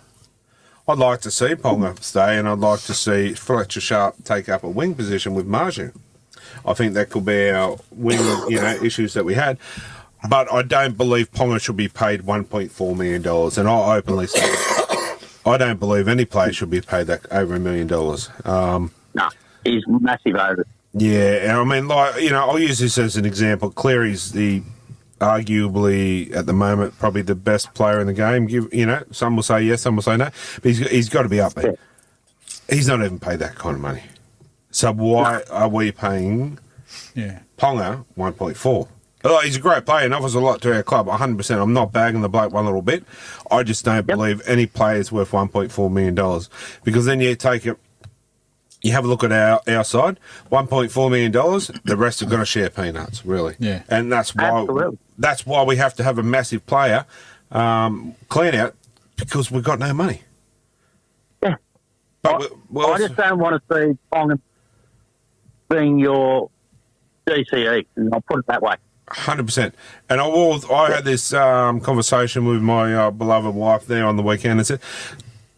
I'd like to see Ponga stay, and I'd like to see Fletcher Sharp take up a wing position with Marju. I think that could be our wing, issues that we had. But I don't believe Ponga should be paid $1.4 million. And I openly say I don't believe any player should be paid that over $1 million. No, he's massive over. Yeah, I mean, I'll use this as an example. Cleary's arguably at the moment probably the best player in the game. Some will say yes, some will say no, but he's got to be up there. Yeah. He's not even paid that kind of money. So why are we paying Ponga 1.4? He's a great player and offers a lot to our club, 100%. I'm not bagging the bloke one little bit. I just don't believe any player is worth $1.4 million, because then you take it. You have a look at our side, $1.4 million. The rest are going to share peanuts, really. Yeah, and that's why we have to have a massive player clean out, because we've got no money. Yeah, but I just don't want to see Ponga being your DCE, and I'll put it that way. 100%. And I had this conversation with my beloved wife there on the weekend,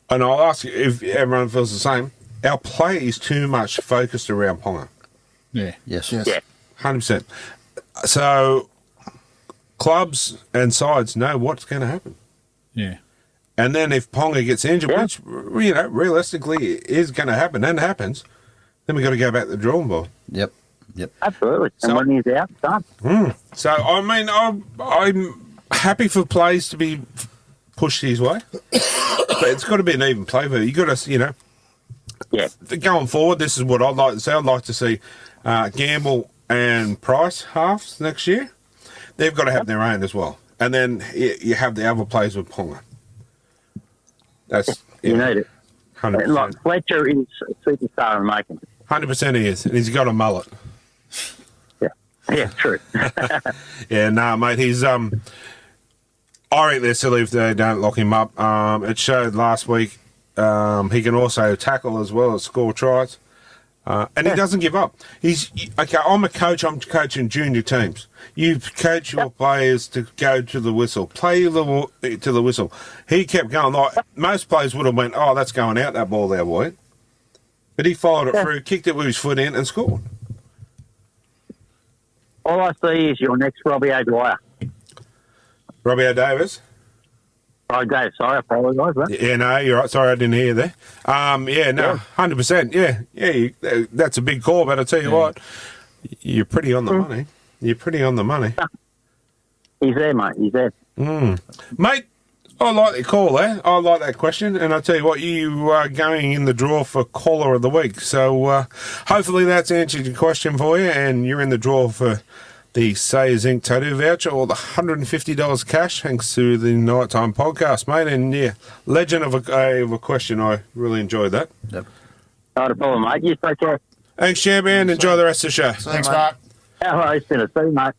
and I'll ask you if everyone feels the same. Our play is too much focused around Ponga. Yeah. Yes. Yeah. 100%. So clubs and sides know what's going to happen. Yeah. And then if Ponga gets injured, which, realistically is going to happen, and happens, then we've got to go back to the drawing board. Yep. Absolutely. And when he's out, done. So, I mean, I'm happy for plays to be pushed his way. But it's got to be an even play. You've got to, Yeah. Going forward, this is what I'd like to see. I'd like to see Gamble and Price halves next year. They've got to have their own as well. And then you have the other players with Ponga. That's you need it. 100%. Like Fletcher is a superstar in making. 100% he is. And he's got a mullet. Yeah, true. Yeah, mate, he's I reckon they're silly if they don't lock him up. It showed last week he can also tackle as well as score tries. And he doesn't give up. I'm a coach, I'm coaching junior teams. You coach your players to go to the whistle, play to the whistle. He kept going. Like, most players would have went, oh, that's going out, that ball there, boy. But he followed it through, kicked it with his foot in and scored. All I see is your next Robbie O'Dwyer. Robbie O'Davis? Oh, Dave, sorry, I apologise. Right? Yeah, no, you're right. Sorry, I didn't hear you there. 100%. Yeah, that's a big call, but I tell you what, you're pretty on the money. You're pretty on the money. He's there, mate. He's there. Mate, I like the call there. I like that question. And I tell you what, you are going in the draw for Caller of the Week. So hopefully that's answered your question for you, and you're in the draw for the Sayers Inc. tattoo voucher or the $150 cash, thanks to the Nighttime podcast, mate. And legend of a question. I really enjoyed that. Yep. Not a problem, mate. You take care. Thanks, champion. Enjoy the rest of the show. Thanks, Mark. Hello, it's been a see, mate.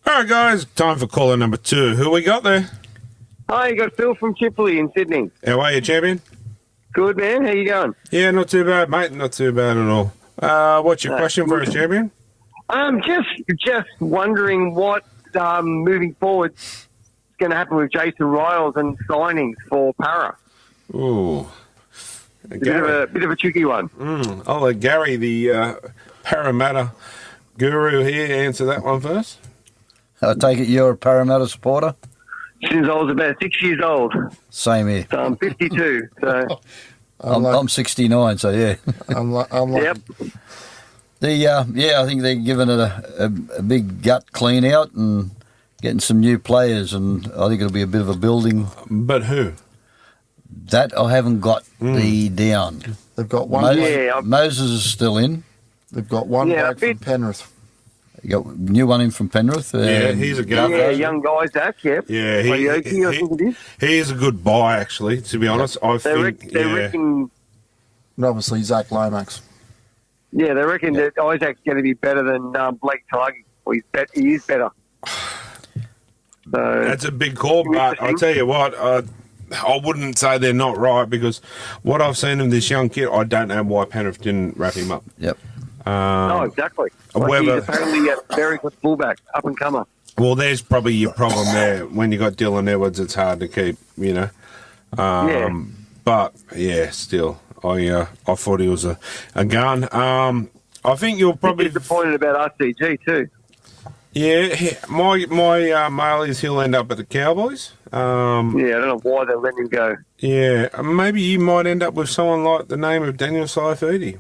All right, guys, time for caller number 2. Who we got there? Hi, you got Phil from Chipperley in Sydney. How are you, champion? Good, man. How you going? Yeah, not too bad, mate. Not too bad at all. What's your question for us, champion? Just wondering what moving forward is going to happen with Jason Riles and signings for Para. Ooh, Bit of a tricky one. I'll let Gary, the Parramatta guru here, answer that one first. I take it you're a Parramatta supporter? Since I was about 6 years old. Same here. So I'm 52. So I'm 69, so yeah. I'm like, yep. I think they're giving it a big gut clean out and getting some new players, and I think it'll be a bit of a building. But who? That I haven't got the down. they've got one. Moses is still in. They've got one bloke from Penrith. You got a new one in from Penrith. Yeah, he's a good. Yeah, young guy, Zach. Yep. Yeah, I think it is. he is a good buy, actually. To be honest, I think. They reckon. And obviously Zach Lomax. Yeah, they reckon that Isaac's going to be better than Blake Tighe. Well, he is better. So That's a big call, but I'll tell you what, I wouldn't say they're not right because what I've seen of this young kid, I don't know why Penrith didn't wrap him up. Yep. no, exactly. Like he's apparently a very good fullback, up and comer. Well, there's probably your problem there. When you got Dylan Edwards, it's hard to keep, you know. Yeah. But yeah, still, I thought he was a gun. I think you'll probably Disappointed about RCG too. Yeah, my mail is he'll end up at the Cowboys. Yeah, I don't know why they let him go. Yeah, maybe you might end up with someone like the name of Daniel Saifidi.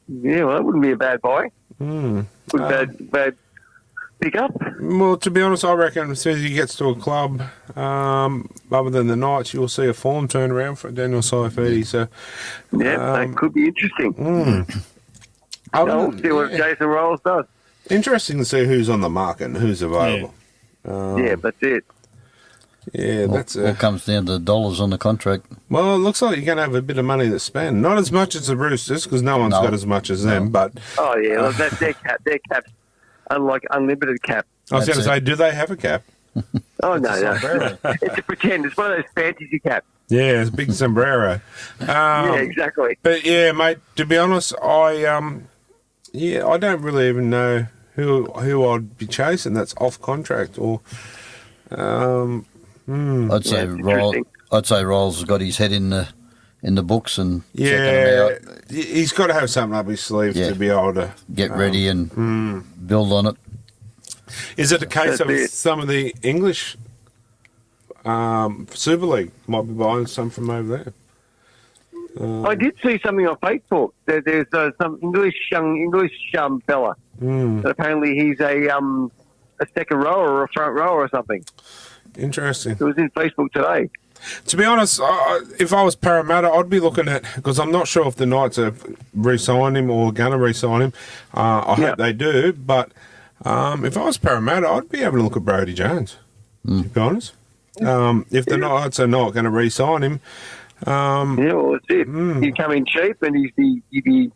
Yeah, well, that wouldn't be a bad buy. Bad pick up. Well, to be honest, I reckon as soon as he gets to a club, other than the Knights, you'll see a form turn around for Daniel Saifidi. So, Yeah, that could be interesting. We'll see what Jason Rolls does. Interesting to see who's on the market and who's available. Yeah, that's it. Yeah, that's all comes down to dollars on the contract. Well, it looks like you're going to have a bit of money to spend. Not as much as the Roosters, because no one's got as much as them. But Oh yeah, well, that's their cap. Their cap's unlike unlimited cap. I was going to say, do they have a cap? Oh no. It's a pretend. It's one of those fantasy caps. Yeah, it's a big sombrero. Yeah, exactly. But yeah, mate. To be honest, I don't really even know who I'd be chasing. That's off contract or. I'd say Rolls has got his head in the books and checking them out. He's got to have something up his sleeve to be able to get ready and build on it. Is it a case of some of the English Super League might be buying some from over there? I did see something on Facebook. There's some English fella. That apparently he's a second rower or a front rower or something. Interesting. It was in Facebook today. To be honest, if I was Parramatta, I'd be looking at, because I'm not sure if the Knights have re-signed him or going to re-sign him. I hope they do, but if I was Parramatta, I'd be having a look at Brodie Jones, to be honest. If the Knights are not going to re-sign him. Well, that's it. He'd come in cheap and he'd be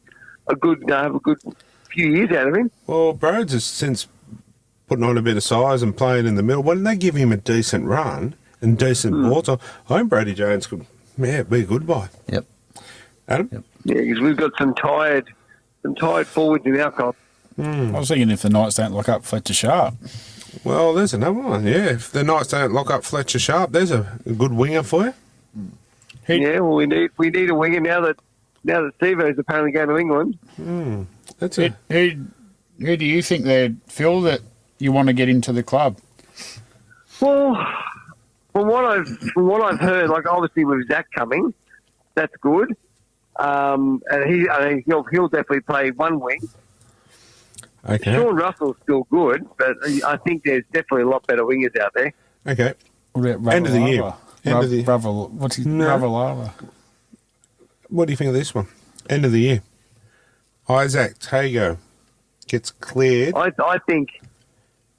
a good, have a good few years out of him. Well, Broads has since putting on a bit of size and playing in the middle. Why didn't they give him a decent run and decent balls? I think Brodie Jones could, be a good buy. Yep. Adam? Yep. Yeah, because we've got some tired forwards in our comp. I was thinking if the Knights don't lock up Fletcher Sharp. Well, there's another one, yeah. If the Knights don't lock up Fletcher Sharp, there's a good winger for you. Yeah, well, we need a winger now that Stevo's apparently going to England. That's Who do you think they'd feel that you want to get into the club? Well, from what I've heard, like obviously with Zach coming, that's good. And he'll definitely play one wing. Okay. Sean Russell's still good, but I think there's definitely a lot better wingers out there. Okay. What about End of the year. What's his Ravalawa? What do you think of this one? End of the year. Isaac Tago gets cleared I think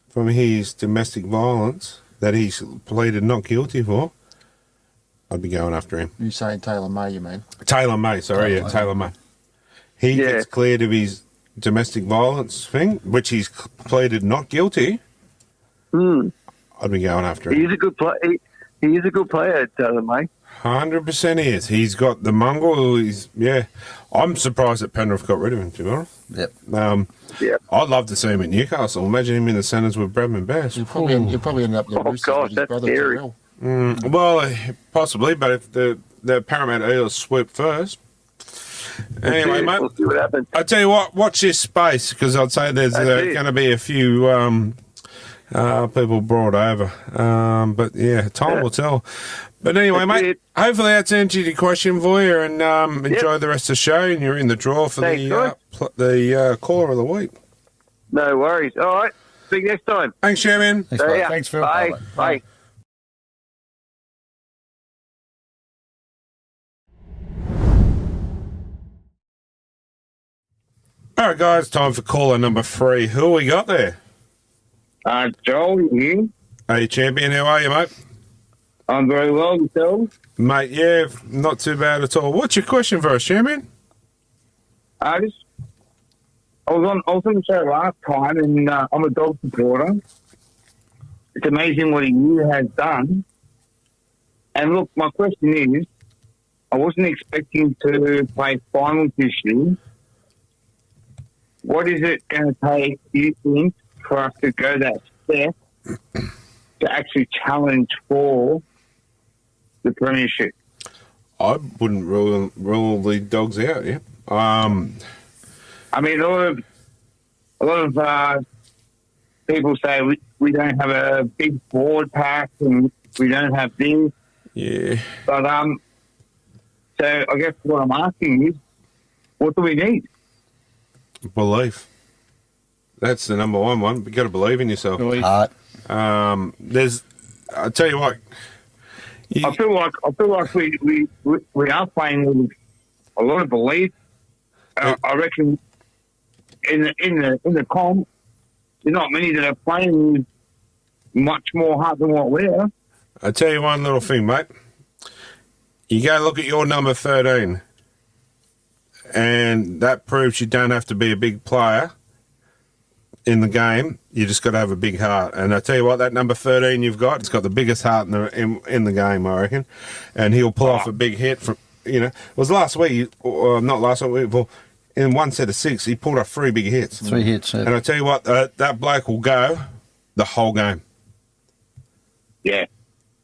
from his domestic violence that he's pleaded not guilty for. I'd be going after him. You saying Taylor May, you mean? Taylor May, Taylor May. He gets cleared of his domestic violence thing, which he's pleaded not guilty. I'd be going after him. he's a good player. He is a good player, Taylor May. 100% he is. He's got the mongrel. I'm surprised that Penrith got rid of him, to be honest. Yep. I'd love to see him in Newcastle. Imagine him in the centres with Bradman Bass. You'll probably end up the Roosters gosh, with his that's brother scary. Terrell. Well, possibly, but if the Parramatta Eels swoop first. Anyway, mate, we'll see what happens. I tell you what, watch this space, because I'd say there's going to be a few people brought over. But yeah, time will tell. But anyway, mate, hopefully that's answered your question for you, and enjoy the rest of the show, and you're in the draw for the caller of the week. No worries. All right. See you next time. Thanks, Chairman. Thanks, Phil. Bye. Bye. All right, guys, time for caller number 3. Who we got there? Joel, you? Hey, champion, how are you, mate? I'm very well, yourself? Mate, yeah, not too bad at all. What's your question for us, champion? I was on the show last time, and I'm a dog supporter. it's amazing what he has done. And look, my question is, I wasn't expecting to play finals this year. What is it going to take, do you think, for us to go that step to actually challenge for the premiership? I wouldn't rule the Dogs out. Yeah. I mean, a lot of people say we don't have a big board pack and we don't have this. Yeah. But so I guess what I'm asking is, what do we need? Belief. That's the number one. You got to believe in yourself. Heart. I tell you what. I feel like we are playing with a lot of belief. I reckon in the comp, there's not many that are playing with much more heart than what we are. I tell you one little thing, mate. You go look at your number 13, and that proves you don't have to be a big player in the game. You just got to have a big heart. And I tell you what, that number 13 you've got, it's got the biggest heart in the game, I reckon. And he'll pull off a big hit from, it was last week, or not last week, well, in one set of 6, he pulled off 3 big hits. 3 hits. And I tell you what, that bloke will go the whole game. Yeah.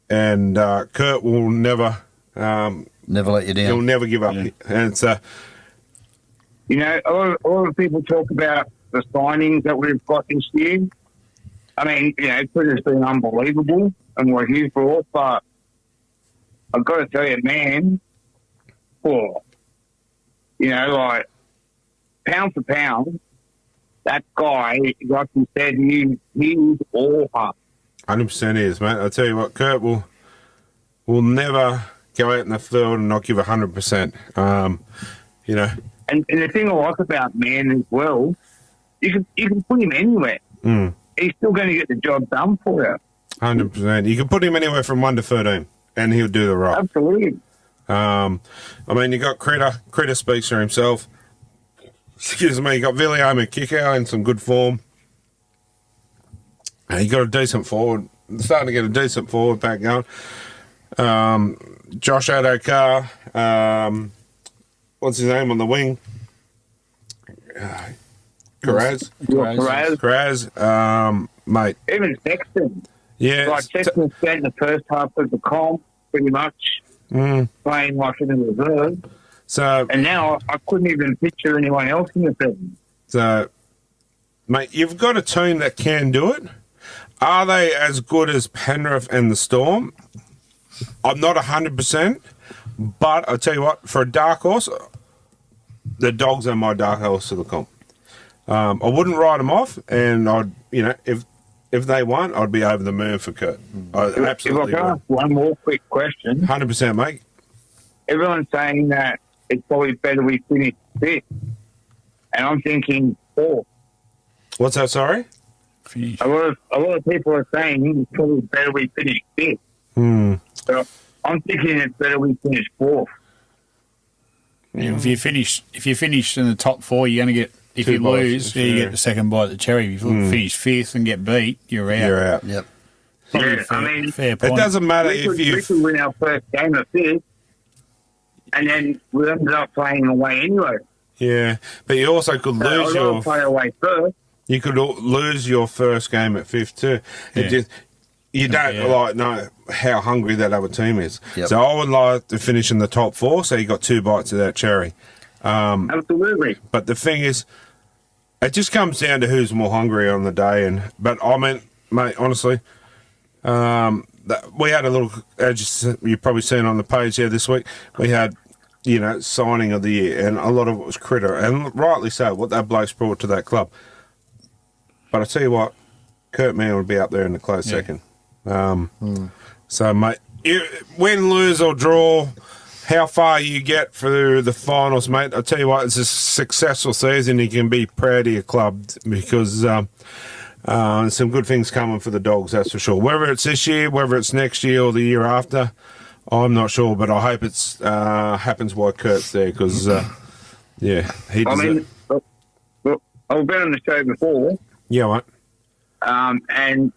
And Kurt will never let you down. He'll never give up. Yeah. And it's a lot of people talk about the signings that we've got this year. I mean, Twitter's been unbelievable and what he's brought, but I've got to tell you, man, like pound for pound, that guy, like you said, he's all heart. 100% is, mate. I tell you what, Kurt will never go out in the field and not give 100%. And the thing I like about man as well, you can put him anywhere. He's still going to get the job done for you. 100%. You can put him anywhere from 1 to 13, and he'll do the right. Absolutely. You got Critter. Critter speaks for himself. Excuse me. You got Viliama Kiko in some good form. You got a decent forward. Starting to get a decent forward back going. Josh Adokar. What's his name on the wing? Karaz, mate. Even Sexton. Yeah. Like Sexton spent the first half of the comp pretty much playing like in the reserve. So, and now I couldn't even picture anyone else in the team. So, mate, you've got a team that can do it. Are they as good as Penrith and the Storm? I'm not 100%, but I'll tell you what, for a dark horse, the Dogs are my dark horse to the comp. I wouldn't write them off, and I'd, if they won, I'd be over the moon for Kurt. Absolutely. If I can ask one more quick question. 100%, mate. Everyone's saying that it's probably better we finish 5th, and I'm thinking 4th. What's that, sorry? Finish. A lot of people are saying it's probably better we finish 5th. So I'm thinking it's better we finish 4th. Yeah, if you finish in the top 4, you're going to get. If you lose, you get the second bite of the cherry. If you finish 5th and get beat, you're out. You're out. Yep. Fair point. It doesn't matter we could win our first game at 5th, and then we ended up playing away anyway. Yeah, but you also could lose play away first. You could lose your first game at 5th too. You don't know how hungry that other team is. Yep. So I would like to finish in the top 4, so you got 2 bites of that cherry. Absolutely. But the thing is, it just comes down to who's more hungry on the day. But I mean, mate, honestly, we had a little, as you've probably seen on the page here this week, we had, signing of the year, and a lot of it was Critter, and rightly so, what that bloke's brought to that club. But I tell you what, Kurt Mann would be up there in the close second. So, mate, win, lose or draw, how far you get through the finals, mate, I tell you what, it's a successful season. You can be proud of your club because some good things coming for the Dogs, that's for sure. Whether it's this year, whether it's next year or the year after, I'm not sure, but I hope it's happens while Kurt's there because, he does I've been on the show before. Yeah, mate. And,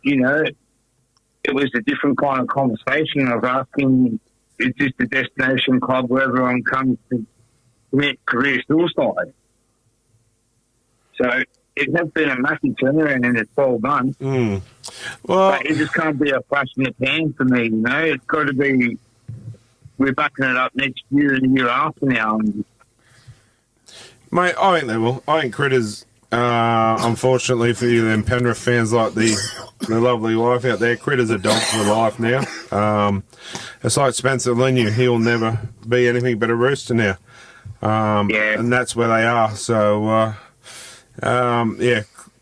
it was a different kind of conversation. I was asking, is this a destination club where everyone comes to commit career suicide? So it has been a massive turnaround in the 12 months. Well, But it just can't be a flash in the pan for me, you know. It's got to be, we're backing it up next year and the year after now. And mate, I think they will. I think Critters, unfortunately for you, them Penrith fans like the lovely wife out there, Critters are dogs for life now. It's like Spencer Linu, he'll never be anything but a rooster now. And that's where they are. So,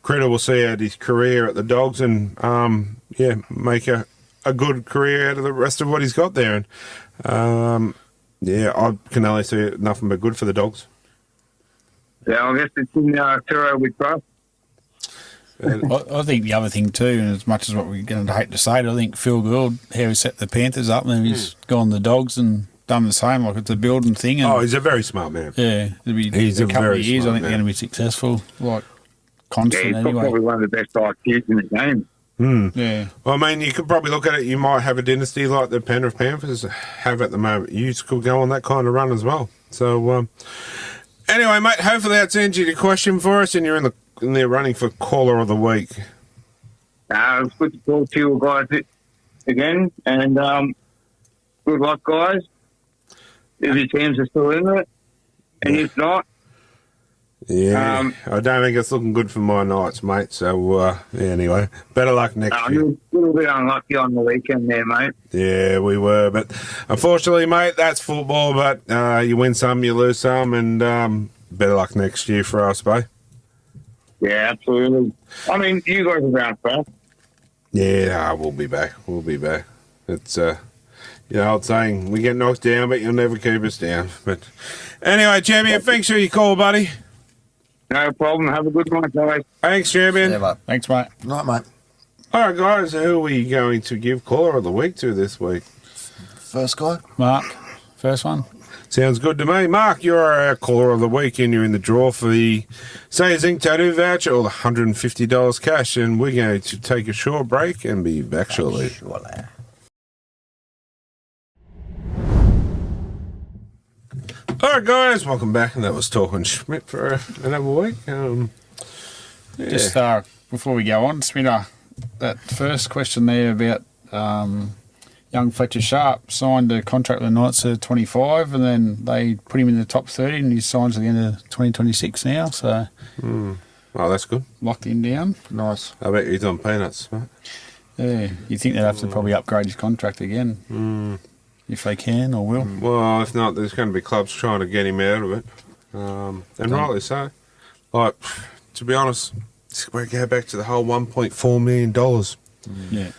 Critter will see out his career at the Dogs and, make a good career out of the rest of what he's got there. And, I can only see nothing but good for the Dogs. yeah, I guess it's in Turo with trust. I think the other thing too, and as much as what we're going to hate to say it, I think Phil Gould, how he set the Panthers up, and then he's gone the Dogs and done the same. Like, it's a building thing. And, He's a very smart man. Yeah, He's a couple very of years. I smart think they're man. going to be successful. Like Yeah, constant he's anyway. probably one of the best IQs in the game. Yeah, Well, I mean, you could probably look at it. You might have a dynasty like the Penrith Panthers have at the moment. You could go on that kind of run as well. So, anyway, mate, hopefully that's answered your question for us, and you're in the running for caller of the week. It's good to talk to you guys again, and good luck, guys. If your teams are still in it, and if not, Yeah, I don't think it's looking good for my Knights, mate. So, anyway, better luck next year. you're a little bit unlucky on the weekend there, mate. Yeah, we were, but unfortunately, mate, that's football. But you win some, you lose some, and better luck next year for us, mate. Yeah, absolutely. I mean, you guys are around fast. Yeah, we'll be back. We'll be back. It's old saying, we get knocked down, but you'll never keep us down. But anyway, champion, thanks for your call, buddy. No problem. Have a good night, guys. Thanks, champion. Yeah, mate. thanks, mate. Night, mate. All right, guys, who are we going to give caller of the week to this week? First guy. Mark, first one. Sounds good to me. Mark, you're our caller of the week, and you're in the draw for the Say Zinc Tattoo voucher, or the $150 cash, and we're going to take a short break and be back shortly. All right, guys, welcome back, and that was Talking Schmidt for another week. Just before we go on, Smita, that first question there about young Fletcher Sharp signed a contract with the Knights at 25, and then they put him in the top 30, and he signs at the end of 2026 now. So, Oh, that's good. locked him down. Nice. I bet he's on peanuts, mate. Yeah, you think they'd have to probably upgrade his contract again if they can or will. Well, if not, there's going to be clubs trying to get him out of it, and rightly so. Like, to be honest, we go back to the whole $1.4 million. Yeah,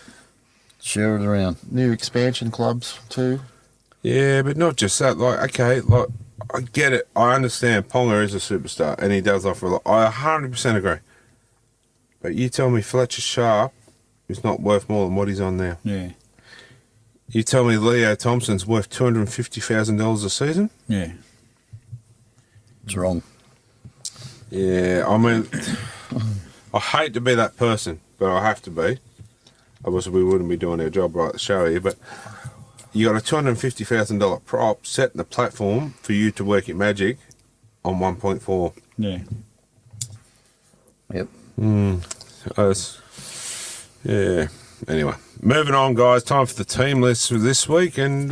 Share it around. New expansion clubs too. Yeah, but not just that. Like, okay, like, I get it. I understand Ponga is a superstar, and he does offer a lot. I 100% agree. But you tell me Fletcher Sharp is not worth more than what he's on now. yeah, You tell me Leo Thompson's worth $250,000 a season? yeah. It's wrong. Yeah, I mean, I hate to be that person, but I have to be. Otherwise, we wouldn't be doing our job right at the show here. But you got a $250,000 prop setting the platform for you to work your magic on 1.4. Yeah. Yep. Yeah. Anyway, moving on, guys. Time for the team list for this week, and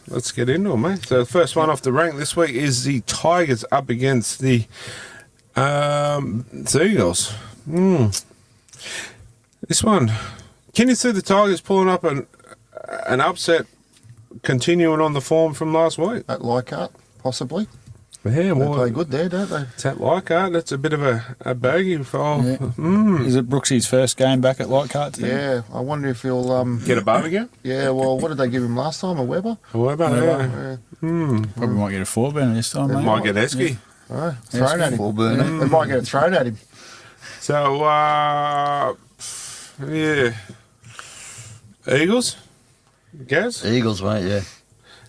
let's get into it, mate. So the first one off the rank this week is the Tigers up against the Eagles. This one, can you see the Tigers pulling up an upset, continuing on the form from last week? At Leichhardt, possibly. Yeah, They well, play good there, don't they? it's at Leichhardt. That's a bit of a baggy for Is it Brooksy's first game back at Leichhardt? Yeah. I wonder if he'll. get a barbecue. Yeah. Well, what did they give him last time? A Weber. What about that? Yeah. Probably might get a 4-burner this time, mate. Might get Esky. Oh, thrown at him. Full burner. They might get it thrown at him. So, yeah. Eagles? Gaz? Eagles, mate, yeah.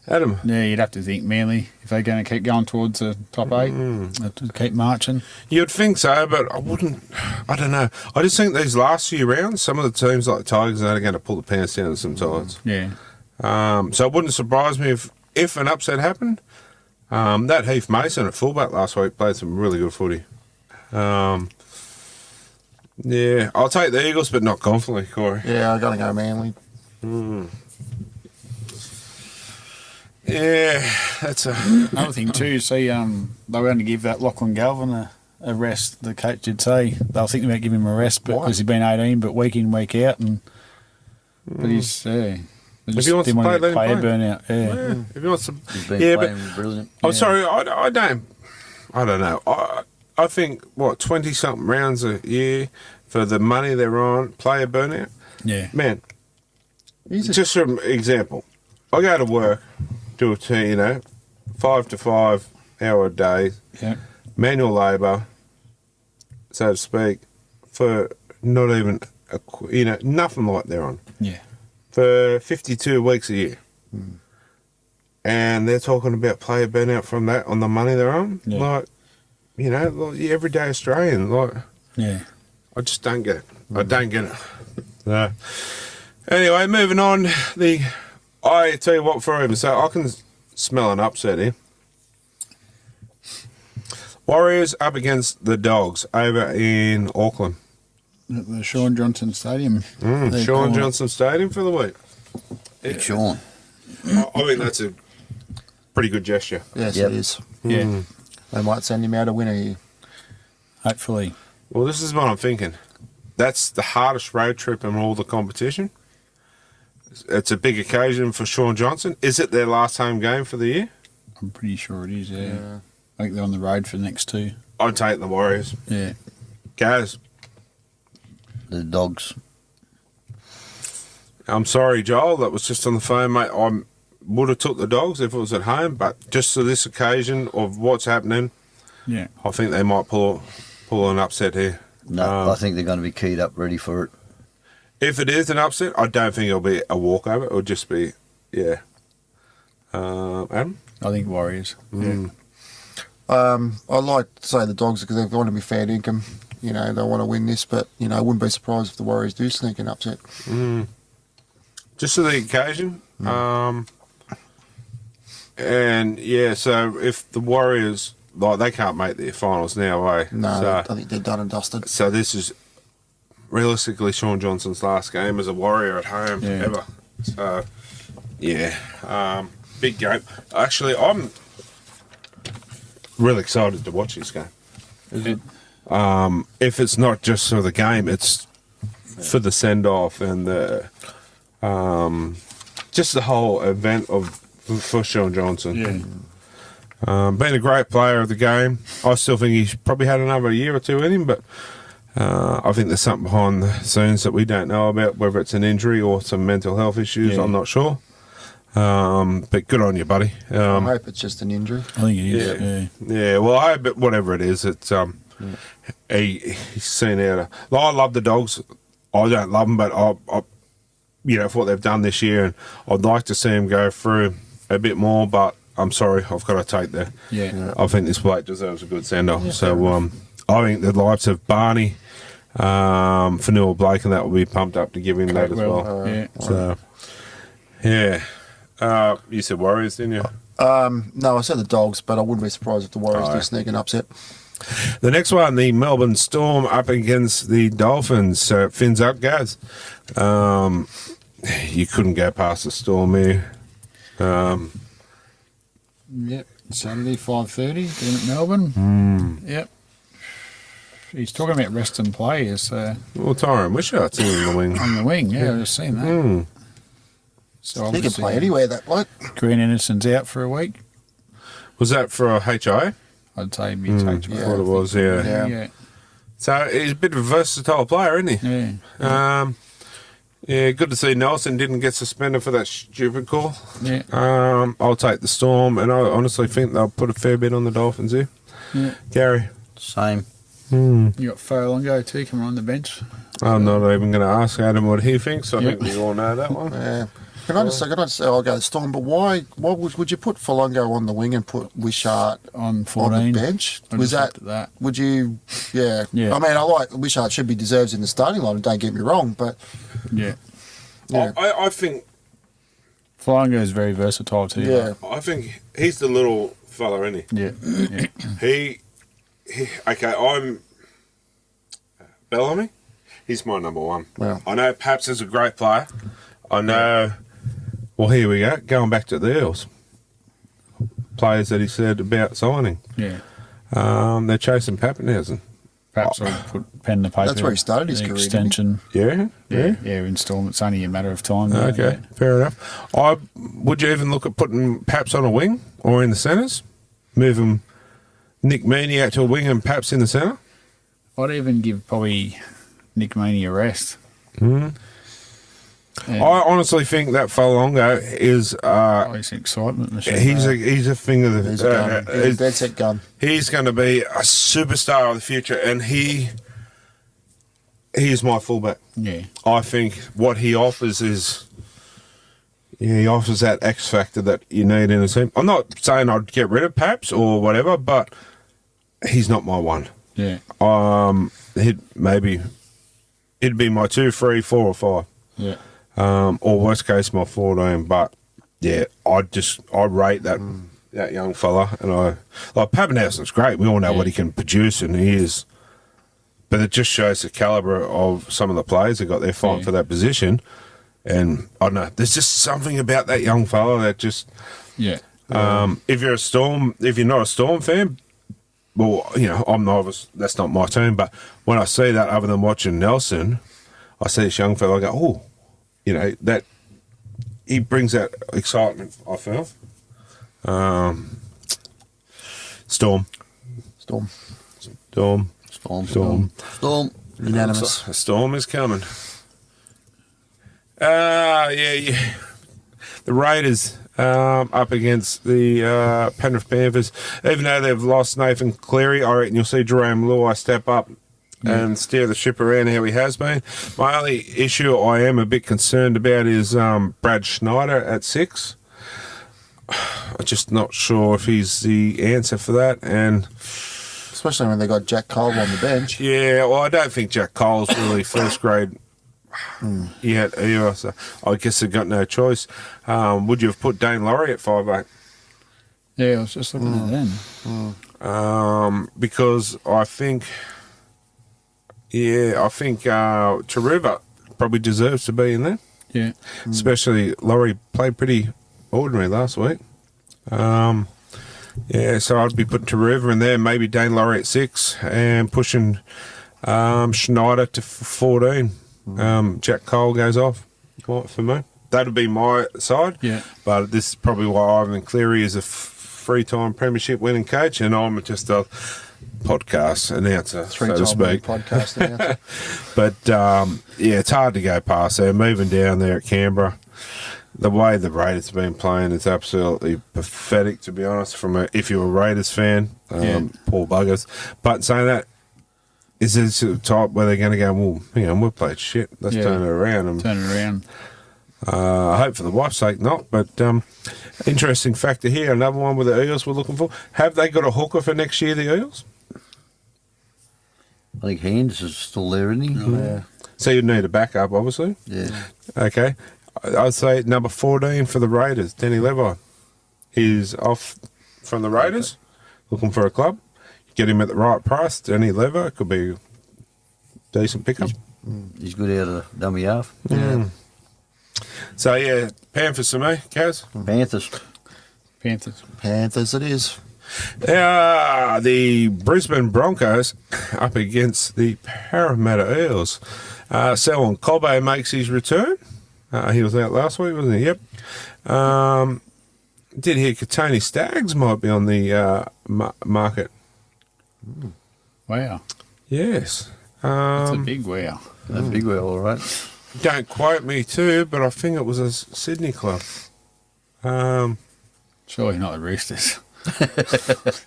Adam. Yeah, you'd have to think Manly, if they're going to keep going towards the top 8, they have to keep marching. You'd think so, but I wouldn't. I don't know. I just think these last few rounds, some of the teams like the Tigers are going to pull the pants down to some sides. Yeah. So it wouldn't surprise me if an upset happened. That Heath Mason at fullback last week played some really good footy. Yeah, I'll take the Eagles, but not confidently, Corey. Yeah, I got to go Manly. Yeah, that's a... Another thing too, see, they were going to give that Lachlan Galvin a rest. The coach did say they'll think about giving him a rest, but because he's been 18, but week in, week out, but he's they just he wants didn't to want to play, get let him player burnout. Yeah. If he wants to... He's been Yeah, playing brilliant. I'm sorry, I don't know. I think, 20-something rounds a year for the money they're on, player burnout. Yeah. Man, just for example, I go to work, do a 5 to 5 hour day, Yeah. manual labour, so to speak, for not even, nothing like they're on, Yeah. for 52 weeks a year. And they're talking about player burnout from that on the money they're on. Yeah. Like, like the everyday Australian. Like, Yeah. I just don't get it. I don't get it. No. Anyway, moving on. I tell you what, for him, so I can smell an upset here. Warriors up against the Dogs over in Auckland. At the Sean Johnson Stadium. Sean Johnson Stadium for the week. Big Sean. I think that's a pretty good gesture. Yes, Yep. it is. Yeah. They might send him out a winner here. Hopefully. Well, this is what I'm thinking. That's the hardest road trip in all the competition. It's a big occasion for Sean Johnson. Is it their last home game for the year? I'm pretty sure it is, yeah. I think they're on the road for the next 2. I'd take the Warriors. Yeah. Gaz, The Dogs. I'm sorry, Joel. That was just on the phone, mate. I would have took the Dogs if it was at home, but just for this occasion of what's happening, Yeah. I think they might pull an upset here. No, I think they're going to be keyed up, ready for it. If it is an upset, I don't think it'll be a walkover. It'll just be, Adam? I think Warriors. I like to say the Dogs because they want to be fair dinkum. They want to win this, but, I wouldn't be surprised if the Warriors do sneak an upset. Just for the occasion. So if the Warriors, they can't make their finals now, eh? No, So, I think they're done and dusted. so this is realistically Sean Johnson's last game as a Warrior at home ever. So, big game. Actually, I'm really excited to watch this game. If it's not just for the game, it's for the send-off and the just the whole event for Sean Johnson. Yeah. Being a great player of the game, I still think he's probably had another year or two in him, but I think there's something behind the scenes that we don't know about, whether it's an injury or some mental health issues. I'm not sure. But good on you, buddy. I hope it's just an injury. I think it is. Yeah. Well, I hope whatever it is, it's he's seen out. I love the Dogs. I don't love them, but I for what they've done this year, and I'd like to see him go through a bit more. But I'm sorry, I've got to take the. Yeah. I think this bloke deserves a good send off. So I think the likes of Barney, Fanua Blake, and that will be pumped up to give him that as well. Yeah. So you said Warriors, didn't you? No, I said the Dogs, but I wouldn't be surprised if the Warriors do sneak an upset. The next one, the Melbourne Storm up against the Dolphins. So fins up, guys. You couldn't go past the Storm here. Yep. Saturday, 5:30, down at Melbourne. Yep. He's talking about rest and players Well, Tyron Wishart's in the wing. on the wing. Yeah, I've just seen that. So He can play anywhere, that bloke. Green Anderson's out for a week. Was that for a HI? I'd say he's I thought it was, yeah. Yeah. So he's a bit of a versatile player, isn't he? Yeah. Good to see Nelson didn't get suspended for that stupid call. Yeah. I'll take the Storm, and I honestly think they'll put a fair bit on the Dolphins here. Yeah. Gary? Same. You got Furlongo too coming on the bench. I'm not even going to ask Adam what he thinks. I think we all know that one. Yeah. Can I just say, I'll go Storm, but why would you put Folongo on the wing and put Wishart On 14. on the bench? I Was just that, looked at that. would you, yeah. Yeah. I mean, I like Wishart should be deserves in the starting line, don't get me wrong, but Yeah. yeah. I think Flyingo is very versatile too. Yeah. I think he's the little fella, isn't Yeah. Yeah. he? Okay, I'm Bellamy. He's my number one. Wow. I know Paps is a great player. I know. Well, here we go. Going back to the Eels. Players that he said about signing. Yeah. They're chasing Pappenhausen. Perhaps I'll put pen to paper. That's where he started his the career, didn't he? Extension. Yeah? Yeah. Installment. It's only a matter of time. Okay, fair enough. Would you even look at putting Paps on a wing or in the centres? Move him, Nick Meaney out to a wing and Paps in the centre? I'd even give probably Nick Meaney a rest. I honestly think that Folongo is He's an excitement machine. he's a thing of the He's a gun. He's a dead set gun. he's going to be a superstar of the future, and he is my fullback. Yeah. I think what he offers is he offers that X factor that you need in a team. I'm not saying I'd get rid of Paps or whatever, but he's not my one. Yeah. It'd be my 2, 3, 4 or 5. Yeah. Or worst case my 14, but yeah, I rate that young fella, and like Pappenhausen's great. We all know what he can produce, and he is. But it just shows the calibre of some of the players that got their fight for that position. And I don't know, there's just something about that young fella that just. Yeah. If you're not a Storm fan, well, you know, I'm not. That's not my team. But when I see that, other than watching Nelson, I see this young fella. I go, oh, you know that he brings that excitement. I feel. Storm. Unanimous. A storm is coming. Yeah. The Raiders up against the Penrith Panthers. Even though they've lost Nathan Cleary, I reckon you'll see Jerome Luai step up and steer the ship around how he has been. My only issue I am a bit concerned about is Brad Schneider at 6. I'm just not sure if he's the answer for that. And Especially when they got Jack Cole on the bench. yeah, well, I don't think Jack Cole's really first grade yet either, so I guess they've got no choice. Would you have put Dane Laurie at 5'8"? Yeah, I was just looking at them. Because I think Taruva probably deserves to be in there. Yeah. Especially Laurie played pretty ordinary last week. Yeah, so I'd be putting Taruva in there, maybe Dane Laurie at 6 and pushing Schneider to 14. Jack Cole goes off for me. That'd be my side. Yeah. But this is probably why Ivan Cleary is a three-time premiership winning coach, and I'm just a podcast announcer, so to speak. Podcast announcer. But yeah, it's hard to go past there. Moving down there at Canberra, the way the Raiders have been playing is absolutely pathetic, to be honest. If you're a Raiders fan, poor buggers. But saying that, is this the type where they're going to go, well, hang on, we've played shit. Let's turn it around. And, Turn it around. I hope for the wife's sake not. But interesting factor here, another one with the Eels we're looking for. Have they got a hooker for next year, the Eels? I think Hands is still there, isn't he? Yeah. So you'd need a backup, obviously. Yeah. Okay. I'd say number 14 for the Raiders, Danny Levi. He's off from the Raiders, looking for a club. Get him at the right price. Danny Levi could be a decent pickup. He's good out of dummy half. Yeah. So, yeah, Panthers for me, Kaz. Panthers it is. The Brisbane Broncos up against the Parramatta Eels. Selwyn Cobbe makes his return. He was out last week, wasn't he? Yep. Did hear Katoni Staggs might be on the market. Wow. Yes. That's a big wow. That's big well, all right. Don't quote me too, but I think it was a Sydney club. Surely not the Roosters.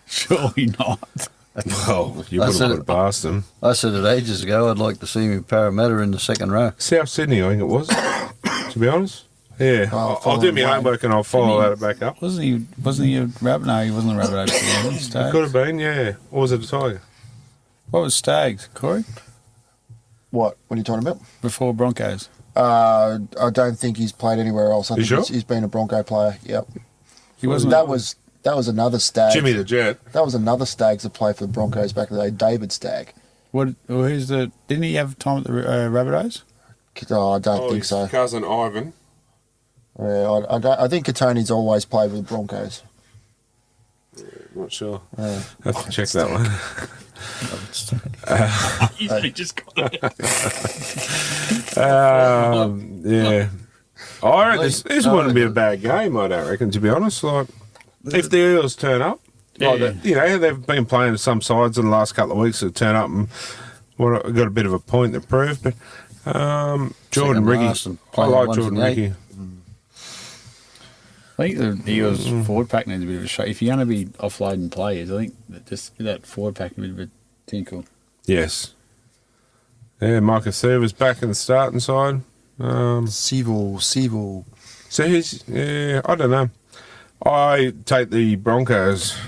Surely not. Well, you would have put it past them. I said it ages ago, I'd like to see him in Parramatta in the second row. South Sydney, I think it was, to be honest. Yeah, I'll I'll do my follow homework and I'll follow that back up. Wasn't he a rabbit? No, he wasn't a rabbit over there. Stags. Could have been, yeah. Or was it a tiger? What was Stags, Corey? What are you talking about? Before Broncos. I don't think he's played anywhere else. I You think sure? he's been a Bronco player. Yep. He wasn't. That was another Stag. Jimmy the Jet. That was another Stags that played for the Broncos back in the day. David Stagg. What? Who's the? Didn't he have time at the Rabbitohs? Oh, I don't think his so. cousin Ivan. Yeah, I think Katoni's always played with the Broncos. Not sure. Yeah. Have to check that one. He just got it. Yeah. I reckon this wouldn't be a bad game, I don't reckon, to be honest. Like, if the Eels turn up, like they've been playing some sides in the last couple of weeks that turn up and got a bit of a point to prove. But Jordan Ricky, I like Jordan Ricky. I think the Eels forward pack needs a bit of a shake. If you're going to be offloading players, I think that forward pack needs a bit of a tinkle. Yes. Yeah, Micah Seaver's back in the starting side. Seville. So I don't know. I take the Broncos.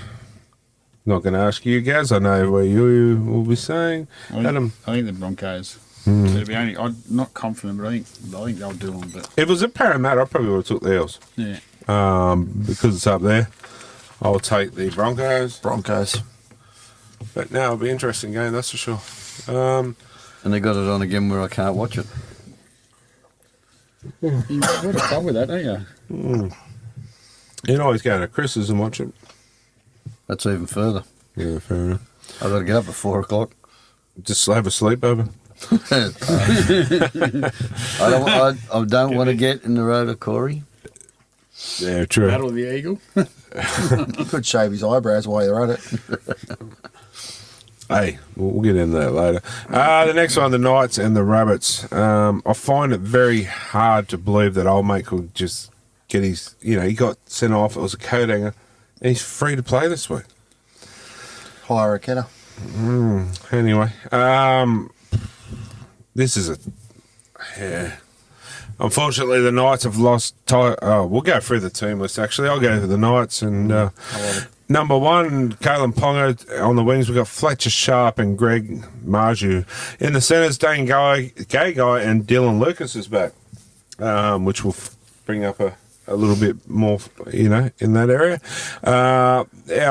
Not going to ask you guys. I know where you will be saying. Adam. I think the Broncos. It'll be only. I'm not confident, but I think they'll do them. But If it was at Parramatta, I probably would have took the Eels. yeah, Because it's up there. I'll take the Broncos. But now it'll be an interesting game, that's for sure. And they got it on again where I can't watch it. you got a club with that, don't you? You can always go to Chris's and watch it. That's even further. Yeah, fair enough. I've got to get up at 4 o'clock. Just have a sleepover. I don't want to get in the road of Corey. Yeah, true. Battle of the Eagle. You could shave his eyebrows while you're at it. Hey, we'll get into that later. The next one, the Knights and the Rabbits. I find it very hard to believe that old mate could just get his, he got sent off. It was a coat hanger. And he's free to play this week. Hire a Kenner. Anyway, this is yeah. Unfortunately, the Knights have lost. We'll go through the team list, actually. I'll go for the Knights. And number one, Kalen Ponga. On the wings, we've got Fletcher Sharp and Greg Marju. In the centres, Dane Gay Guy and Dylan Lucas is back, which will bring up a little bit more, in that area. Our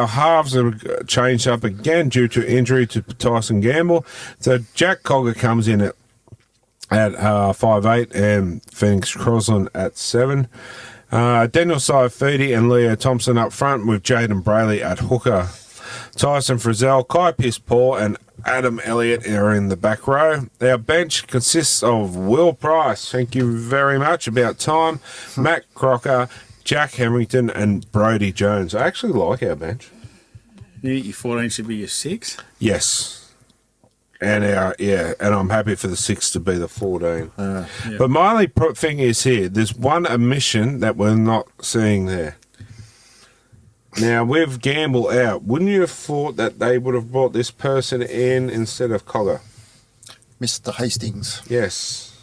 halves have changed up again due to injury to Tyson Gamble. So Jack Cogger comes in at 5'8", and Phoenix Crosland at 7. Daniel Saifidi and Leo Thompson up front with Jaden Brayley at hooker. Tyson Frizzell, Kai Piss-Paul and Adam Elliott are in the back row. Our bench consists of Will Price, thank you very much, about time, Matt Crocker, Jack Hamilton and Brodie Jones. I actually like our bench. You think your 14 should be your 6? Yes. And and I'm happy for the 6 to be the 14. Yeah. But my only thing is here, there's one omission that we're not seeing there. Now, with Gamble out, wouldn't you have thought that they would have brought this person in instead of Cogger? Mr. Hastings. Yes.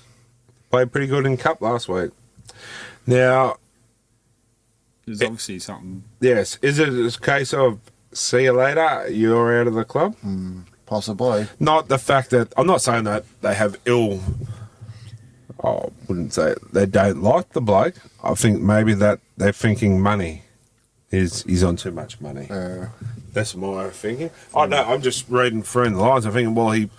Played pretty good in Cup last week. Now, There's obviously something. yes, is it a case of see you later, you're out of the club? Possibly. Not the fact that, I'm not saying that they have I wouldn't say they don't like the bloke. I think maybe that they're thinking money. He's on too much money. That's my thinking. I know, I'm just reading through the lines. I'm thinking, well, he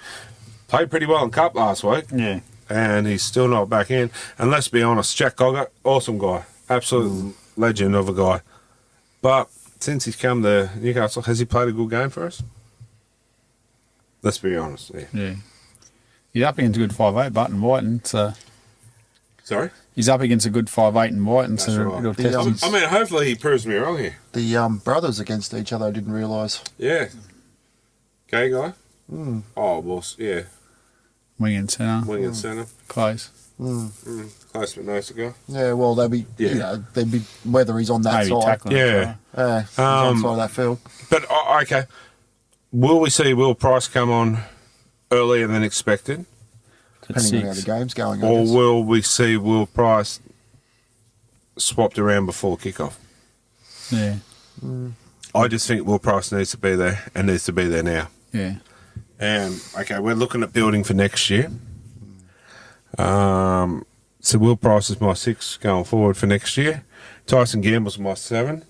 played pretty well in Cup last week. Yeah. And he's still not back in. And let's be honest, Jack Cogger, awesome guy. Absolute legend of a guy. But since he's come to Newcastle, has he played a good game for us? Let's be honest. Yeah. He's up against a good 5'8", Button Whiten, so... Sorry? He's up against a good 5'8" and Whiten, so right. it'll test his... I mean, hopefully he proves me wrong here. The brothers against each other, I didn't realise. Yeah. Gay guy? Oh, well, yeah. Wing and centre. Wing and centre. Close. Close but no cigar. Yeah, well, they'd be, they'd be, whether he's on that Maybe side. tackling. Yeah. He's on side of that field. But, okay. Will we see Will Price come on earlier than expected? Depending on how the game's going. I Or guess. will we see Will Price swapped around before kickoff. Yeah. I just think Will Price needs to be there and needs to be there now. Yeah. And, okay, we're looking at building for next year. So Will Price is my 6 going forward for next year. Tyson Gamble's my 7,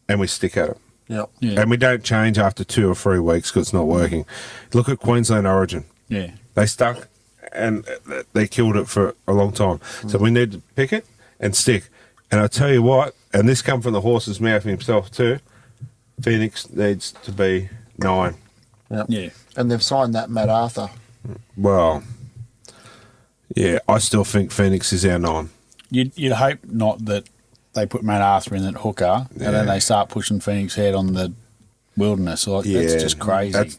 and we stick at it. Yep. Yeah. And we don't change after 2 or 3 weeks because it's not working. Look at Queensland Origin. Yeah. They stuck and they killed it for a long time. So we need to pick it and stick. And I tell you what, and this come from the horse's mouth himself too, Phoenix needs to be 9. Yep. Yeah. And they've signed that Matt Arthur. Well, yeah, I still think Phoenix is our 9. You'd hope not that they put Matt Arthur in at hooker and then they start pushing Phoenix head on the wilderness. Like, that's just crazy.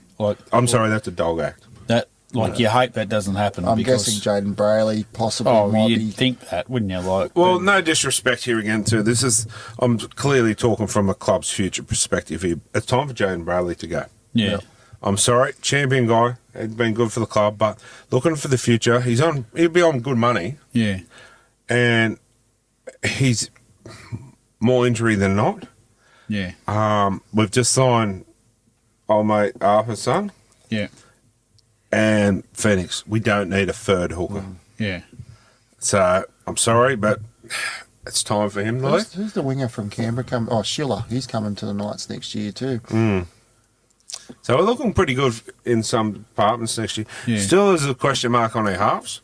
I'm sorry, that's a dog act. You hope that doesn't happen. I'm because, guessing Jaden Brayley possibly might you'd be. think that, wouldn't you? Well, no disrespect here again, too. I'm clearly talking from a club's future perspective here. It's time for Jaden Brayley to go. Yeah. I'm sorry, champion guy, he's been good for the club, but looking for the future, he'll be on good money, Yeah. and he's more injury than not. Yeah. We've just signed old mate Arthur's son Yeah. and Phoenix. We don't need a third hooker. Yeah. So I'm sorry, but it's time for him to leave. Who's the winger from Canberra coming? Oh, Schiller. He's coming to the Knights next year too. So we're looking pretty good in some departments next year. Yeah. Still, there's a question mark on our halves,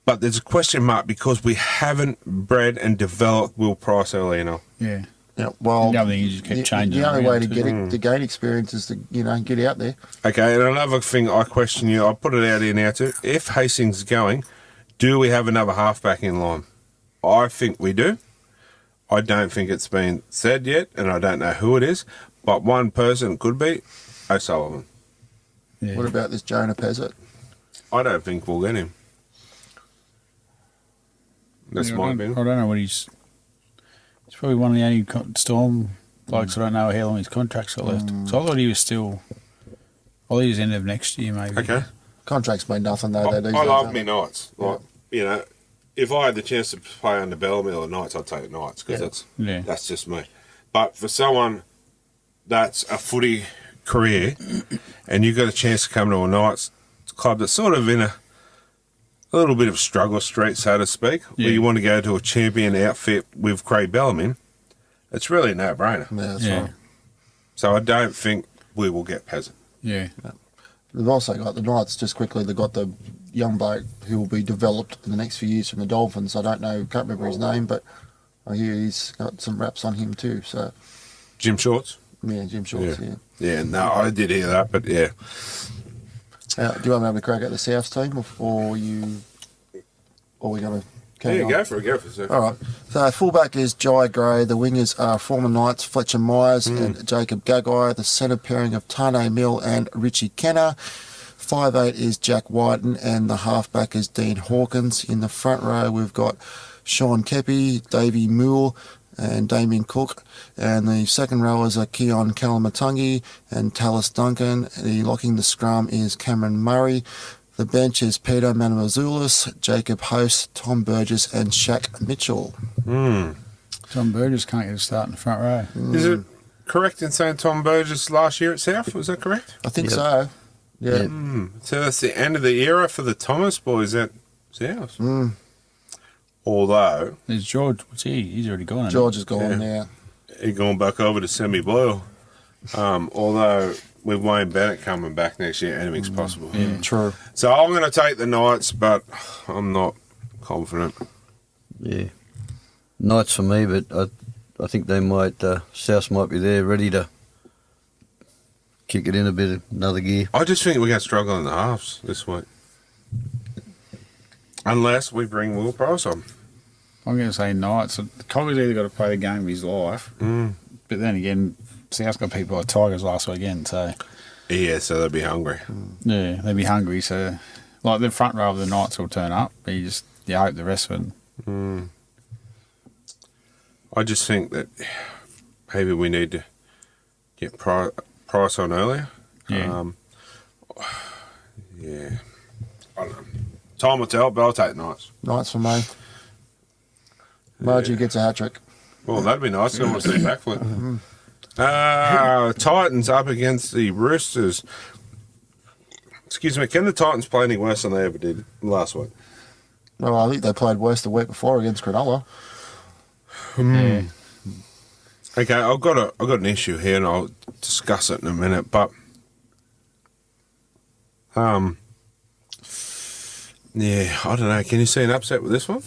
but there's a question mark because we haven't bred and developed Will Price early enough. Yeah. Yeah. Well, The other thing is you keep changing The only it way around to get to gain experience is to get out there. Okay, and another thing I question you, I put it out here now too. If Hastings is going, do we have another halfback in line? I think we do. I don't think it's been said yet, and I don't know who it is, but one person could be O'Sullivan. Yeah. What about this Jonah Pezzett? I don't think we'll get him. That's my opinion. I don't know what he's probably one of the only Storm blokes I don't know how long his contract's got left. So I thought he was still. I think he's end of next year maybe. Okay. Contracts mean nothing though. I these days, love don't me they? Knights. Like, if I had the chance to play under Bellamy or Knights, I'd take Knights because that's just me. But for someone that's a footy career and you've got a chance to come to a Knights club that's sort of in a little bit of struggle street, so to speak, where you want to go to a champion outfit with Craig Bellamy, it's really a no-brainer. Yeah, that's Yeah. right. So I don't think we will get Peasant. Yeah. They've also got the Knights, just quickly, they've got the young bloke who will be developed in the next few years from the Dolphins. I don't know, can't remember his name, but I hear he's got some raps on him too. So, Jim Shorts? yeah, Jim Shorts, yeah. Yeah, no, I did hear that, but yeah. Do you want me to have a crack at the South team, or are we going to carry on? Go for it, sir. All right. So fullback is Jai Gray. The wingers are former Knights Fletcher Myers and Jacob Gagai. The centre pairing of Tane Mill and Richie Kenner. 5'8" is Jack Whiten, and the halfback is Dean Hawkins. In the front row, we've got Sean Kepi, Davey Moole, and Damien Cook. And the second rowers are Keon Kalamatungi and Tallis Duncan. The locking the scrum is Cameron Murray. The bench is Peter Manuazoulis, Jacob Host, Tom Burgess, and Shaq Mitchell. Tom Burgess can't get a start in the front row. Is it correct in saying Tom Burgess last year at South? Was that correct? I think so. Yeah. So that's the end of the era for the Thomas boys at South. Although There's George. What's he? He's already gone. George is gone now. he's gone back over to Semi Boyle. Although with Wayne Bennett coming back next year, anything's possible. Yeah. True. So I'm going to take the Knights, but I'm not confident. Yeah. Knights for me, but I think they might, South might be there ready to kick it in a bit, another gear. I just think we're going to struggle in the halves this week. Unless we bring Will Price on. I'm going to say Knights. Cogg's either got to play the game of his life, but then again, South's got people like Tigers last weekend, so Yeah, so they'll be hungry. yeah, they'll be hungry. So, like the front row of the Knights will turn up, but you hope the rest of it. I just think that maybe we need to get Price on earlier. Yeah. Yeah. I don't know. Time will tell, but I'll take Knights. Knights for me. Margie gets a hat trick. Well, that'd be nice. I want to see backflip. Titans up against the Roosters. Excuse me, can the Titans play any worse than they ever did last week? Well, I think they played worse the week before against Cronulla. Okay, I've got an issue here, and I'll discuss it in a minute. But, yeah, I don't know. Can you see an upset with this one?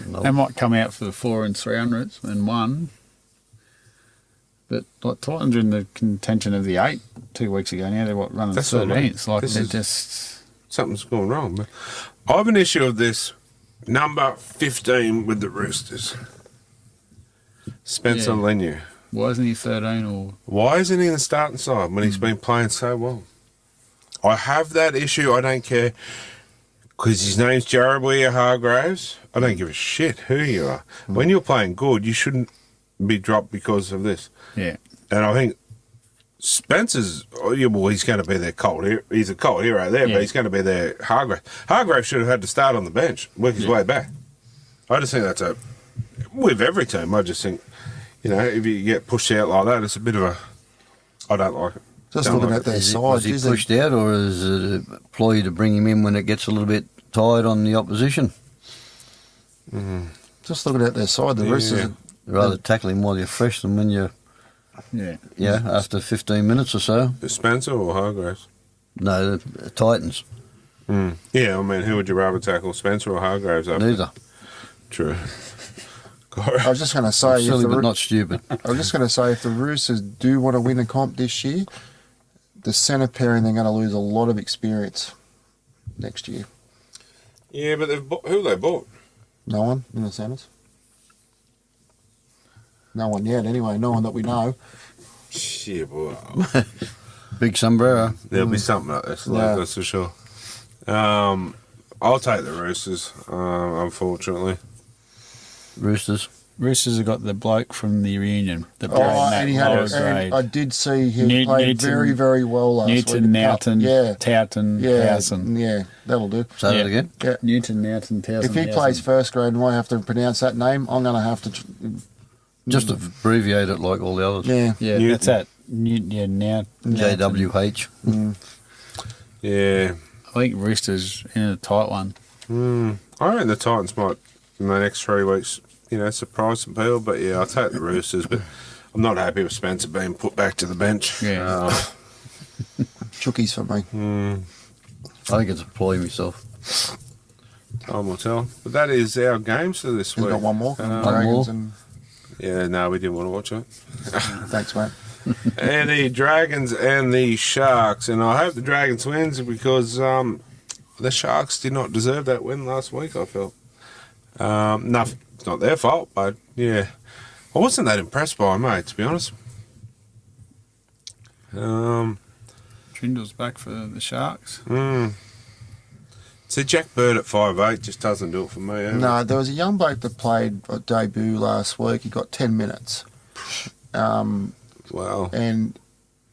They might come out for the 4 and 300s and 1. But like Titans are in the contention of the 8 2 weeks ago. Now they're running That's what I mean. 13th. Like This they're is- just Something's going wrong. But I have an issue of this number 15 with the Roosters. Spencer Yeah. Leniu. why isn't he 13 or Why isn't he in the starting side when he's been playing so well? I have that issue. I don't care. Because his name's Jarrabia Hargraves. I don't give a shit who you are. When you're playing good, you shouldn't be dropped because of this. yeah. And I think Spencer's, well, he's going to be their cold hero. He's a cold hero there, Yeah. but he's going to be their Hargraves. Hargraves should have had to start on the bench, work his way back. I just think that's with every team, I just think, if you get pushed out like that, it's a bit of a, I don't like it. Just Don't looking like at their side, Was he pushed out, or is it a ploy to bring him in when it gets a little bit tired on the opposition? just looking at their side, the Roosters. Rather tackle him while you're fresh than when you're, Yeah. after 15 minutes or so. Spencer or Hargraves? No, the Titans. Yeah, I mean, who would you rather tackle, Spencer or Hargraves? Neither. True. I was just going to say, Silly but not stupid. I was just going to say, if the Roosters do want to win a comp this year, the centre pairing, they're going to lose a lot of experience next year. Yeah, but who they bought? No one in the centres. No one yet, anyway. No one that we know. Shit, boy. Big sombrero. There'll be something like this, Yeah. that's for sure. I'll take the Roosters, unfortunately. Roosters. Roosters have got the bloke from the reunion. The And he had lower and grade. I did see he played Newton- very, very well last week. Newton, Naughton, Yeah. Towton, Yeah, Howson. yeah, that'll do. Say Yeah. that again. Yeah. Newton, Naughton, Towson. If he Howson. plays first grade and I have to pronounce that name, I'm going to have to. Just abbreviate it like all the others. Yeah. Yeah, Newton. that's that. Now. JWH. Yeah. I think Roosters in a tight one. I reckon the Titans might, in the next 3 weeks, surprise some people. But yeah, I'll take the Roosters. But I'm not happy with Spencer being put back to the bench. Yeah. Chookies for me. I think it's a ploy myself. Time will tell. But that is our games for this We've week. got one more. One Dragons more. and Yeah, no, we didn't want to watch it. thanks, mate. And the Dragons and the Sharks. And I hope the Dragons wins because the Sharks did not deserve that win last week, I felt. No, it's not their fault, but yeah. I wasn't that impressed by them, mate, to be honest. Trindle's back for the Sharks. See, Jack Bird at 5'8" just doesn't do it for me. No, there was a young bloke that played a debut last week. He got 10 minutes. Wow. And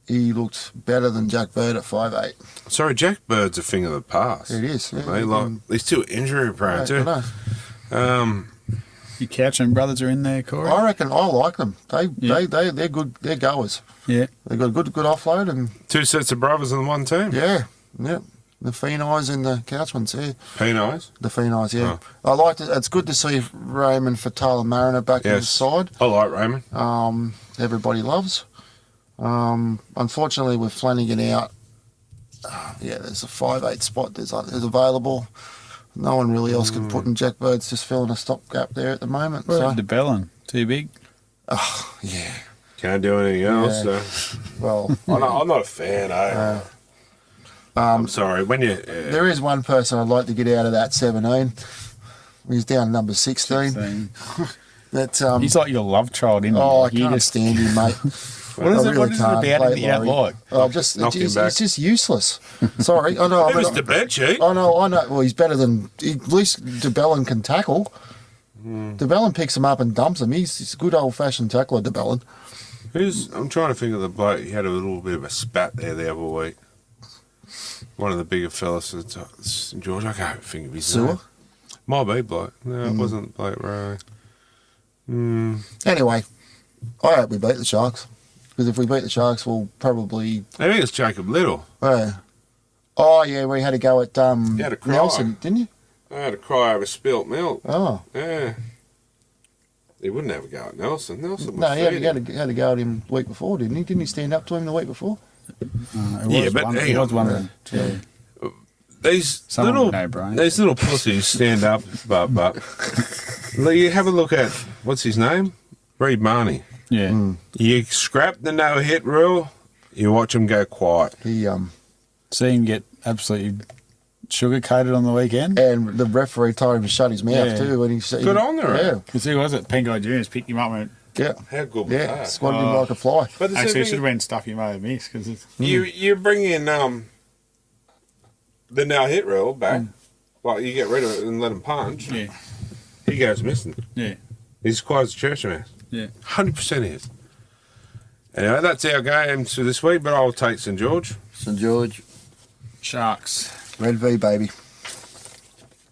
he looked better than Jack Bird at 5'8". Sorry, Jack Bird's a thing of the past. It is. Yeah, Mate, like, he's too injury prone, I too. know. Your Couchman brothers are in there, Corey. I reckon I like them. They're good. They're goers. Yeah. They got a good offload and 2 sets of brothers in one team. yeah. The Pheney's and the Couchmans, yeah. P-Nice. The Pheney's, yeah. I liked it. It's good to see Raymond Fatala Mariner back in the Yes. side. I like Raymond. Everybody loves. Unfortunately, with Flanagan out, there's a 5'8" spot there's available. No one really else can put in. Jack Bird's just filling a stopgap there at the moment. What So, about DeBellin? Too big? yeah. Can't do anything else. Yeah. So. Well, I'm not a fan, I'm sorry. When you... there is one person I'd like to get out of that 17. He's down number 16. That, He's like your love child, isn't he? I Like, you can't just- stand him, mate. What is it? What is it can't about him play that you don't Laurie. like? He's back. just useless. Sorry, I know. It was the bed sheet. I know. Well, he's better than at least DeBellin can tackle. DeBellin picks him up and dumps him. He's a good old fashioned tackler, DeBellin. I'm trying to think of the bloke. He had a little bit of a spat there the other week. One of the bigger fellas at St George. I can't think of his name. Sewer. Might be bloke. No, it wasn't Blake Ray. Anyway, I hope we beat the Sharks. Because if we beat the Sharks, we'll probably... I think it's Jacob Little. Oh, yeah, we had a go at had a cry. Nelson, didn't you? I had a cry over spilt milk. Oh. Yeah. He wouldn't have a go at Nelson. Nelson was No, he had feeding. a go at him the week before, didn't he? Didn't he stand up to him the week before? Yeah, but hang on. one of them. These Someone little, would know, Brian. these little pussies stand up, but you have a look at what's his name, Reed Marnie. Yeah. You scrap the no hit rule, you watch him go quiet. He See him get absolutely sugar-coated on the weekend. and the referee told him to shut his mouth Yeah. too when he said Good on there. Yeah, Because who was it? Penguin Juniors picked him up and went, yeah, How good was yeah. that? Squatted him like a fly. But the actually, same it should have thing, been stuff you may have missed. Because it's... you bring in the no hit rule back, like you get rid of it and let him punch. Yeah. He goes missing. Yeah. He's quiet as a church mouse. Yeah. 100% is. Anyway, that's our games for this week, but I'll take St George. St George, Sharks. Red V, baby.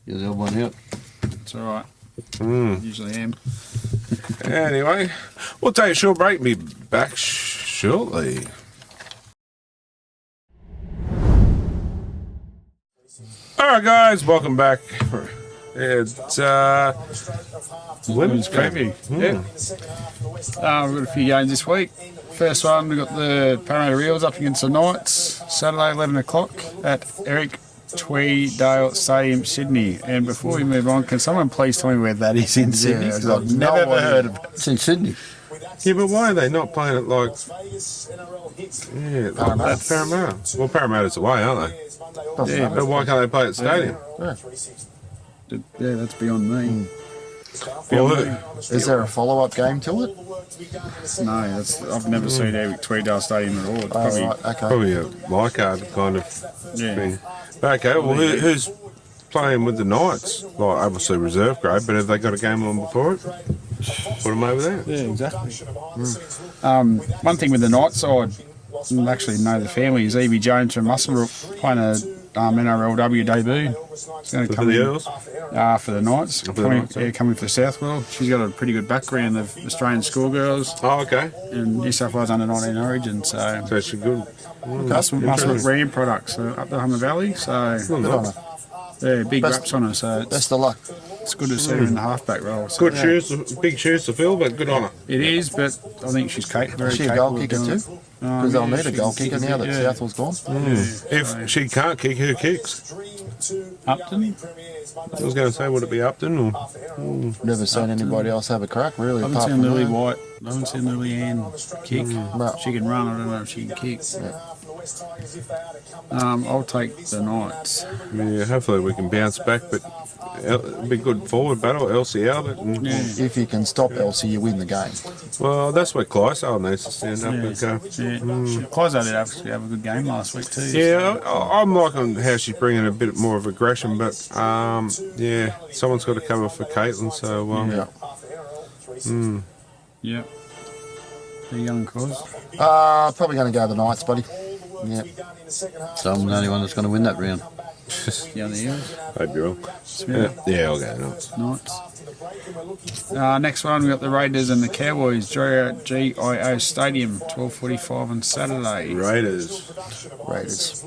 get the other one out. It's all right. Usually am. Anyway, we'll take a short break and be back shortly. All right, guys, welcome back. It's women's preview. Yeah. We've got a few games this week. First one, we've got the Parramatta Eels up against the Knights, Saturday, 11 o'clock at Eric Tweedale Stadium, Sydney. And before we move on, can someone please tell me where that is in Sydney? Because I've I've got never no ever idea. heard of it. It's in Sydney. Yeah, but why are they not playing it like... Yeah, like that's Parramatta. Well, Parramatta's away, aren't they? Yeah, But why can't they play at stadium? Yeah, that's beyond me. Well, Is there a follow-up game to it? No, I've never seen Eric Tweedale Stadium at all. It's Oh, probably, right, okay. probably a Leichhardt kind of yeah. thing. Okay, well, who's playing with the Knights? Like, obviously reserve grade, but have they got a game on before it? Put them over there. Yeah, exactly. One thing with the Knights side, I actually know the family, is Evie Jones from Musselbrook playing a NRLW debut. She's going to For come the in Eels? for the Knights. For the Knights, Coming for Southwell. She's got a pretty good background of Australian schoolgirls Oh, okay. and New South Wales under-19 origin. So So she's good. Musselbrook Ram products up the Humber Valley. So Good on her. yeah, big Best- raps on her. So Best of luck. it's good to see her in the halfback role. So Good shoes, big shoes to fill, but good on her. it is, but I think she's very Is she a capable goal of kicker doing too? it. Because they'll need a she goal can kicker kick now a that bit, yeah. Southwell's gone. If she can't kick, who kicks? Upton? I was going to say, would it be Upton or? Never seen anybody else have a crack, really, I haven't apart seen from Lily her. White. I haven't seen Lily Ann kick. No. She can run. I don't know if she can kick. I'll take the Knights. Yeah, hopefully we can bounce back, but it'll be good forward battle, Elsie Albert. And, Yeah. If you can stop Elsie, you win the game. Well, that's where Clydesdale needs to stand up and go. Yeah. Clydesdale did actually have a good game last week too. Yeah, I'm liking how she's bringing a bit more of aggression, but yeah, someone's got to cover for Caitlin, so Yeah. Yep. The young cause. Probably going to go the Knights, buddy. Yeah. So I'm the only one that's going to win that round. Yeah, the Eels. I'd be wrong. Yeah, I'll go Knights. Knights. Next one, we got the Raiders and the Cowboys. GIO Stadium, 12:45 on Saturday. Raiders. Raiders.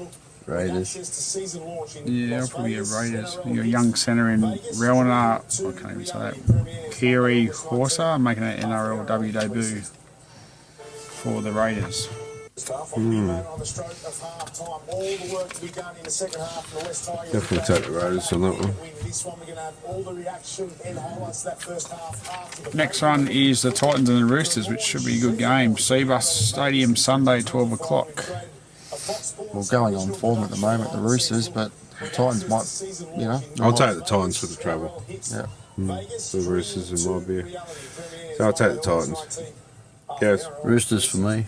Yeah, I'll probably get Raiders. Your young centre in Relna, I can't even say that. Kiri Horsa making an NRLW debut for the Raiders. Definitely take the Raiders on that one. Next one is the Titans and the Roosters, which should be a good game. Seabus Stadium, Sunday, 12 o'clock. Well, going on form at the moment, the Roosters, but the Titans might, I'll take the Titans for the travel. Yeah. For the Roosters in my beer. So I'll take the Titans. Guys. Roosters for me.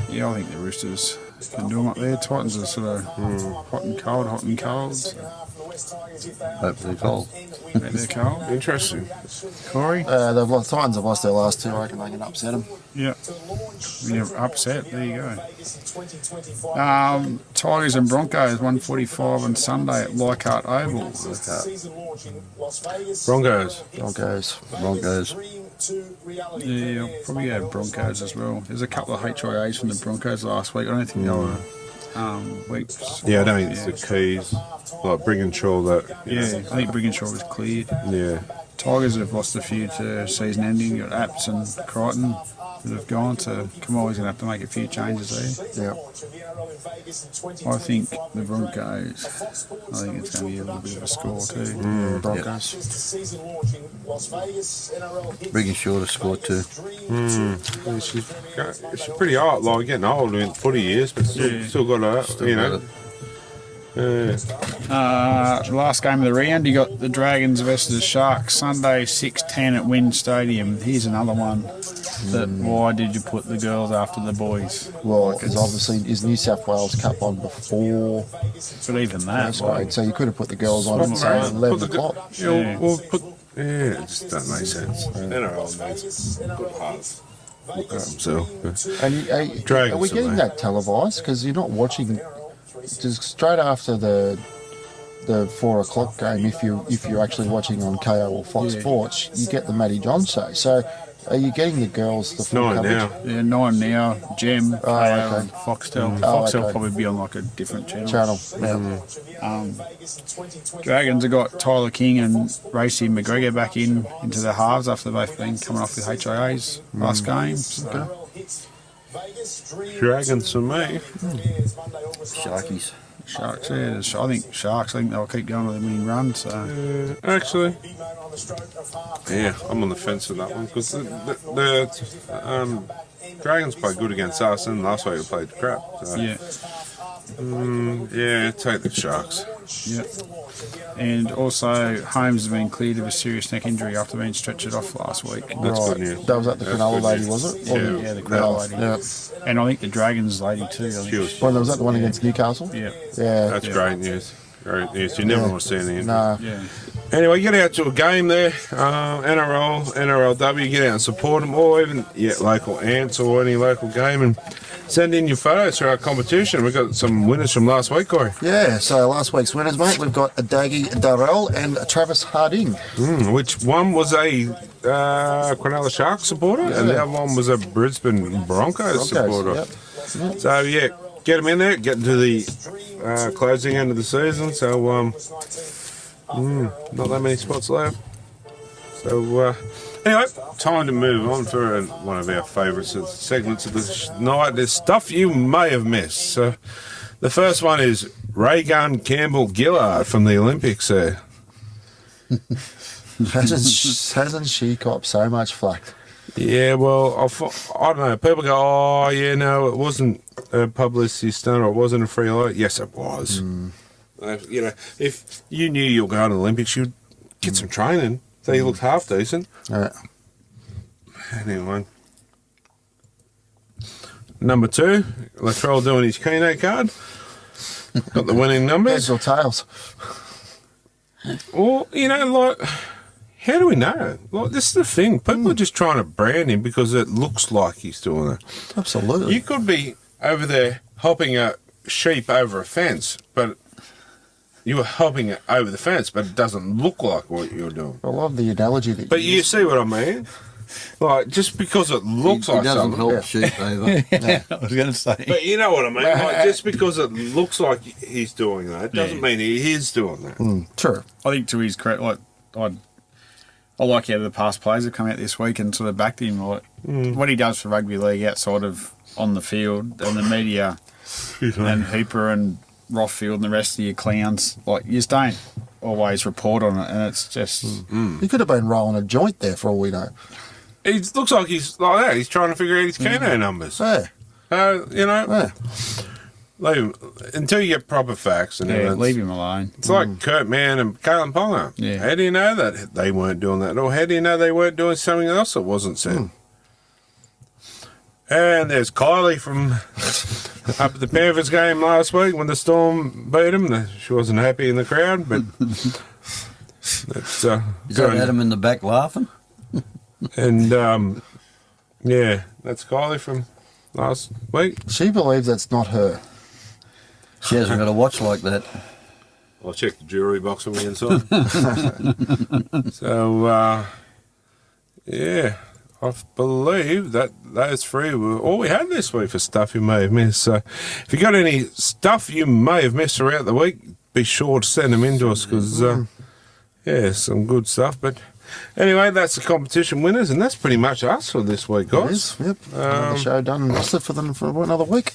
Yeah, I think the Roosters Can do them up there. Titans are sort of hot and cold, hot and cold. So Hopefully cold. they're cold. Interesting. Corey? They've lost, Titans have lost their last two. I reckon they can upset them. Yeah. You're upset. There you go. Tigers and Broncos, 1:45 on Sunday at Leichhardt Oval. Broncos. Broncos. Yeah, I'll probably go Broncos as well. There's a couple of HIAs from the Broncos last week. I don't think they were weeks. Yeah, I don't think it's the keys. Like Brigginshaw, that. Yeah, I think Brigginshaw was cleared. Yeah. Tigers have lost a few to season ending. You've got Apps and Crichton that have gone, so Kamoi's going to have to make a few changes there. Yeah. I think the Broncos, I think it's going to be a little bit of a score too. Broncos. Brigginshaw to score 2. Yeah, she's pretty old, like getting old in 40 years, but still got her, you know. Last game of the round, you got the Dragons versus the Sharks, Sunday 6:10 at Wynn Stadium. Here's another one. Why did you put the girls after the boys? Well, because obviously is New South Wales Cup on before But even that, grade, so you could have put the girls on at say 11 o'clock. Yeah, well, it just doesn't make sense. NRL needs good halves. Look at himself. And Dragons are we getting that televised? Because you're not watching just straight after the 4 o'clock game. If you're actually watching on KO or Fox Sports, you get the Matty John show. So are you getting the girls the full 9 coverage? now. Yeah, 9 now, Gem, KO, okay. and Foxtel. Oh, Foxtel okay. probably be on like a different channel. Yeah. Dragons have got Tyler King and Racy McGregor back into the halves after they've both been coming off with HIAs last game. So. Dragons for me. Sharkies. Sharks, yeah. I think Sharks. I think they'll keep going with a winning run. So Actually, yeah, I'm on the fence with that one because the Dragons played good against us, and last week we played crap. So. yeah, Yeah, take the Sharks. yeah. And also, Holmes has been cleared of a serious neck injury after being stretchered off last week. That's good news. That was at the That's Cronulla good lady, news. was it? Yeah, the Cronulla lady. Yeah. And I think the Dragons lady too. I think. She was- Well, was that the one against Newcastle? Yeah, Yeah. That's great news. Great news. You never want to see anything. No. yeah. Anyway, get out to a game there, NRL, NRLW, get out and support them, or even local ants or any local game, and send in your photos for our competition. We've got some winners from last week, Corey. Yeah, so last week's winners, mate, we've got a Daggy Darrell and a Travis Harding. Which one was a Cronulla Sharks supporter, and the other one was a Brisbane Broncos supporter. Yep. So, yeah, get them in there, get into the closing end of the season. So, not that many spots left. So, anyway, time to move on for one of our favourite segments of the night. There's stuff you may have missed. So, the first one is Ray-Gun Campbell-Gillard from the Olympics there. Hasn't she copped so much flack? Yeah, well, I don't know. People go, oh, yeah, no, it wasn't a publicity stunt or it wasn't a free light. Yes, it was. You know, if you knew you were going to the Olympics, you'd get some training. So you looked half decent. Anyway. Number 2, Latrell doing his Keno card. Got the winning numbers. Heads or tails? Well, you know, like, how do we know? Like, this is the thing. People are just trying to brand him because it looks like he's doing it. Absolutely. You could be over there helping a sheep over a fence, but you were helping it over the fence, but it doesn't look like what you're doing. I love the analogy that But you see what I mean? Like, just because it looks He like doesn't something. help sheep either. I was going to say. But you know what I mean? Like, just because it looks like he's doing that doesn't mean he is doing that. True. I think to his credit, like I like how the past players have come out this week and sort of backed him. Like what he does for rugby league outside of on the field and the media and Hooper and Rothfield and the rest of your clowns, like you just don't always report on it, and it's just He could have been rolling a joint there for all we know. It looks like he's like that. He's trying to figure out his Keno numbers. Yeah. You know, Yeah. leave him, until you get proper facts and evidence. leave him alone. It's like Kurt Mann and Kalen Ponga. Yeah. How do you know that they weren't doing that? Or how do you know they weren't doing something else that wasn't said? And there's Kylie from up at the Panthers game last week when the Storm beat them. She wasn't happy in the crowd, but that's Is that Adam in the back laughing? And yeah, that's Kylie from last week. She believes that's not her. She hasn't got a watch like that. I'll check the jewellery box on the inside. So yeah, I believe that those three were all we had this week for stuff you may have missed. So if you got any stuff you may have missed throughout the week, be sure to send them in to us because yeah, some good stuff. But anyway, that's the competition winners, and that's pretty much us for this week, guys. It is, yep. Another show done and dusted for them for another week.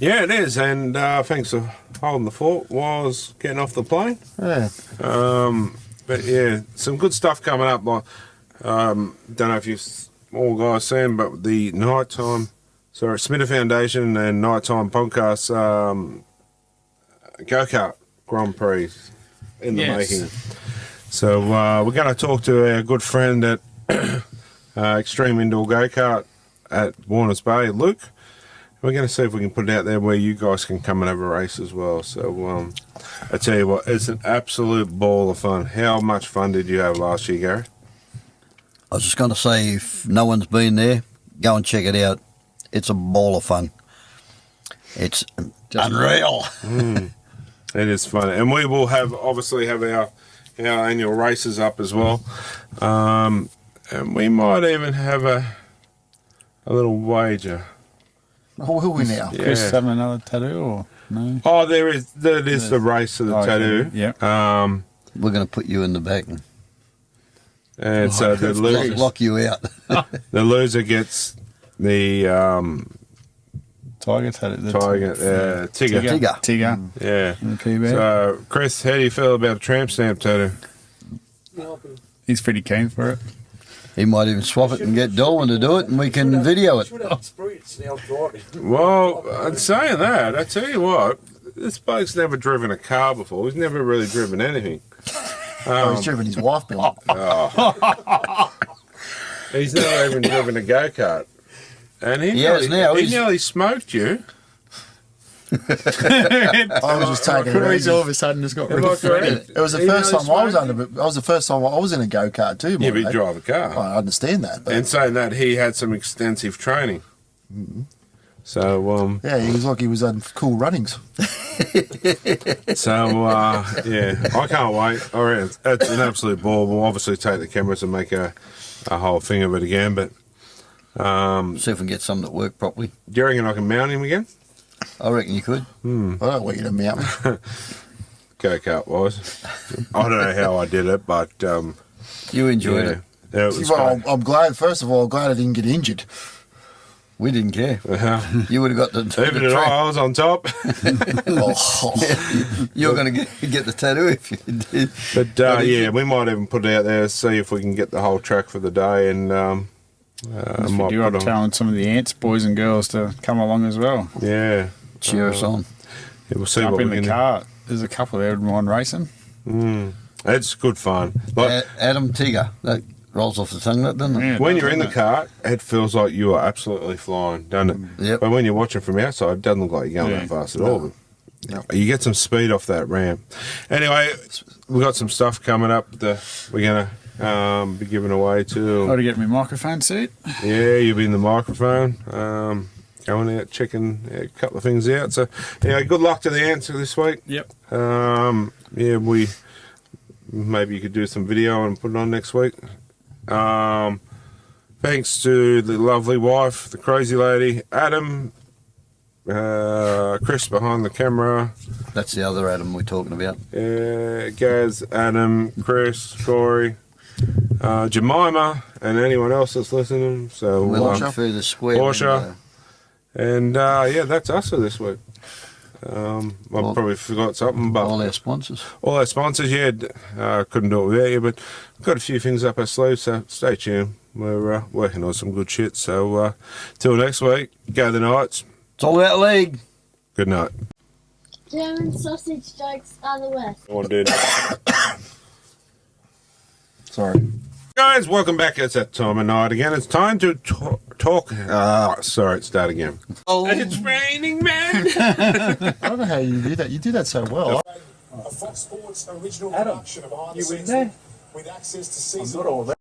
Yeah, it is, and thanks for holding the fort while I was getting off the plane. Yeah. But yeah, some good stuff coming up. Like, don't know if you've all guys seen, but the Smita Foundation and Nighttime Podcast Go-Kart Grand Prix in the making. So we're going to talk to our good friend at Extreme Indoor Go-Kart at Warners Bay, Luke. We're going to see if we can put it out there where you guys can come and have a race as well. So I tell you what, it's an absolute ball of fun. How much fun did you have last year, Gary? I was just going to say, if no one's been there, go and check it out. It's a ball of fun. It's unreal. It is fun. And we will obviously have our annual races up as well. And we might even have a little wager. Oh, will we now? Yeah. Chris having another tattoo or no? Oh, there is the race of the tattoo. Okay. Yeah. We're going to put you in the back And so the loser, lock you out. the loser gets the Tiger tattoo. Tigger. Yeah. And the PB. So, Chris, how do you feel about a tramp stamp tattoo? He's pretty keen for it. He might even swap it and get Darwin to do it, and we can video it. Well, I'm saying that. I tell you what, this bloke's never driven a car before. He's never really driven anything. He's driven his wife, Bill. He's never even driven a go-kart. And he nearly smoked you. I was just taking it easy. All of a sudden just got Am I correct? It was the first time I was I was in a go-kart too. Yeah, but you mate. drive a car. I understand that. But And saying that, he had some extensive training. So, yeah, he was like he was on cool runnings. yeah, I can't wait. All right, it's an absolute ball. We'll obviously take the cameras and make a whole thing of it again. But See if we can get some that work properly. do you reckon I can mount him again? I reckon you could. I don't want you to mount me. Go-kart wise. I don't know how I did it, but You enjoyed yeah, it. yeah, it was Well, fun. I'm glad. First of all, I'm glad I didn't get injured. We didn't care. You would have got the Even though I was on top. You're going to get the tattoo if you did. But yeah, we might even put it out there, see if we can get the whole track for the day, and might Do I'm put on. telling some of the ants, boys and girls, to come along as well. Yeah, Cheer us on. yeah, we'll see Jump what in we the can car. There's a couple there who mind racing. do. It's good fun. Like Adam Tigger. That rolls off the tongue, that doesn't it? Yeah, when you're in the doesn't it? car, it feels like you are absolutely flying, doesn't it? Yep. But when you're watching from outside, it doesn't look like you're going Yeah. that fast at all. But you get some speed off that ramp. Anyway, we've got some stuff coming up that we're going to be giving away to. Got to get my microphone seat. Yeah, you'll be in the microphone, going out, checking a couple of things out. So, yeah, good luck to the answer this week. Yep. Yeah, maybe you could do some video and put it on next week. Thanks to the lovely wife, the crazy lady, Adam, Chris behind the camera, That's the other Adam we're talking about. Gaz, Adam, Chris, Corey, Jemima, and anyone else that's listening. So We're looking through the square. Porsche. And yeah, that's us for this week. I probably forgot something, but All our sponsors. all our sponsors, yeah, couldn't do it without you, but we've got a few things up our sleeve, so stay tuned. We're working on some good shit. So till next week, go the Knights. It's all about league. Good night. German sausage jokes are the worst. I want to do that. Sorry. Guys, welcome back. It's that time of night again. It's time to talk. Sorry, start again. Oh, it's raining, man. I don't know how you do that. You do that so well. A Fox Sports original production of Behind the Scenes with access to season. I'm not all that.